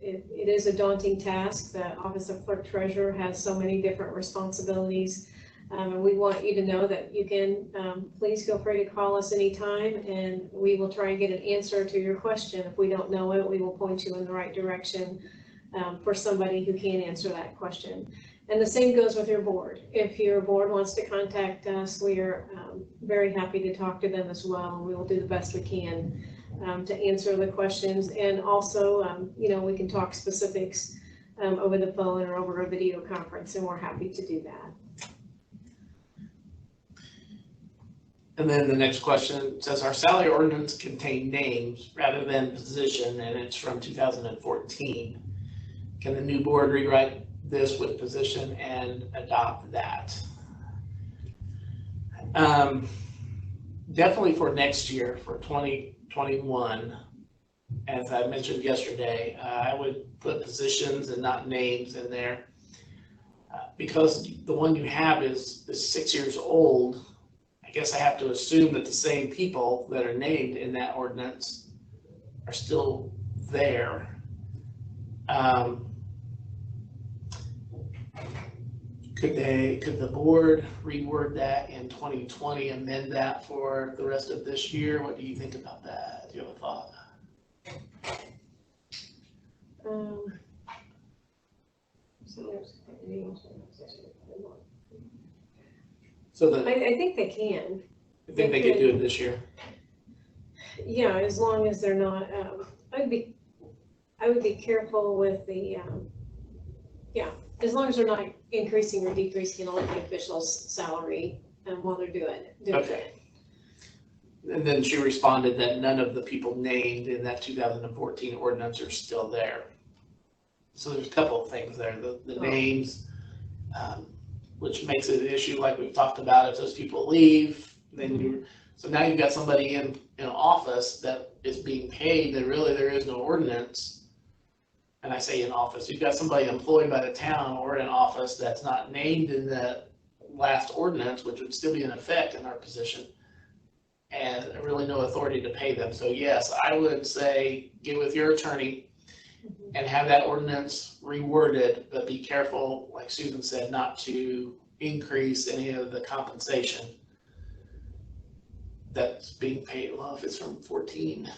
it is a daunting task. The Office of Clerk Treasurer has so many different responsibilities. And we want you to know that you can, please feel free to call us anytime and we will try and get an answer to your question. If we don't know it, we will point you in the right direction for somebody who can answer that question. And the same goes with your board. If your board wants to contact us, we are very happy to talk to them as well. And we will do the best we can to answer the questions. And also, we can talk specifics over the phone or over a video conference, and we're happy to do that. And then the next question says, our salary ordinance contain names rather than position, and it's from 2014. Can the new board rewrite this with position and adopt that? Definitely for next year, for 2021, as I mentioned yesterday, I would put positions and not names in there because the one you have is 6 years old. I guess I have to assume that the same people that are named in that ordinance are still there. Could the board reword that in 2020, amend that for the rest of this year? What do you think about that? Do you have a thought? So I think they can. I think they could do it this year. Yeah, as long as they're not, I would be careful with the, as long as they're not increasing or decreasing an elected official's salary, while they're doing it. Okay. And then she responded that none of the people named in that 2014 ordinance are still there. So there's a couple of things there, the names, which makes it an issue like we've talked about. If those people leave, then so now you've got somebody in an office that is being paid that really there is no ordinance. And I say in office, you've got somebody employed by the town or in an office that's not named in the last ordinance, which would still be in effect in our position, and really no authority to pay them. So yes, I would say get with your attorney and have that ordinance reworded, but be careful, like Susan said, not to increase any of the compensation that's being paid. Well, if it's from 14,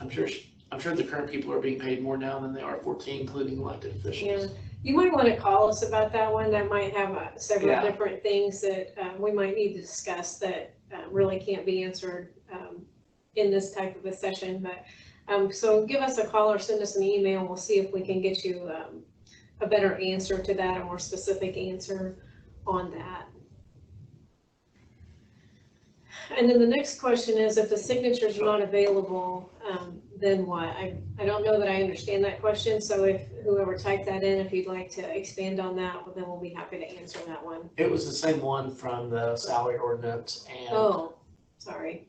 I'm sure the current people are being paid more now than they are 14, including elected officials. Yeah, you might want to call us about that one. That might have several different things that we might need to discuss that really can't be answered in this type of a session. But so give us a call or send us an email. We'll see if we can get you a better answer to that, a more specific answer on that. And then the next question is, if the signatures are not available, then what? I don't know that I understand that question, so if whoever typed that in, if you'd like to expand on that, well, then we'll be happy to answer that one. It was the same one from the salary ordinance and. Oh, sorry.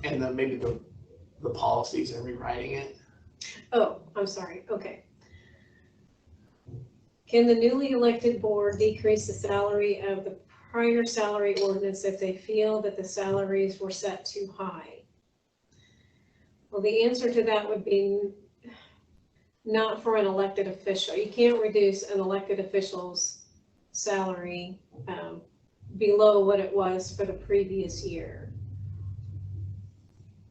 And maybe the policies and rewriting it. Oh, I'm sorry, okay. Can the newly elected board decrease the salary of the prior salary ordinance if they feel that the salaries were set too high? Well, the answer to that would be not for an elected official. You can't reduce an elected official's salary below what it was for the previous year.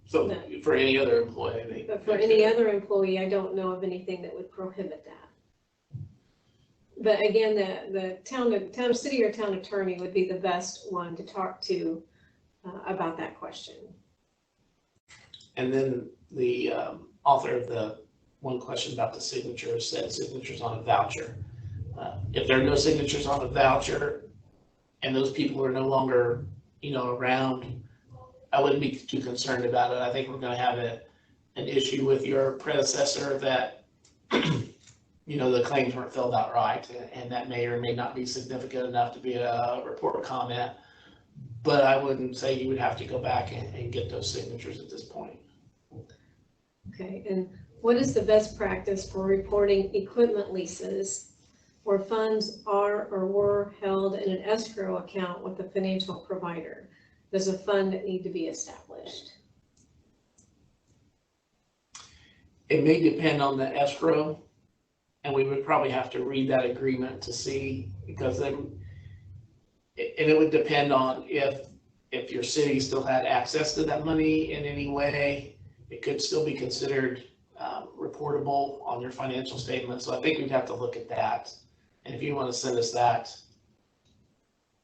So no. For any other employee? But for any other employee, I don't know of anything that would prohibit that. But again, the city or town attorney would be the best one to talk to about that question. And then the author of the one question about the signatures said signatures on a voucher. If there are no signatures on a voucher and those people are no longer, around, I wouldn't be too concerned about it. I think we're going to have an issue with your predecessor that the claims weren't filled out right, and that may or may not be significant enough to be a report or comment. But I wouldn't say you would have to go back and get those signatures at this point. Okay, and what is the best practice for reporting equipment leases where funds are or were held in an escrow account with the financial provider? Does a fund need to be established? It may depend on the escrow. And we would probably have to read that agreement to see, because then, and it would depend on if your city still had access to that money in any way, it could still be considered reportable on your financial statement. So I think we'd have to look at that. And if you want to send us that,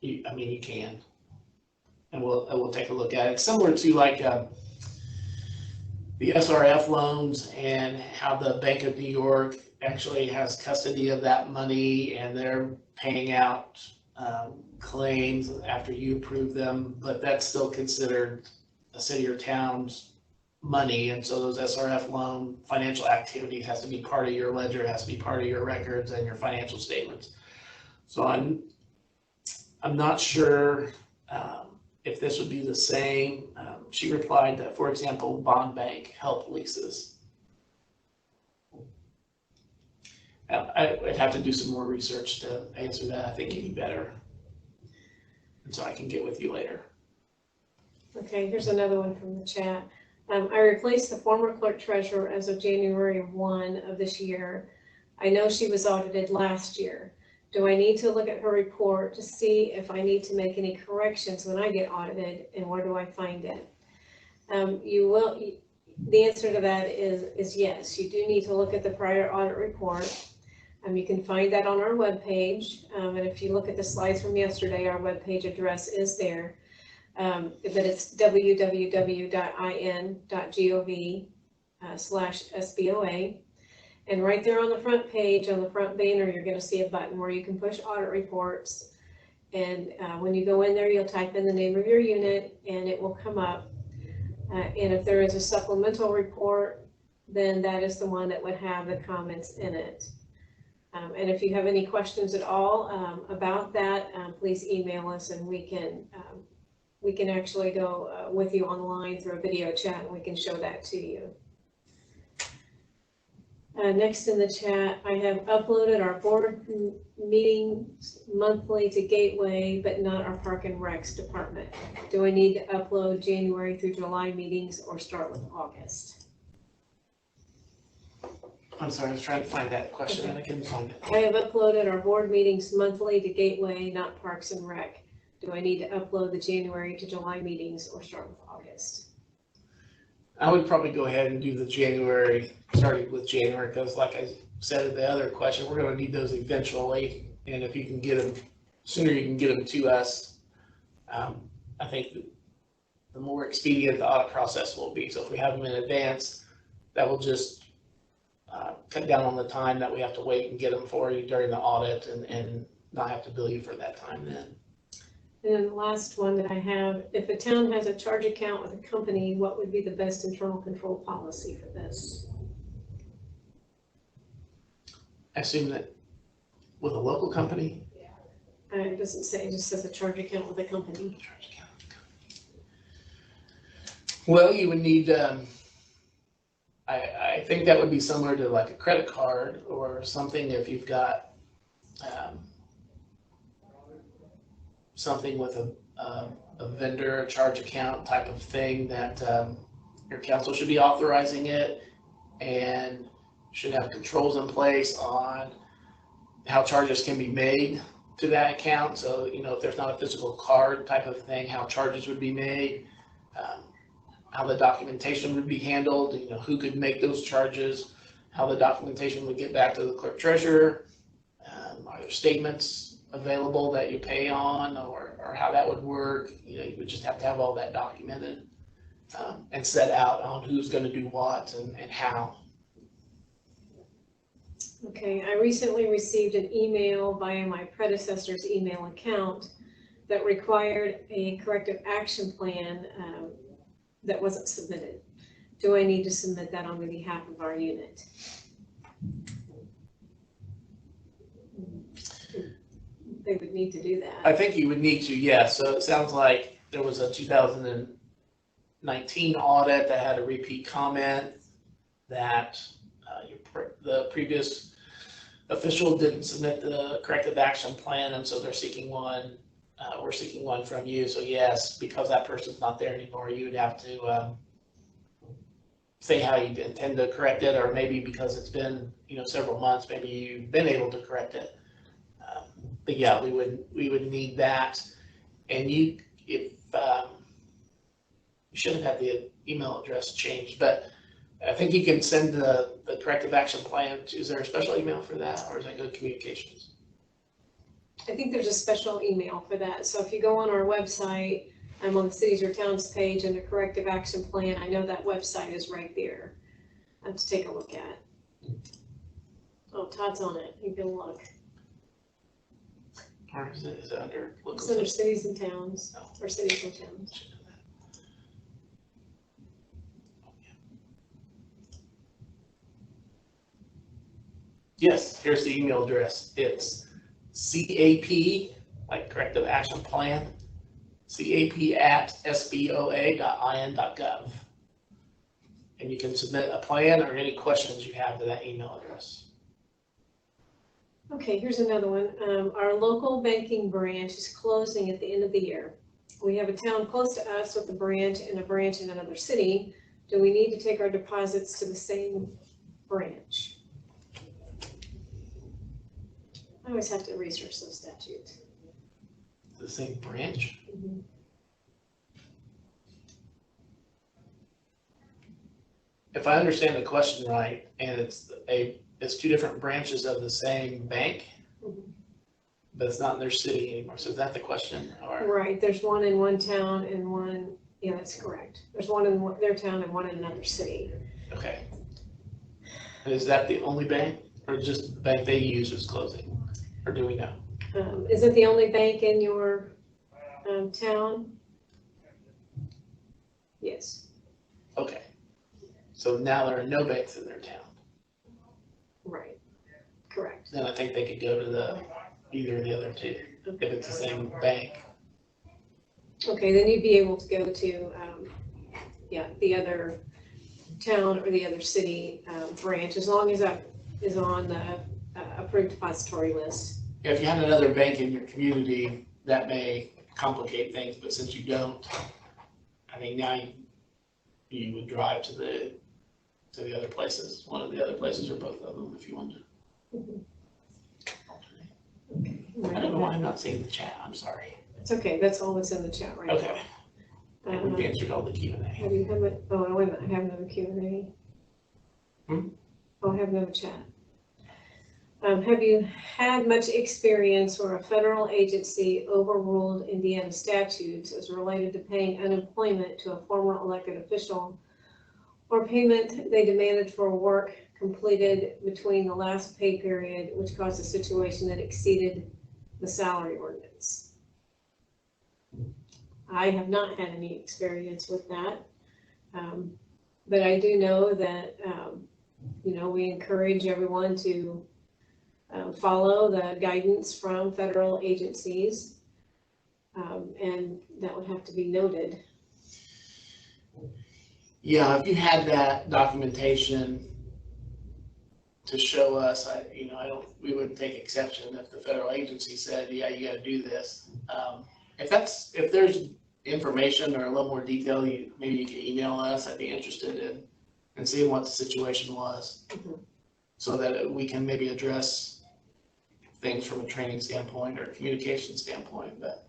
you can, and we'll take a look at it. It's similar to like the SRF loans and how the Bank of New York actually has custody of that money, and they're paying out claims after you approve them, but that's still considered a city or town's money. And so those SRF loan financial activity has to be part of your ledger, has to be part of your records and your financial statements. So I'm not sure if this would be the same. She replied that, for example, Bond Bank help leases. I'd have to do some more research to answer that, I think, any better. And so I can get with you later. Okay, here's another one from the chat. I replaced the former clerk treasurer as of January 1 of this year. I know she was audited last year. Do I need to look at her report to see if I need to make any corrections when I get audited, and where do I find it? You will. The answer to that is yes. You do need to look at the prior audit report. You can find that on our webpage, and if you look at the slides from yesterday, our webpage address is there. But it's www.in.gov/SBOA. And right there on the front page, on the front banner, you're going to see a button where you can push audit reports. And when you go in there, you'll type in the name of your unit and it will come up. And if there is a supplemental report, then that is the one that would have the comments in it. And if you have any questions at all about that, please email us and we can actually go with you online through a video chat and we can show that to you. Next in the chat, I have uploaded our board meetings monthly to Gateway, but not our Park and Recs department. Do I need to upload January through July meetings or start with August? I'm sorry, I was trying to find that question and I couldn't find it. I have uploaded our board meetings monthly to Gateway, not Parks and Rec. Do I need to upload the January to July meetings or start with August? I would probably go ahead and do the January, starting with January, because like I said in the other question, we're going to need those eventually. And if you can get them, sooner you can get them to us, I think the more expedient the audit process will be. So if we have them in advance, that will just cut down on the time that we have to wait and get them for you during the audit and not have to bill you for that time then. And then the last one that I have, if a town has a charge account with a company, what would be the best internal control policy for this? I assume that with a local company? It doesn't say, it just says a charge account with a company. Well, you would need, I think that would be similar to like a credit card or something if you've got something with a vendor charge account type of thing that your council should be authorizing it and should have controls in place on how charges can be made to that account. So, you know, if there's not a physical card type of thing, how charges would be made, how the documentation would be handled, you know, who could make those charges, how the documentation would get back to the clerk treasurer, are there statements available that you pay on, or how that would work. You know, you would just have to have all that documented and set out on who's going to do what and how. Okay, I recently received an email via my predecessor's email account that required a corrective action plan that wasn't submitted. Do I need to submit that on behalf of our unit? They would need to do that. I think you would need to, yes. So it sounds like there was a 2019 audit that had a repeat comment that the previous official didn't submit the corrective action plan, and so they're seeking one. We're seeking one from you. So yes, because that person's not there anymore, you would have to say how you intend to correct it, or maybe because it's been, you know, several months, maybe you've been able to correct it. But yeah, we would need that. And you, if you should have had the email address changed, but I think you can send the corrective action plan. Is there a special email for that, or is that good communications? I think there's a special email for that. So if you go on our website, I'm on the cities or towns page and the corrective action plan, I know that website is right there. Let's take a look at. Oh, Todd's on it. You can look. Or is it under local? It's under cities and towns, or cities and towns. Yes, here's the email address. It's CAP, like corrective action plan, CAP@sboa.in.gov. And you can submit a plan or any questions you have to that email address. Okay, here's another one. Our local banking branch is closing at the end of the year. We have a town close to us with a branch and a branch in another city. Do we need to take our deposits to the same branch? I always have to research those statutes. The same branch? Mm-hmm. If I understand the question right, and it's it's two different branches of the same bank, but it's not in their city anymore. So is that the question? Or Right, there's one in one town and one, yeah, that's correct. There's one in their town and one in another city. okay. And is that the only bank, or just the bank they use is closing? Or do we know? Is it the only bank in your town? Yes, Okay. So now there are no banks in their town. right, correct. Then I think they could go to either of the other two, if it's the same bank. Okay, then you'd be able to go to, the other town or the other city branch, as long as that is on the approved depository list. Yeah, if you had another bank in your community, that may complicate things, but since you don't, I think now you would drive to the other places, one of the other places or both of them if you wanted to. I don't know why I'm not seeing the chat, I'm sorry. It's okay, that's all that's in the chat right now. Okay, and we've answered all the Q&A. Have you have it, oh, wait a minute, I have another Q&A. Oh, I have another chat. Have you had much experience where a federal agency overruled Indiana statutes as related to paying unemployment to a former elected official, or payment they demanded for work completed between the last pay period, which caused a situation that exceeded the salary ordinance? I have not had any experience with that, but I do know that, we encourage everyone to follow the guidance from federal agencies, and that would have to be noted. Yeah, if you had that documentation to show us, we wouldn't take exception if the federal agency said, yeah, you gotta do this. If there's information or a little more detail, maybe you can email us. I'd be interested in seeing what the situation was, so that we can maybe address things from a training standpoint or communication standpoint, but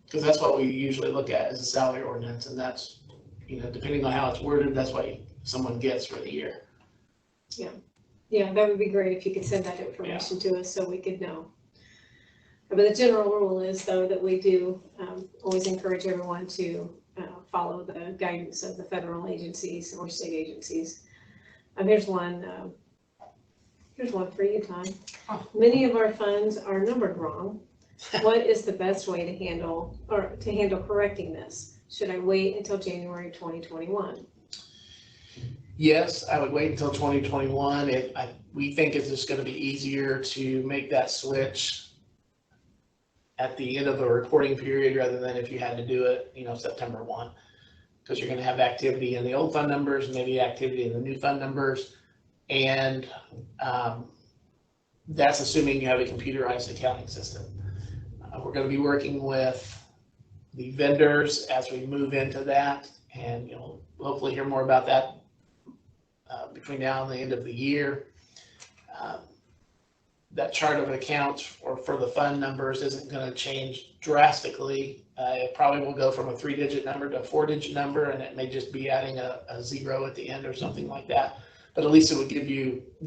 because that's what we usually look at is a salary ordinance, and that's, depending on how it's worded, that's what someone gets for the year. Yeah, that would be great if you could send that information to us so we could know. But the general rule is, though, that we do always encourage everyone to follow the guidance of the federal agencies or state agencies. Here's one for you, Todd. Many of our funds are numbered wrong. What is the best way to handle correcting this? Should I wait until January 2021? Yes, I would wait until 2021. We think it's just going to be easier to make that switch at the end of the reporting period rather than if you had to do it, September 1, because you're going to have activity in the old fund numbers, maybe activity in the new fund numbers, and that's assuming you have a computerized accounting system. We're going to be working with the vendors as we move into that, and you'll hopefully hear more about that between now and the end of the year. That chart of accounts for the fund numbers isn't going to change drastically. It probably will go from a 3-digit number to a 4-digit number, and it may just be adding a 0 at the end or something like that. But at least it would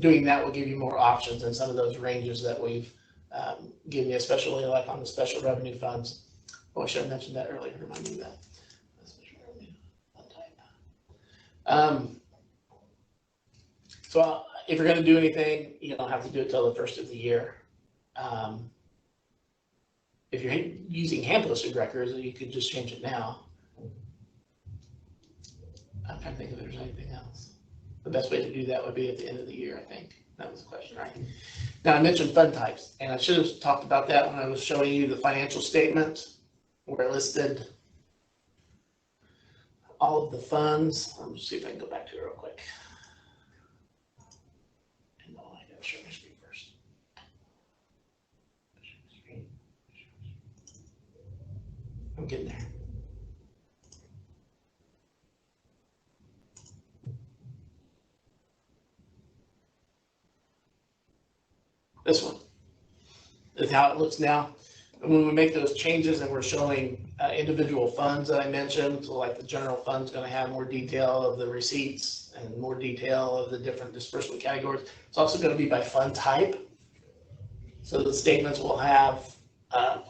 doing that will give you more options in some of those ranges that we've given you, especially like on the special revenue funds. Oh, I should have mentioned that earlier. Remind me of that. So if you're going to do anything, you don't have to do it till the first of the year. If you're using hand-posted records, you could just change it now. I'm trying to think if there's anything else. The best way to do that would be at the end of the year, I think. That was the question, right? Now, I mentioned fund types, and I should have talked about that when I was showing you the financial statement, where it listed all of the funds. Let me see if I can go back to it real quick. And I gotta share my screen first. I'm getting there. This one is how it looks now. And when we make those changes and we're showing individual funds that I mentioned, so like the general fund's gonna have more detail of the receipts and more detail of the different disbursement categories. It's also gonna be by fund type. So the statements will have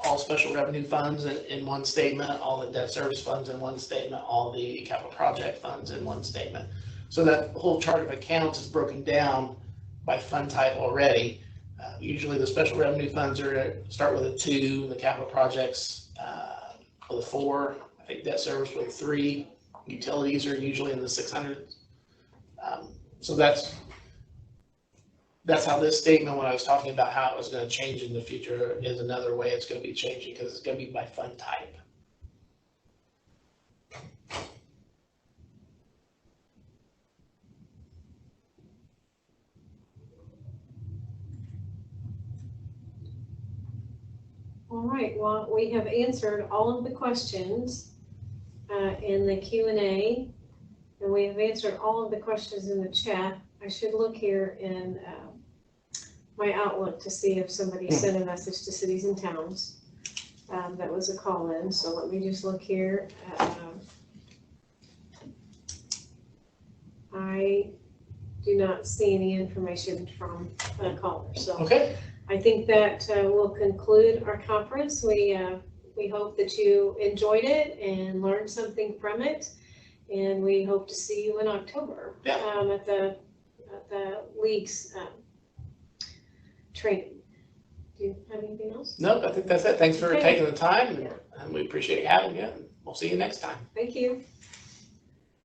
all special revenue funds in one statement, all the debt service funds in one statement, all the capital project funds in one statement. So that whole chart of accounts is broken down by fund type already. Usually the special revenue funds start with a 2, the capital projects with a 4, I think debt service with a 3, utilities are usually in the 600s. So that's how this statement, when I was talking about how it was going to change in the future, is another way it's going to be changing, because it's going to be by fund type. All right, well, we have answered all of the questions in the Q&A, and we have answered all of the questions in the chat. I should look here in my Outlook to see if somebody sent a message to cities and towns. That was a call-in, so let me just look here. I do not see any information from a caller, so. Okay. I think that will conclude our conference. We hope that you enjoyed it and learned something from it, and we hope to see you in October at the league's training. Do you have anything else? No, I think that's it. Thanks for taking the time, and we appreciate having you. We'll see you next time. Thank you.